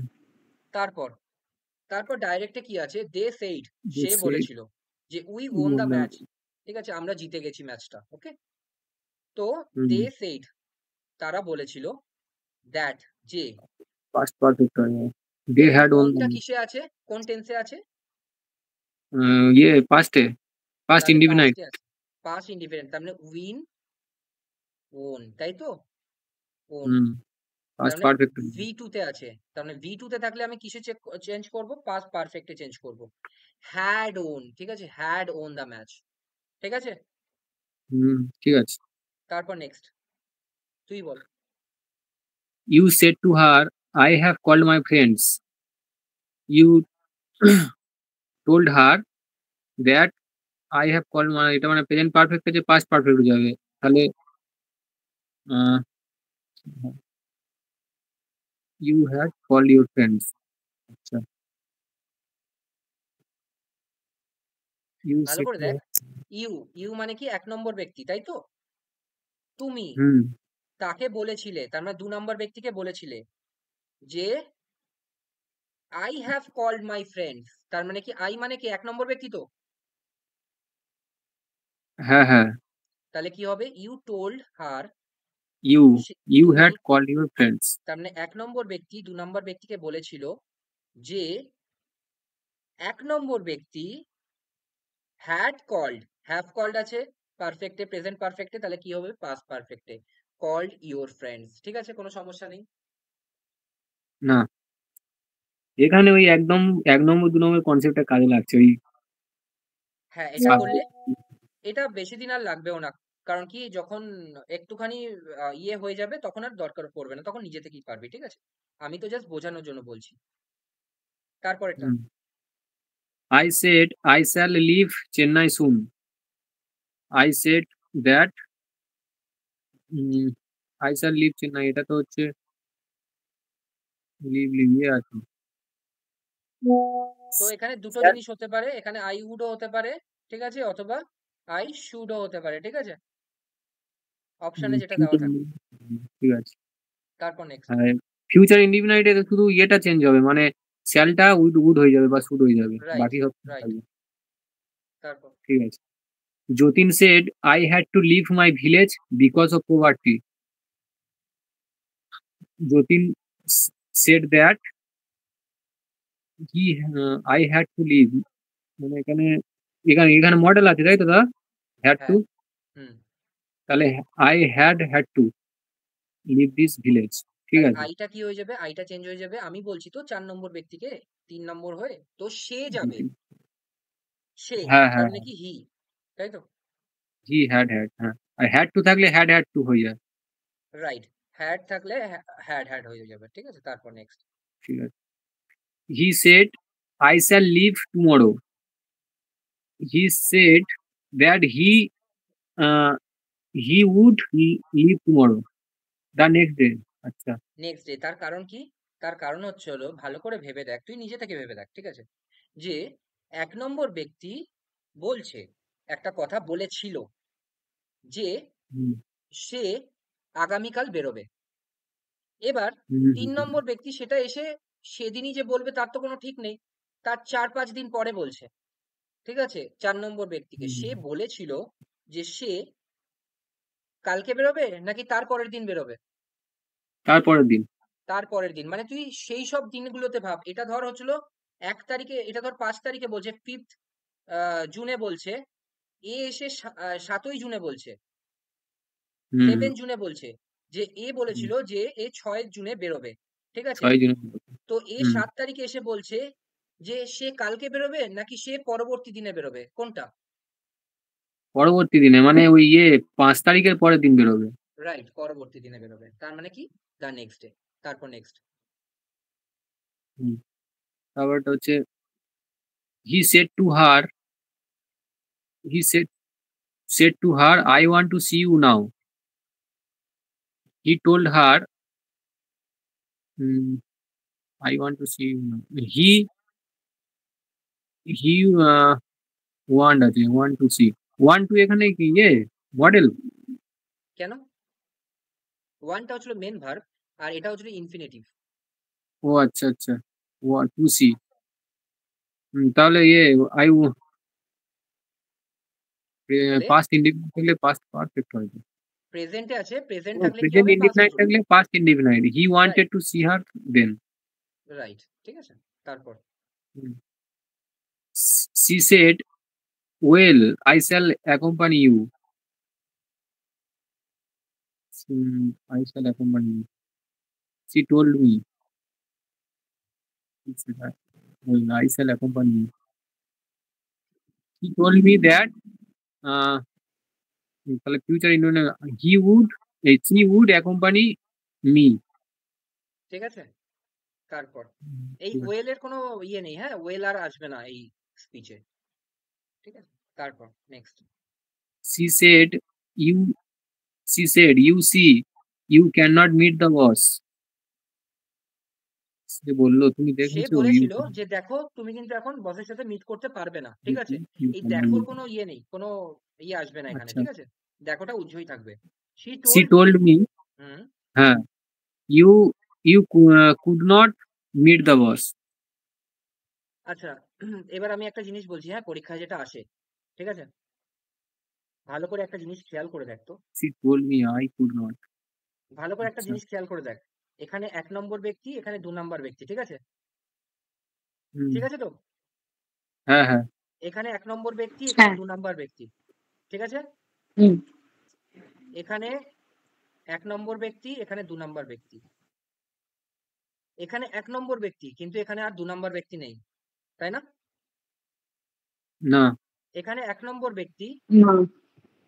তারপর তারপর ডাইরেক্টে কি আছে, দে সেইড, they সে said বলেছিল যে we we won won the the match, ঠিক আছে, আমরা জিতে গেছি ম্যাচটা। ওকে, তো হুম, দে সেইড, তারা বলেছিল, দ্যাট, যে, past perfect হয়। They had won the ওনটা কিসে আছে, কোন টেন্সে আছে, ইয়ে পাস্টে, পাস্ট তাহলে ইনডিফিনাইট। পাস্টে আছে, পাস্ট ইন্ডিফারেন্ট, তার মানে উইন ওন, তাই তো, ওন, হুম, তার পাস্ট মানে পারফেক্ট। ভি2 তে আছে, তার মানে ভি2 তে থাকলে আমি কিসে চেঞ্জ করব, পাস্ট পারফেক্টে চেঞ্জ করব, হ্যাড ওন, ঠিক আছে, হ্যাড ওন দ্য ম্যাচ। ঠিক আছে, হুম, ঠিক আছে। তারপর নেক্সট তুই বল। You said to her, I have called my friends. You told her that I have called my, এটা মানে প্রেজেন্ট পারফেক্ট থেকে পাস্ট পারফেক্ট হয়ে যাবে। তাহলে আহ, you had called your friends। আচ্ছা, you ভালো said করে to দেখ, her, ইউ, ইউ মানে কি এক নম্বর ব্যক্তি, তাই তো, তুমি হুম, তাকে বলেছিলে, তার মানে 2 নম্বর ব্যক্তিকে বলেছিলে যে I have called my friends, তার মানে কি আই মানে কি এক নম্বর ব্যক্তি তো, হ্যাঁ হ্যাঁ, তাহলে কি হবে, ইউ টোল্ড হার, you তুমি, had called your friends। তার মানে 1 নম্বর ব্যক্তি 2 নম্বর ব্যক্তিকে বলেছিল যে 1 নম্বর ব্যক্তি হ্যাড কল্ড, হ্যাভ কল্ড আছে পারফেক্টে, প্রেজেন্ট পারফেক্টে, তাহলে কি হবে, পাস্ট পারফেক্টে, কল্ড ইওর ফ্রেন্ডস। ঠিক আছে, কোনো সমস্যা নেই। না, এখানে ওই একদম 1 নম্বর 2 নম্বর কনসেপ্টটা কাজে লাগছে ওই হ্যাঁ, এটা সাত- করলে, এটা বেশি দিন আর লাগবেও না, কারণ কি যখন একটুখানি ইয়ে হয়ে যাবে তখন আর দরকার পড়বে না, তখন নিজে থেকেই পারবি। ঠিক আছে, আমি তো জাস্ট বোঝানোর জন্য বলছি। তারপরেরটা, হুম। I said I shall leave Chennai soon। I said that I shall leave Chennai, এটা তো হচ্ছে লিভ লিভ আছে। তো এখানে দুটো Shall- জিনিস হতে পারে, এখানে আই উডও হতে পারে, ঠিক আছে, অথবা আই শুডও হতে পারে। ঠিক আছে, অপশনে যেটা দেওয়া future থাকে। ঠিক আছে। তারপর নেক্সট, আর ফিউচার ইনডিফিনাইটে শুধু ইয়েটা চেঞ্জ হবে, মানে শ্যালটা উড হয়ে যাবে বা শুড হয়ে যাবে, রাইট, বাকি সব ঠিক রাইট, থাকবে। তারপর ঠিক আছে। Jatin said I had to leave my village because of poverty। Jatin said that I had to leave, মানে এখানে এখানে এখানে মডেল আছে তাই তো দাদা, হ্যাড টু, হ্যাঁ, হুম, তাহলে I had to leave this village। ঠিক তাহলে আছে। আইটা কি হয়ে যাবে, আইটা চেঞ্জ হয়ে যাবে, আমি বলছি তো 4 নম্বর ব্যক্তিকে 3 নম্বর হয়ে, তো সে যাবে, সে, হ্যাঁ তার হ্যাঁ, মানে কি হি, তাই তো, হি হ্যাড, হ্যাঁ, আর হ্যাড টু থাকলে হ্যাড টু হয়ে যায়। রাইট, হ্যাড থাকলে হ্যাড হয়ে যাবে। ঠিক আছে, তারপর নেক্সট, ঠিক আছে। হি said I shall leave tomorrow। He said that uh, he would leave tomorrow, the next day। আচ্ছা, নেক্সট ডে, তার কারণ কি, তার কারণ হচ্ছে হলো, ভালো করে ভেবে দেখ, তুই নিজে থেকে ভেবে দেখ। ঠিক আছে, যে 1 নম্বর ব্যক্তি বলছে, একটা কথা বলেছিল যে হুম, সে আগামীকাল বেরোবে, এবার হুম, 3 নম্বর ব্যক্তি সেটা এসে সেদিনই যে বলবে তার তো কোনো ঠিক নেই, তার 4-5 দিন পরে বলছে। ঠিক আছে, 4 নম্বর ব্যক্তিকে হুম, সে বলেছিল যে সে কালকে বেরোবে নাকি তার পরের দিন বেরোবে, তারপরের দিন। তার পরের দিন, মানে তুই সেই সব দিনগুলোতে ভাব, এটা ধর হচ্ছিল 1 তারিখে, এটা ধর 5 তারিখে বলছে, 5th জুনে বলছে, এ এসে 7ই জুনে বলছে, হুম, 7 জুনে বলছে, যে এ বলেছিল যে এ 6 জুনে বেরোবে। ঠিক আছে, 6 জন। তো এ হুম, 7 তারিখে এসে বলছে যে সে কালকে বেরোবে নাকি সে পরবর্তী দিনে বেরোবে, কোনটা, পরবর্তী দিনে মানে ওই 5 তারিখের পরের দিন বেরোবে। রাইট, পরবর্তী দিনে বেরোবে, তার মানে কি, দ্য নেক্সট ডে। তারপর নেক্সট, হুম, তারপরটা হচ্ছে he said to her he said to her I want to see you now। He told her I want to see you now। he want আছে want to see। 1 2 এখানে কি model? কেন? 1 টা হচ্ছিল main verb আর এটা হচ্ছিল infinitive. ও আচ্ছা আচ্ছা, 2 সি। তাহলে আই তাহলে পাস্ট ইনডিফিনাইট থাকলে পাস্ট পারফেক্ট হয়। প্রেজেন্টে আছে, প্রেজেন্ট ও থাকলে কি প্রেজেন্ট হবে? Past indefinite true. থাকলে past indefinite. He right, wanted to see her then. Right, ঠিক আছে। তারপর she said well I shall accompany you. I shall accompany you. She told me. I shall accompany you. He told me that তাহলে future she would accompany me. ঠিক আছে। তারপর এই ঠিক আছে। ওয়েল এর কোনো ইয়ে নেই, হ্যাঁ, ওয়েল আর আসবে না এই স্পিচে, ঠিক আছে। তারপর next. She said you you see you cannot meet the boss. সে বললো তুমি সে দেখেছো বলেছিল যে দেখো তুমি কিন্তু এখন বসের সাথে মিট করতে পারবে না, ঠিক আছে। you এই cannot দেখোর meet. কোনো ইয়ে নেই, কোনো ইয়ে আসবে না এখানে, আচ্ছা, ঠিক আছে। দেখোটা উজ্জ্বলই থাকবে। She she told me. told me হুম। হ্যাঁ you could not meet the boss. আচ্ছা, এবার আমি একটা জিনিস বলছি, হ্যাঁ, পরীক্ষায় যেটা আসে, ঠিক আছে। ভালো করে একটা জিনিস খেয়াল করে দেখ তো, She told me I could not. ভালো করে একটা আচ্ছা, জিনিস খেয়াল করে দেখ। এখানে 1 নম্বর ব্যক্তি, এখানে 2 নম্বর ব্যক্তি, ঠিক আছে। ঠিক আছে তো? হ্যাঁ হ্যাঁ এখানে 1 নম্বর ব্যক্তি, এখানে হ্যাঁ 2 নম্বর ব্যক্তি, ঠিক আছে। হুম এখানে 1 নম্বর ব্যক্তি, এখানে 2 নম্বর ব্যক্তি। এখানে 1 নম্বর ব্যক্তি, কিন্তু এখানে আর 2 নম্বর ব্যক্তি নেই, তাই না? না এখানে 1 নম্বর ব্যক্তি, না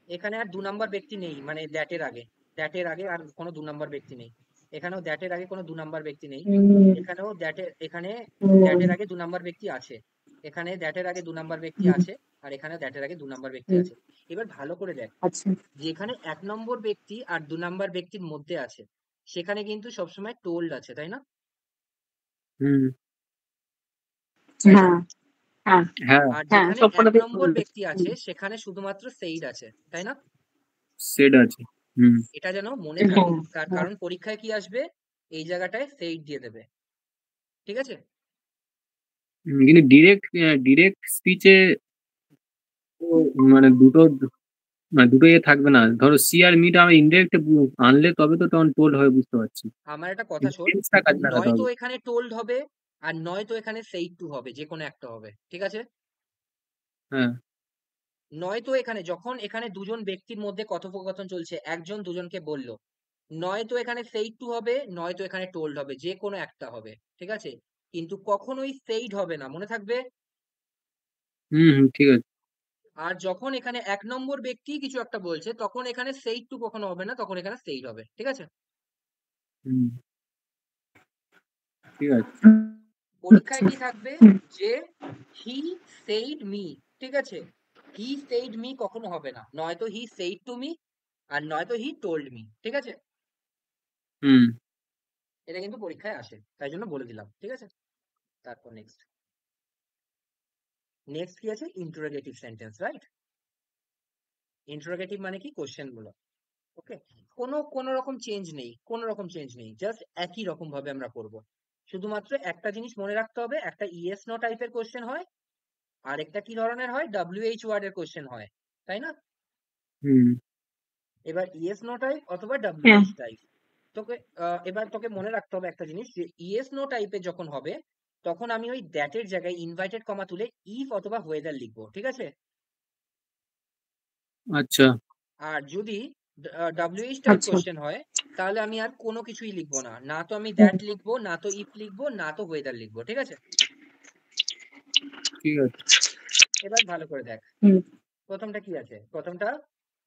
এখানে আর 2 নম্বর ব্যক্তি নেই, মানে দ্যাট এর আগে। দ্যাট এর আগে আর কোনো 2 নম্বর ব্যক্তি নেই। এখানেও দ্যাট এর আগে কোনো 2 নম্বর ব্যক্তি নেই। হুম এখানেও এখানে দ্যাট হুম এর আগে 2 নম্বর ব্যক্তি আছে। এখানে দ্যাট এর আগে 2 নম্বর ব্যক্তি হুম আছে। আর এখানে দ্যাট এর আগে 2 নম্বর ব্যক্তি হুম, আছে। এবার ভালো করে দেখ, আচ্ছা যেখানে 1 নম্বর ব্যক্তি আর 2 নম্বর ব্যক্তির মধ্যে আছে, সেখানে কিন্তু সবসময় টোল্ড আছে, তাই না? হুম তাই তো? হ্যাঁ হ্যাঁ হ্যাঁ আর হ্যাঁ যেখানে 1 সবকটাতেই নম্বর told আছে। ব্যক্তি আছে, সেখানে শুধুমাত্র সেইড আছে, তাই না? সেড আছে। হুম এটা যেন মনে হ্যাঁ থাকে, তার হ্যাঁ কারণ পরীক্ষায় কি আসবে, এই জায়গাটায় সেইড দিয়ে দেবে, ঠিক আছে। কিন্তু ডিরেক্ট স্পিচে মানে দুটো থাকবে না। ধরো সি আর মিটা আমি ইনডিরেক্ট আনলে তবে তো তখন টোল্ড হবে, বুঝতে পারছি। আমার একটা কথা কিন্তু শোন, টেন্সটা কাজে লাগাতে নয়তো হবে। এখানে টোল্ড হবে আর নয়তো এখানে সেইড টু হবে, যে কোনো একটা হবে, ঠিক আছে। হ্যাঁ নয়তো এখানে যখন এখানে দুজন ব্যক্তির মধ্যে কথোপকথন চলছে, একজন দুজনকে বলল, নয়তো এখানে সেইড টু হবে, নয়তো এখানে টোল্ড হবে, যে কোনো একটা হবে, ঠিক আছে। কিন্তু কখনোই সেইড হবে না, মনে থাকবে। ঠিক আছে। আর যখন এখানে 1 নম্বর ব্যক্তি কিছু একটা বলছে, তখন এখানে সেইড টু কখনো হবে না, তখন এখানে সেইড হবে, ঠিক আছে। হুম ঠিক আছে। পরীক্ষায় কি থাকবে, যে হি সেইড মি, ঠিক আছে। হি সেইড মি কখনো হবে না, নয়তো হি সেইড টু মি আর নয়তো হি টোল্ড মি, ঠিক আছে। হুম এটা কিন্তু পরীক্ষায় আসে, তাই জন্য বলে দিলাম, ঠিক আছে। তারপর নেক্সট কি আছে, ইন্টারোগেটিভ সেন্টেন্স, রাইট। ইন্টারোগেটিভ মানে কি, কোশ্চেন বলো, ওকে। কোনো রকম চেঞ্জ নেই, কোনো রকম চেঞ্জ নেই, জাস্ট একই রকম ভাবে আমরা করব। শুধুমাত্র একটা জিনিস মনে রাখতে হবে, একটা ইয়েস নো টাইপের কোশ্চেন হয়, আর একটা কি ধরনের হয়, WH ওয়ার্ডের কোশ্চেন হয়, তাই না? হুম এবার ইয়েস নো টাইপ অথবা হ্যাঁ WH টাইপ। তোকে এবার তোকে মনে রাখতে হবে একটা জিনিস, যে ইয়েস নো টাইপের যখন হবে, তখন আমি ওই দ্যাট এর জায়গায় ইনভাইটেড কমা তুলে ইফ অথবা ওয়েদার লিখবো, ঠিক আছে। আচ্ছা আর যদি WH টাইপ আচ্ছা কোশ্চেন হয়, তাহলে আমি আর কোনো কিছুই লিখবো না, না তো আমি হুম দ্যাট লিখবো, না তো ইফ লিখবো, না তো ওয়েদার লিখবো, ঠিক আছে। ঠিক আছে। এবার ভালো করে দেখ, হুম প্রথমটা কি আছে, প্রথমটা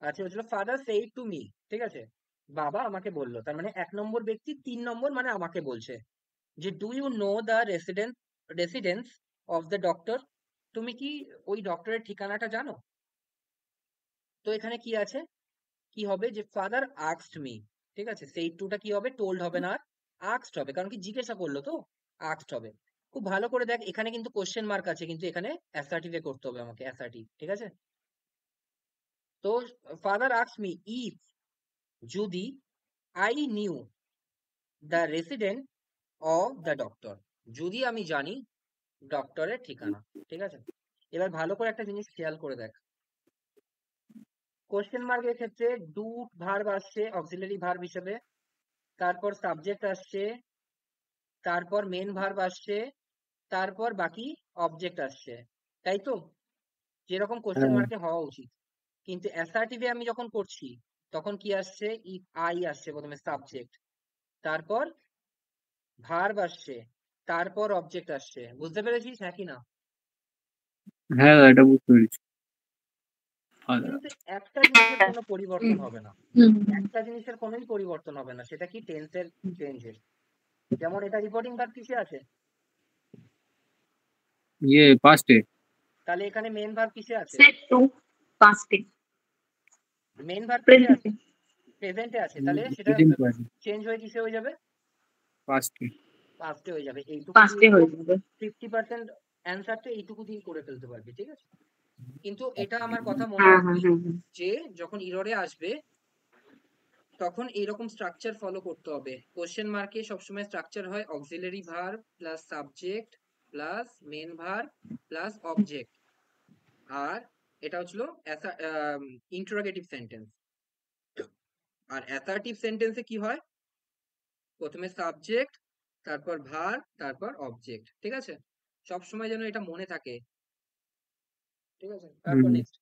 আছে হচ্ছিল ফাদার সেইড টু মি, ঠিক আছে। বাবা আমাকে বললো, তার মানে 1 নম্বর ব্যক্তি 3 নম্বর মানে আমাকে বলছে, যে do you know the residence of the doctor, তুমি কি ওই ডক্টরের ঠিকানাটা জানো? তো এখানে কি আছে, কি হবে, যে ফাদার আস্কড মি, ঠিক আছে। সেই টুটা কি হবে, টোল্ড হবে না, আস্কড হবে, কারণ কি জিজ্ঞাসা করলো তো, আস্কড হবে। খুব ভালো করে দেখ, এখানে কিন্তু কোশ্চেন মার্ক আছে, কিন্তু এখানে অ্যাসার্টিভে করতে হবে আমাকে, অ্যাসার্টিভ, ঠিক আছে। তো ফাদার আস্কড মি ইফ যদি I knew the resident of the doctor, যদি আমি জানি ডক্টরের ঠিকানা। ঠিক আছে, এবার ভালো করে একটা জিনিস খেয়াল করে দেখ, কোশ্চেন মার্কের ক্ষেত্রে ডু ভার্ব আসছে অক্সিলারি ভার্ব হিসেবে, তারপর সাবজেক্ট আসছে, তারপর মেন ভার্ব আসছে, তারপর বাকি অবজেক্ট আসছে, তাই তো? যেরকম কোশ্চেন হ্যাঁ মার্কে হওয়া উচিত। কিন্তু অ্যাসার্টিভে আমি যখন করছি তখন কি আসছে, ইফ আই আসছে প্রথমে সাবজেক্ট, তারপর ভার্ব আসছে, তারপর অবজেক্ট আসছে। বুঝতে পেরেছিস হ্যাঁ কি না? হ্যাঁ এটা বুঝতে পেরেছি। কিন্তু একটা জিনিসের কোনো পরিবর্তন হবে না, হুম একটা জিনিসের কোনোই পরিবর্তন হবে না, সেটা কি টেন্সের চেঞ্জের। যেমন এটা রিপোর্টিং ভার্ব কিসে আছে, ইয়ে পাস্টে। তাহলে এখানে মেন ভার্ব কিসে আছে, সেট টু পাস্টে মেন ভার্ব কিসে আছে, প্রেজেন্টে প্রেজেন্টে আছে, তাহলে সেটা প্রেজেন্ট পার্টি চেঞ্জ হয়ে কিসে হয়ে যাবে, পাস্টে। পাস্টে হয়ে যাবে। এইটুকু দিয়ে পাস্টে তো হয়ে যাবে। 50% অ্যান্সারটা এইটুকু দিয়ে করে ফেলতে পারবি, ঠিক আছে? কিন্তু এটা আমার কথা মনে হ্যাঁ হ্যাঁ রাখবি হ্যাঁ হ্যাঁ। যে যখন ইররে আসবে তখন এইরকম স্ট্রাকচার ফলো করতে হবে। কোশ্চেন মার্কে সবসময় স্ট্রাকচার হয় auxiliary verb plus subject plus main verb plus object, আর এটা হচ্ছিল ইন্টারোগেটিভ সেন্টেন্স। আর অ্যাসার্টিভ সেন্টেন্সে কি হয়, প্রথমে সাবজেক্ট, তারপর ভার্ব, তারপর অবজেক্ট। ঠিক আছে, সব সময় যেন এটা মনে থাকে। ঠিক আছে, তারপর নেক্সট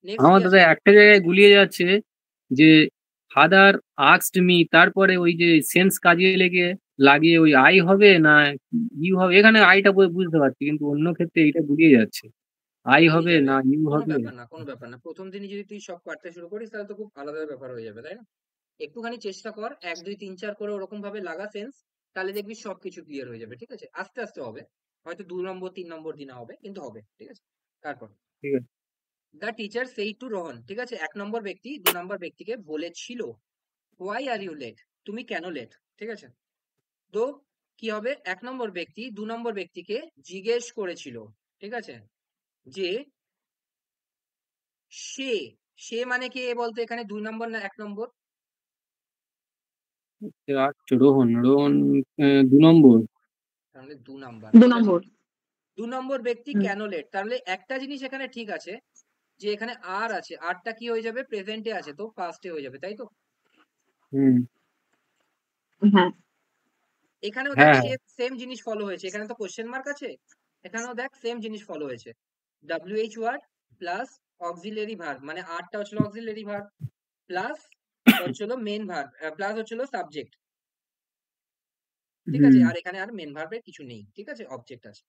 নেক্সট কি আমার আছে, দাদা একটা জায়গায় গুলিয়ে যাচ্ছে যে ফাদার আস্কড মি, তারপরে ওই যে সেন্স কাজে লেগে লাগিয়ে ওই আই হবে না ইউ হবে, এখানে আইটা বুঝতে পারছি কিন্তু অন্য ক্ষেত্রে এইটা গুলিয়ে যাচ্ছে, আই বেরিয়ে হবে যাবে, না ইউ কোনো হবে। ব্যাপার না, কোনো ব্যাপার না। প্রথম দিনই যদি তুই সব কাটতে শুরু করিস তাহলে তো খুব আলাদা ব্যাপার হয়ে যাবে, তাই না? একটুখানি চেষ্টা কর, 1 2 3 4 করে ওরকম ভাবে লাগা সেন্স, তাহলে দেখবি সবকিছু ক্লিয়ার হয়ে যাবে। ঠিক আছে, আস্তে আস্তে হবে, হয়তো 2 নম্বর 3 নম্বর দিনে হবে, কিন্তু হবে। ঠিক আছে, তারপর ঠিক আছে। দ্য টিচার সেই টু রোহন। ঠিক আছে, 1 নম্বর ব্যক্তি 2 নম্বর ব্যক্তিকে বলেছিল হোয়াই আর ইউ লেট, তুমি কেন লেট। ঠিক আছে, তো কি হবে, 1 নম্বর ব্যক্তি 2 নম্বর ব্যক্তিকে জিজ্ঞেস করেছিল, ঠিক আছে, যে সে, সে মানে কে বলতো এখানে, 2 নম্বর না 1 নম্বর? আচ্ছা রোহন, রোহন 2 নম্বর। তাহলে 2 নাম্বার। দু ঠিক আছে, নম্বর 2 নম্বর ব্যক্তি হুম কেন লেট, তাহলে একটা জিনিস এখানে ঠিক আছে যে এখানে আর আছে, আরটা কি হয়ে যাবে, প্রেজেন্টে আছে তো পাস্টে হয়ে যাবে, তাই তো? হুম। হ্যাঁ এখানেও দেখ হ্যাঁ সেম জিনিস ফলো হয়েছে, এখানে তো কোশ্চেন মার্ক আছে, এখানেও দেখ সেম জিনিস ফলো হয়েছে। WH word plus auxiliary verb, মানে আরটা হচ্ছিল অক্সিলারি ভার্ব প্লাস হচ্ছিল মেন ভার্ব প্লাস হচ্ছিল সাবজেক্ট। ঠিক আছে, হুম আর এখানে আর মেন ভার্বের কিছু নেই। ঠিক আছে, অবজেক্ট আছে।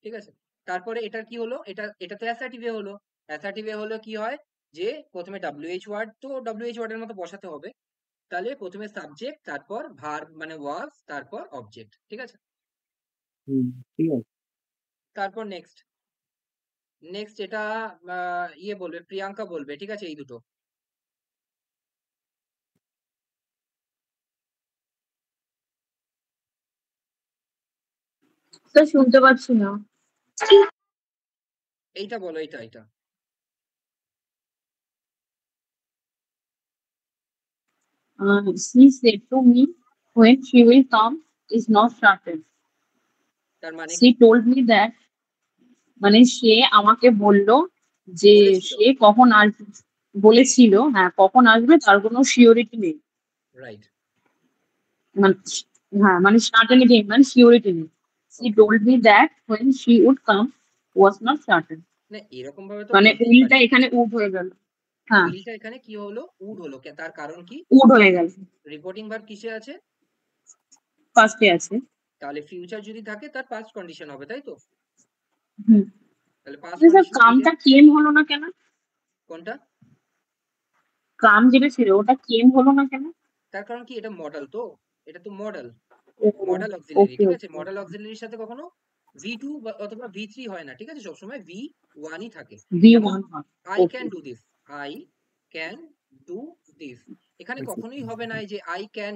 ঠিক আছে, তারপরে এটার কি হলো, এটা তো অ্যাসার্টিভে হলো। অ্যাসার্টিভে হলো কি হয়, যে প্রথমে WH ওয়ার্ড, তো WH ওয়ার্ডের মতো বসাতে হবে, তাহলে প্রথমে সাবজেক্ট, তারপর ভার্ব মানে ওয়াজ, তারপর অবজেক্ট। ঠিক আছে, হুম। ঠিক আছে। তারপর নেক্সট নেক্সট এটা ইয়ে বলবে, প্রিয়াঙ্কা বলবে। ঠিক আছে, এই দুটো। তো শুনতে পাচ্ছি না। এইটা বলো, এইটা এইটা She said to me when she will come is not certain. তার মানে কি, She told me that মানে সে আমাকে বলল যে বলেছিল, সে কখন আসবে, বলেছিল হ্যাঁ কখন আসবে তার কোনো সিওরিটি নেই। রাইট, মানে হ্যাঁ মানে সার্টেনিটি মানে সিওরিটি নেই। She okay. told me that when she would come was not certain. না এরকম ভাবে তো মানে বলতেই উইলটা পারে। এখানে উড হয়ে গেল। হ্যাঁ উইলটা এখানে কি হলো, উড হলো, তার কারণ কি, উড হয়ে গেল, রিপোর্টিং ভার্ব কিসে আছে, ফার্স্টে আছে। তাহলে ফিউচার যদি থাকে তার পাস্ট কন্ডিশন হবে, তাই তো? হুম তাহলে পাস্ট স্যার কন্ডিশন কামটা কেম হলো না কেন? কোনটা? কাম যেটা ছিল ওটা কেম হলো না কেন? তার কারণ কি, এটা মডেল তো, এটা তো মডেল, ও মডেল অক্সিলারি। ওকে ঠিক আছে, ওকে মডেল অক্সিলারির সাথে কখনো V2 অথবা V3 হয় না। ঠিক আছে, সবসময় V1ই থাকে। যেমন V1 হয়। I okay can do this, I can do this, এখানে কখনোই হবে না যে আই ক্যান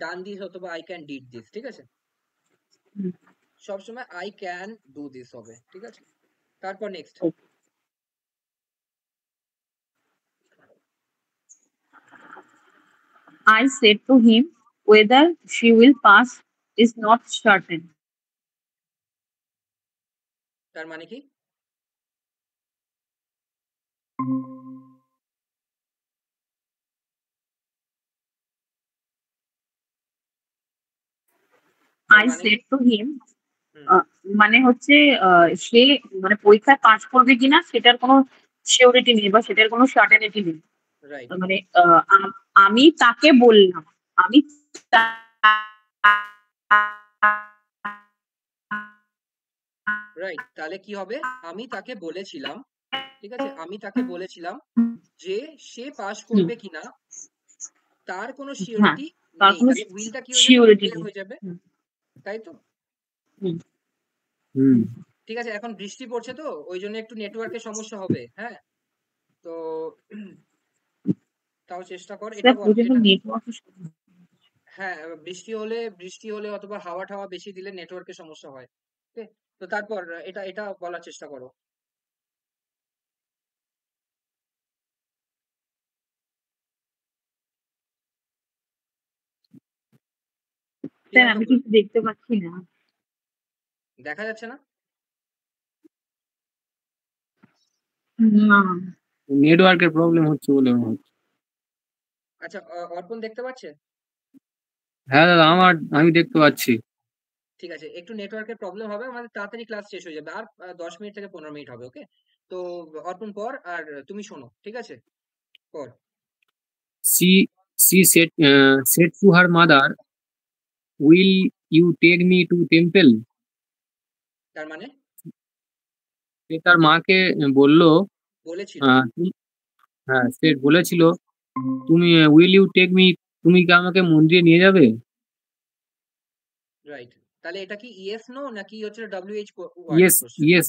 ডান দিস অথবা আই ক্যান ডিড দিস। ঠিক আছে, সবসময় আই ক্যান ডু দিস হবে। ঠিক আছে, তারপর next I said to him, whether she will pass is not certain. তার মানে কি? I said to him, মানে হচ্ছে সে মানে পরীক্ষায় পাস করবে কিনা সেটার কোনো সিওরিটি নেই বা সেটার কোনো সার্টেনিটি নেই। রাইট মানে আমি তাকে বললাম, আমি রাইট তাহলে কি হবে? আমি তাকে বলেছিলাম, ঠিক আছে, আমি তাকে বলেছিলাম যে সে পাস করবে কিনা তার কোনো হ্যাঁ, সিওরিটি তার নেই। কোনো তাহলে উইলটা কি হয়ে যাবে? সিওরিটি উইল নেই। হয়ে যাবে, তাই তো? ঠিক আছে, এখন বৃষ্টি পড়ছে তো ওই জন্য একটু নেটওয়ার্কের সমস্যা হবে। হ্যাঁ, তো তাও চেষ্টা কর এটা বল এটা। হ্যাঁ, বৃষ্টি হলে অথবা হাওয়া টাওয়া বেশি দিলে নেটওয়ার্কের সমস্যা হয়। ওকে, তো তারপর এটা এটা বলার চেষ্টা করো। স্যার আমি কিছু দেখতে পাচ্ছি না। দেখা যাচ্ছে না? না, নেটওয়ার্কের প্রবলেম হচ্ছে বলে মনে হচ্ছে। আচ্ছা, অর্পণ দেখতে পাচ্ছে? হ্যাঁ দাদা, আমি দেখতে পাচ্ছি। ঠিক আছে, একটু নেটওয়ার্কের প্রবলেম হবে, আমাদের তাড়াতাড়ি ক্লাস শেষ হয়ে যাবে, আর 10 মিনিট থেকে 15 মিনিট হবে। ওকে, তো অর্পণ পর আর তুমি শোনো, ঠিক আছে, পর। She said to her mother, will you take me to temple? তার মানে সে তার মাকে বলল, বলেছিল, হ্যাঁ সে বলেছিল, তুমি will you take me, তুমি কি আমাকে মন্দিরে নিয়ে যাবে? রাইট, তাহলে এটা কি ইয়েস নো নাকি হচ্ছে WH yes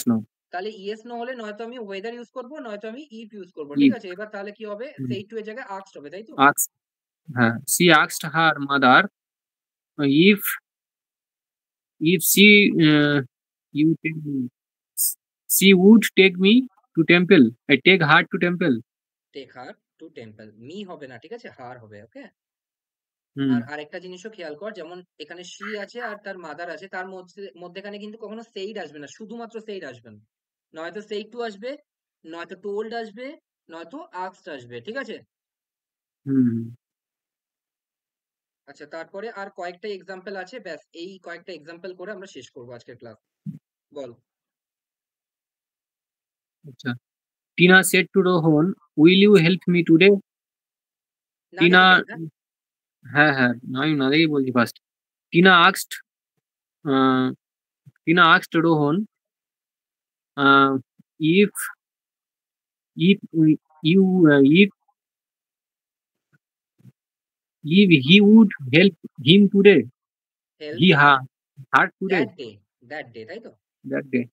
no তাহলে ইয়েস নো হলে নয়তো আমি ওয়েদার ইউজ করব, নয়তো আমি ইফ ইউজ করব। if ঠিক আছে, এবার তাহলে কি হবে? সেই টু এর জায়গায় আস্কড হবে, তাই তো? হ্যাঁ, she asked her mother if she you take me, she would take me to temple, I take her to temple. Take her to temple, me হবে না, ঠিক আছে, হার হবে। ওকে, হুম, আর আরেকটা জিনিসও খেয়াল কর, যেমন এখানে শি আছে আর তার মাদার আছে, তার মধ্যেখানে কিন্তু কখনো সেইড আসবে না, শুধুমাত্র সেইড আসবে না, নয়তো সেইড টু আসবে, নয়তো টোল্ড আসবে, নয়তো আস্কড আসবে। ঠিক আছে, হুম, আচ্ছা, তারপরে আর কয়েকটা এক্সাম্পল আছে, ব্যাস এই কয়েকটা এক্সাম্পল করে আমরা শেষ করবো আজকের ক্লাস। বল। আচ্ছা। Tina said to Rohan, will you help me today? না Tina, দেখে, হ্যাঁ, হ্যাঁ আমি না দেখেই বলছি first. Tina asked Rohan if you if he would help him today. Help He her today that day, তাই তো? that day.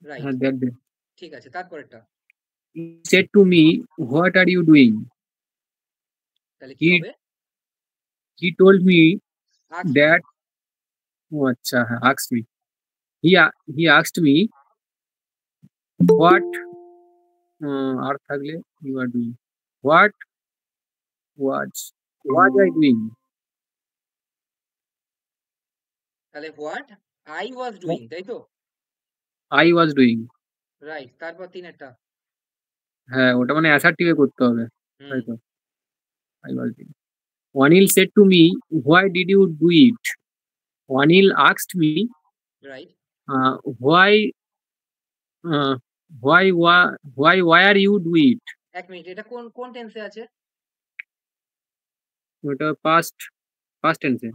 Right, That day. ঠিক আছে, তারপরেরটা He said to me, what are you doing? তাহলে কি হবে? He told me Asked that acha asked me. He asked me what আর থাকলে you are doing. What was I doing? তাহলে what I was doing, তাই তো? I was doing. Right, তারপর তিনেরটা হ্যাঁ, ওটা মানে অ্যাসার্টিভে করতে হবে, হুম, তাই তো? I was doing. Anil said to me, why did you do it? Anil asked me, right, why why are you do it? এক মিনিট, এটা কোন কোন টেন্সে আছে? ওটা past tense এ,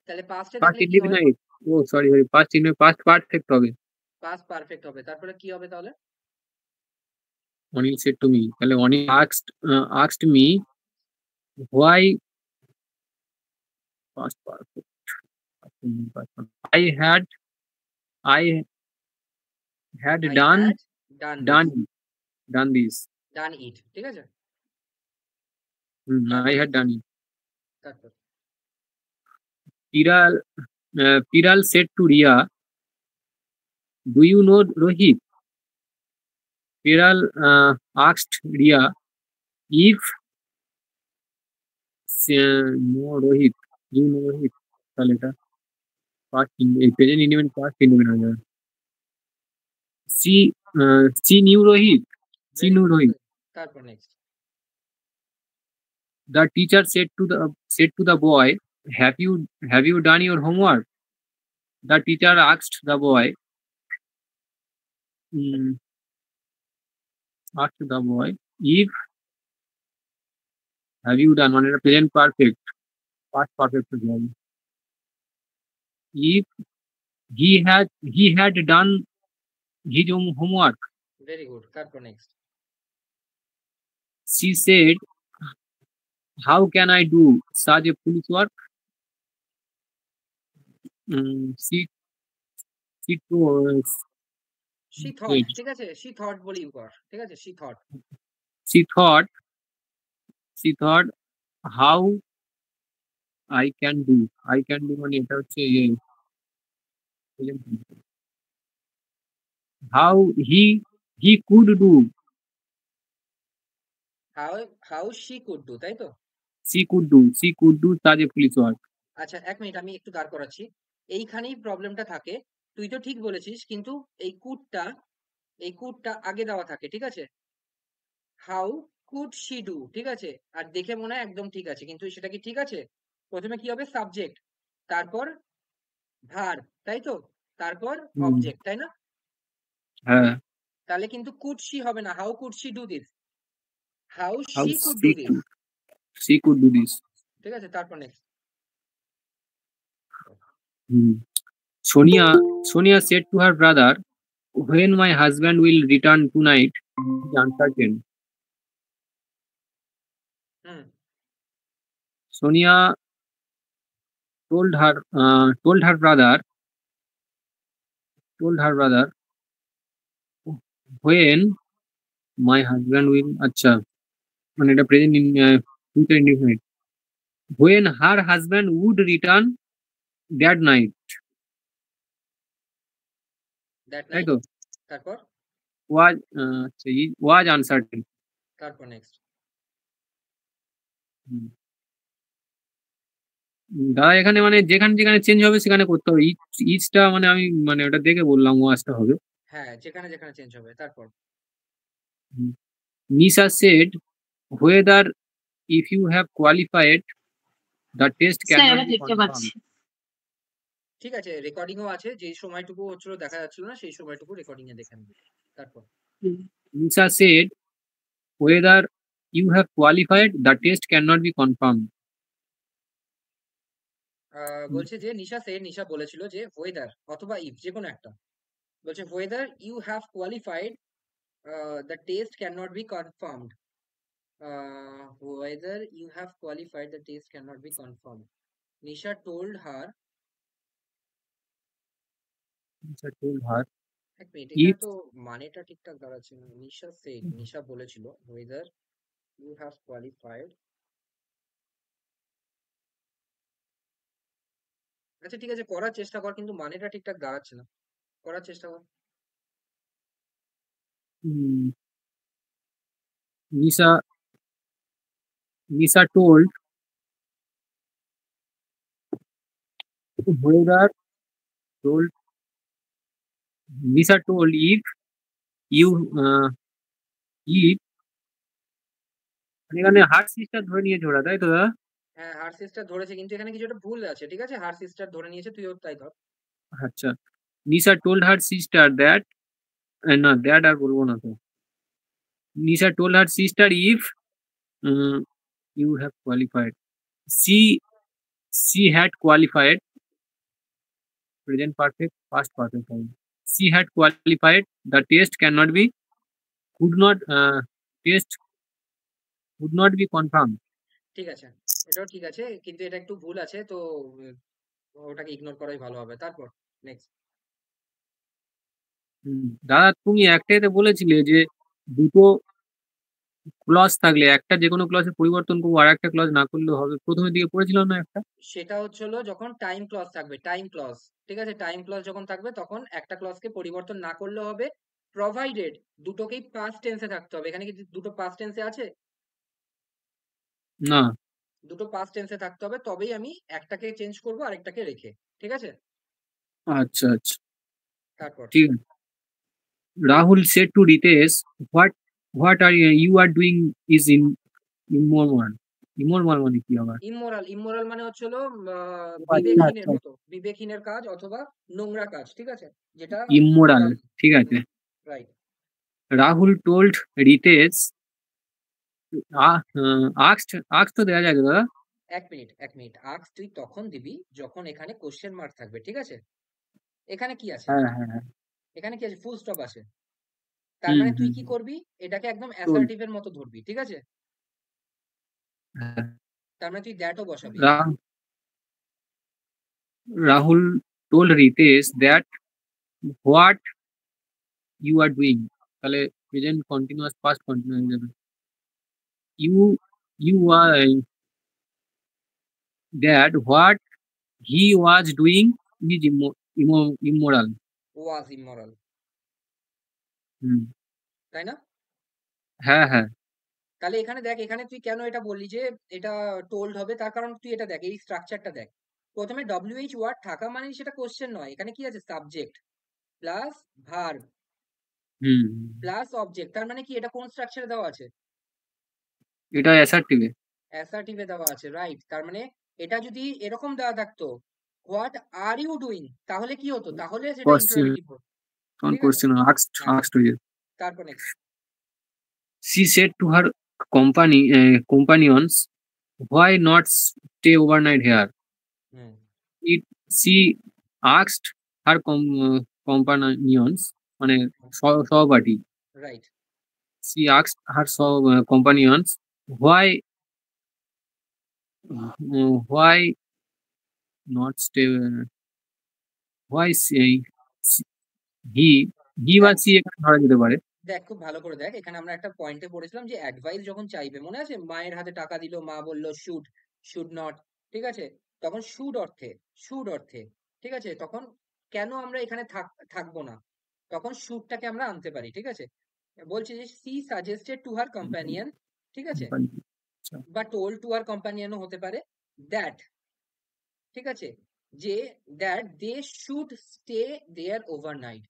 তাহলে পাস্টে past থাকলে কি হয়? indefinite, ও সরি past perfect হবে। পাস্ট পারফেক্ট হবে, তারপরে কি হবে তাহলে? Anil said to me, তাহলে Anil asked me why past perfect, I had I done had done this. done it, ঠিক আছে, I had done it. তারপর Piral said to Ria, do you know Rohit? Piral asked Ria if know Rohit, you know Rohit, তাহলে এটা past এই present independent past independent হয়ে যাবে। She knew Rohit, she Very knew good. Rohit. তারপর next. The teacher said to the boy, have you done your homework? The teacher asked the boy, if have you done, মানে এটা present perfect, past perfect হয়ে যাবে। If he had done his homework, very good. তারপর next. she said, how can I do such a foolish work? She told, she thought, ঠিক আছে, she thought বলি কর, ঠিক আছে, she thought how I can do মানে এটা হচ্ছে how he could do, how she could do, তাই তো? she could do such a foolish work. আচ্ছা, এক মিনিট, আমি একটু দাঁড় করাচ্ছি। এইখানেই প্রবলেমটা থাকে। তুই তো ঠিক বলেছিস, কিন্তু এই কুডটা আগে দেওয়া থাকে, ঠিক আছে? হাউ কুড শি ডু, ঠিক আছে? আর দেখে মনে হয় একদম ঠিক আছে, কিন্তু সেটা কি ঠিক আছে? প্রথমে কি হবে? সাবজেক্ট, তারপর ভার্ব, তাই তো? তারপর অবজেক্ট, তাই না? হ্যাঁ, তাহলে কিন্তু কুড শি হবে না, how could she do this, how how she could do this, she could do this. ঠিক আছে? তারপর next. Sonia said to her brother, when my husband will return tonight is uncertain. Sonia told her brother when my husband will, আচ্ছা মানে এটা present future indefinite, when her husband would return that night, তাই তো? তারপর was uncertain. তারপর next. দাদা এখানে মানে যেখানে যেখানে চেঞ্জ হবে সেখানে করতে হবে, ইচটা মানে আমি মানে ওটা দেখে বললাম ওয়াজটা হবে। হ্যাঁ, যেখানে যেখানে চেঞ্জ হবে। তারপর Nisha said whether if you have qualified the test cannot be confirmed. ঠিক আছে, রেকর্ডিংও আছে, যে সময়টুকু হচ্ছিল দেখা যাচ্ছিল না সেই সময়টুকু রেকর্ডিং এ দেখে নেবে। তারপর Nisha said whether you have qualified the test cannot be confirmed. বলছে যে নিশা বলেছিল যে whether অথবা if যে কোনো একটা, বলছে whether you have qualified the test cannot be confirmed, whether you have qualified the test cannot be confirmed. Nisha told her এক মিনিট, এখানে তো মানেটা ঠিকঠাক দাঁড়াচ্ছে না। নিশা বলেছিল whether you have qualified, আচ্ছা ঠিক আছে, করার চেষ্টা কর, কিন্তু মানেটা ঠিকঠাক দাঁড়াচ্ছে না, করার চেষ্টা কর। Nisha told if you if এখানে হার্ট সিস্টার ধরে নিয়েছে ওরা, তাই তো দাদা? হ্যাঁ, হার সিস্টার ধরেছে, কিন্তু এখানে কিছু একটা ভুল আছে, ঠিক আছে? হার সিস্টার ধরে নিয়েছে, তুইও তাই ধর। আচ্ছা, Nisha told her sister that, না দ্যাট আর বলবো না তো। Nisha told her sister if you have qualified, she had qualified, present perfect past perfect time, she had qualified the test cannot be test could not be confirmed. ঠিক আছে, এটাও ঠিক আছে, কিন্তু এটা একটু ভুল আছে, তো ওটাকে ইগনোর করাই ভালো হবে। তারপর নেক্সট। দাদা তুমি একটাইতে বলেছিলে যে দুটো ক্লজ থাকলে একটা যে কোনো ক্লজে পরিবর্তন করবো আর একটা ক্লজ না করলেও হবে, প্রথমের দিকে পড়েছিলাম না একটা? সেটা হচ্ছিল যখন টাইম ক্লজ থাকবে, টাইম ক্লজ, ঠিক আছে? টাইম ক্লজ যখন থাকবে তখন একটা ক্লজকে পরিবর্তন না করলেও হবে, প্রোভাইডেড দুটোকেই পাস্ট টেন্সে থাকতে হবে। এখানে কি দুটো পাস্ট টেন্সে আছে? না। দুটো পাস্ট টেন্সে থাকতে হবে, তবেই আমি একটাকে চেঞ্জ করব আরেকটাকে রেখে। ঠিক আছে? আচ্ছা আচ্ছা তারপর ঠিক আছে। Rahul said to Ritesh, what are you are doing is immoral. Immoral মানে কি আবার? ইমোরাল মানে হচ্ছে হলো আচ্ছা বিবেকহীনের আচ্ছা মতো, বিবেকহীনের কাজ অথবা নোংরা কাজ। ঠিক আছে? যেটা immoral ঠিক আছে। Right. Rahul told Ritesh asked তো দেয়া যায় তো দাদা? এক মিনিট আক্স তুই তখন দিবি যখন এখানে কোশ্চেন মার্ক থাকবে। ঠিক আছে? এখানে কি আছে? হ্যাঁ হ্যাঁ হ্যাঁ এখানে কি আছে? ফুল স্টপ আছে। তার হুম মানে তুই হুম কি করবি? এটাকে একদম told অ্যাসার্টিভ এর মতো ধরবি। ঠিক আছে? হ্যাঁ তার মানে তুই দ্যাটও বসাবি। Rahul told Ritesh that what you are doing তাহলে প্রেজেন্ট কন্টিনিউয়াস পাস্ট কন্টিনিউয়াস যাবে। you are that what he was doing is immoral. Was immoral. হুম তাই না? হ্যাঁ হ্যাঁ তাহলে এখানে দেখ, এখানে তুই কেন এটা বললি যে এটা টোল্ড হবে, তার কারণ তুই এটা দেখ, এই স্ট্রাকচারটা দেখ। প্রথমে WH ওয়ার্ড থাকা মানে সেটা কোশ্চেন নয়। এখানে কি আছে? সাবজেক্ট প্লাস ভার্ব হুম প্লাস অবজেক্ট। তার মানে কি এটা কোন স্ট্রাকচারে দেওয়া আছে? এটা অ্যাসার্টিভে অ্যাসার্টিভে দেওয়া আছে। রাইট। তার মানে এটা যদি এরকম দেওয়া থাকতো হোয়াট আর ইউ ডুইং, তাহলে কি হতো? তাহলে সেটা কোশ্চেন ইন্টারোগেটিভ হতো। তখন ঠিক আছে? কোশ্চেন হ্যাঁ। আস্কড হয়ে যেত। তারপর next. She said to her companions, why not stay overnight here? Hmm. She asked her companions মানে সহপাঠী। Right. She asked her companions why not stay why say he বা দেখ she এখানে ধরা যেতে পারে। দেখ খুব ভালো করে দেখ, এখানে আমরা একটা পয়েন্টে পড়েছিলাম যে অ্যাডভাইস যখন চাইবে, মনে আছে? মায়ের হাতে টাকা দিল, মা বলল শুড নট। ঠিক আছে? তখন শুড অর্থে। ঠিক আছে? তখন কেন আমরা এখানে থাকবো না, তখন শুডটাকে আমরা আনতে পারি। ঠিক আছে? বলছে যে she suggested to her companion. ঠিক আছে? আচ্ছা বা টোল্ড টু হার কম্প্যানিয়নও হতে পারে দ্যাট। ঠিক আছে? যে that they should stay there overnight.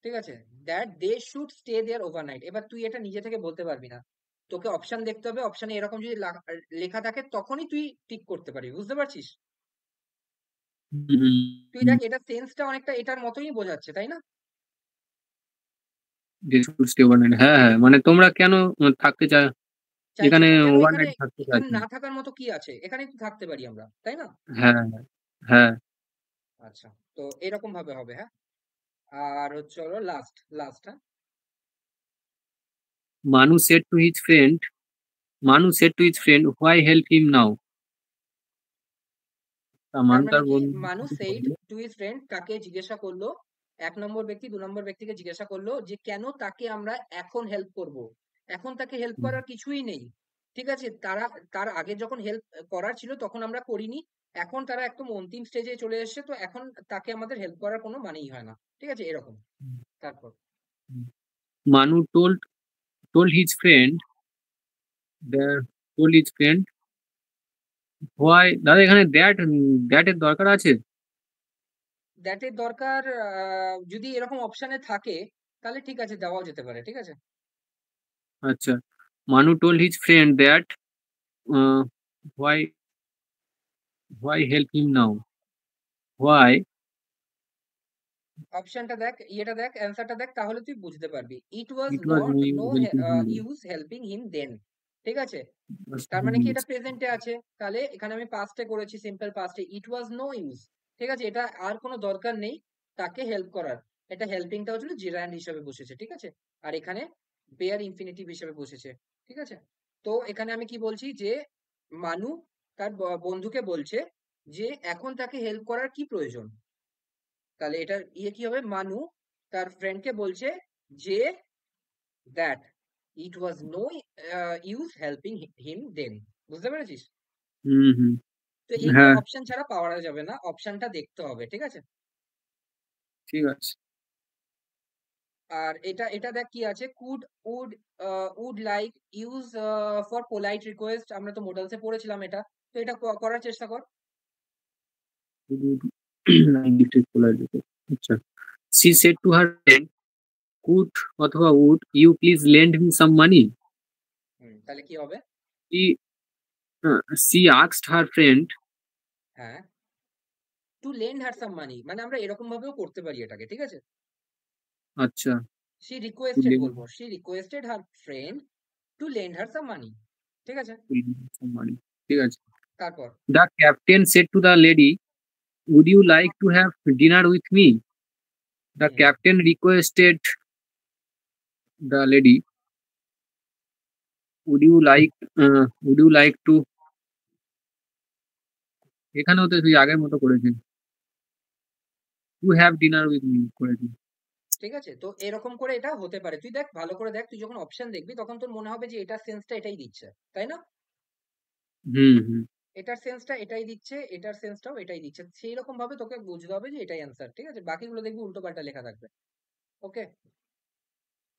ঠিক আছে? That they should stay there overnight. এবার তুই এটা নিজে থেকে বলতে পারবি না, তোকে অপশন দেখতে হবে। অপশনে এরকম যদি লেখা থাকে তখনই তুই টিক করতে পারবি। বুঝতে পারছিস? তুই দেখ, এটা সেন্সটা অনেকটা এটার মতোই বোঝাচ্ছে, তাই না? হ্যাঁ হ্যাঁ মানে তোমরা কেন থাকতে চাইছো এখানে না কেন? এখানে ওভারনাইট থাকতে এখানে চাইছো না থাকার মতো কি আছে? এখানে তো থাকতে পারি আমরা, তাই না? হ্যাঁ হ্যাঁ আচ্ছা, তো এরকম ভাবে হবে। হ্যাঁ। আর হচ্ছে হলো লাস্ট। হ্যাঁ। Manu said to his friend why help him now তার মানু মানে তার কি? বন্ধু মানু সেইড টু হিজ ফ্রেন্ড, তাকে জিজ্ঞাসা করলো, এক নম্বর ব্যক্তি 2 নম্বর ব্যক্তিকে জিজ্ঞাসা করলো যে কেন তাকে আমরা এখন হেল্প করব। এখন তাকে হেল্প করার কিছুই নেই। ঠিক আছে? তার আগে যখন হেল্প করার ছিল তখন আমরা করিনি। এখন তারা একদম অন্তিম স্টেজে চলে এসেছে, তো এখন তাকে আমাদের হেল্প করার কোনো মানেই হয় না। ঠিক আছে? এরকম। তারপর Manu told his friend the told his friend why দাদা এখানে দ্যাট এর দরকার আছে। দ্যাট এর দরকার যদি এরকম অপশনে থাকে তাহলে ঠিক আছে, দেওয়াও যেতে পারে। ঠিক আছে? আচ্ছা Manu told his friend that uh, why help him now why অপশনটা দেখ, ইয়েটা দেখ, অ্যান্সারটা দেখ, তাহলে তুই বুঝতে পারবি। It was it was not me no helping him use helping him then. ঠিক আছে? was তার মানে কি him এটা প্রেজেন্টে আছে, তাহলে এখানে আমি পাস্টে করেছি, সিম্পল পাস্টে। It was no use. ঠিক আছে? এটা আর কোনো দরকার নেই তাকে হেল্প করার। এটা হেল্পিংটা হচ্ছিল জেরান্ড হিসেবে বসেছে। ঠিক আছে? আর এখানে বেয়ার ইনফিনিটিভ হিসেবে বসেছে। ঠিক আছে? তো এখানে আমি কি বলছি যে মানু তার বন্ধুকে বলছে যে এখন তাকে হেল্প করার কি প্রয়োজন। তাহলে এটার ইয়ে কি হবে? মানু তার ফ্রেন্ডকে বলছে যে that it was no use helping him then. বুঝতে পেরেছিস? হুম তো এইগুলো হ্যাঁ অপশন ছাড়া পাওয়া যাবে না, অপশনটা দেখতে হবে। ঠিক আছে? ঠিক আছে আর এটা দেখ কি আছে, would like use for polite request, আমরা তো মোডালসে পড়েছিলাম এটা, তো এটা করার চেষ্টা কর। আচ্ছা, she said to her friend, could অথবা would you please lend me some money? তাহলে কি হবে? she asked her friend, হ্যাঁ, টু লেন্ড হার সাম মানি, মানে আমরা এরকম ভাবেও করতে পারি এটাকে, ঠিক আছে? আচ্ছা, she requested বলবো, she requested her friend to lend her some money, ঠিক আছে? some money, ঠিক আছে। তারপর the captain said to the lady, would you like to have dinner with me? The captain requested the lady, would you like to, এখানেও তো তুই আগের মতো করেছিস, to have dinner with me করেছিস। ঠিক আছে, তো এরকম করে এটা হতে পারে, তুই দেখ ভালো করে দেখ, তুই যখন অপশন দেখবি তখন তোর মনে হবে যে এটার সেন্সটা এটাই দিচ্ছে, তাই না? এটার সেন্সটা এটাই দিচ্ছে, এটার সেন্সটাও এটাই দিচ্ছে, সেই রকম ভাবে তোকে বুঝতে হবে যে এটাই অ্যান্সার, ঠিক আছে? বাকিগুলো দেখবি উল্টো পাল্টা লেখা থাকবে। ওকে,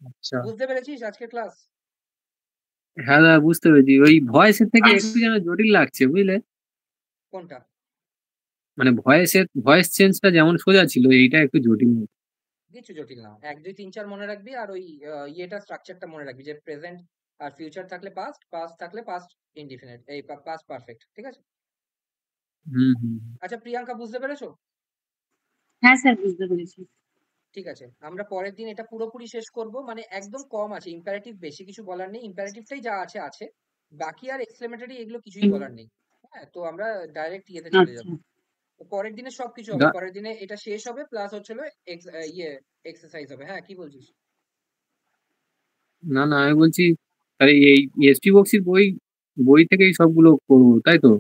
আচ্ছা, বুঝতে পেরেছিস আজকের ক্লাস? হ্যাঁ দাদা বুঝতে পেরেছি, ওই ভয়েসের থেকে একটু যেন জটিল লাগছে বুঝলে, কোনটা? মানে ভয়েস চেঞ্জটা যেমন সোজা ছিল, এইটা একটু জটিল। কিছু জটিল না, 1 2 3 4 মনে রাখবি, আর ওই ইয়েটা স্ট্রাকচারটা মনে রাখবি যে প্রেজেন্ট আর ফিউচার থাকলে পাস্ট, পাস্ট থাকলে পাস্ট ইনডিফিনিট, এই পাস্ট পারফেক্ট, ঠিক আছে? আচ্ছা প্রিয়াঙ্কা, বুঝতে পেরেছো? হ্যাঁ স্যার, বুঝতে পেরেছি। ঠিক আছে, আমরা পরের দিন এটা পুরোপুরি শেষ করব, মানে একদম কম আছে ইম্পারেটিভ, বেশি কিছু বলার নেই, ইম্পারেটিভটাই যা আছে আছে, বাকি আর এক্সক্লেমেটরি এগুলো কিছুই বলার নেই। হ্যাঁ, তো আমরা ডাইরেক্ট ইয়েতে চলে যাব। তো পরের দিনে সবকিছু হবে, পরের দিনে এটা শেষ হবে, প্লাস হচ্ছে ইয়ে এক্সারসাইজ হবে। হ্যাঁ, কি বলছিস? না না, আমি বলছি আরে এই এসপি বক্সির বই থেকেই সবগুলো করবো, তাই তো?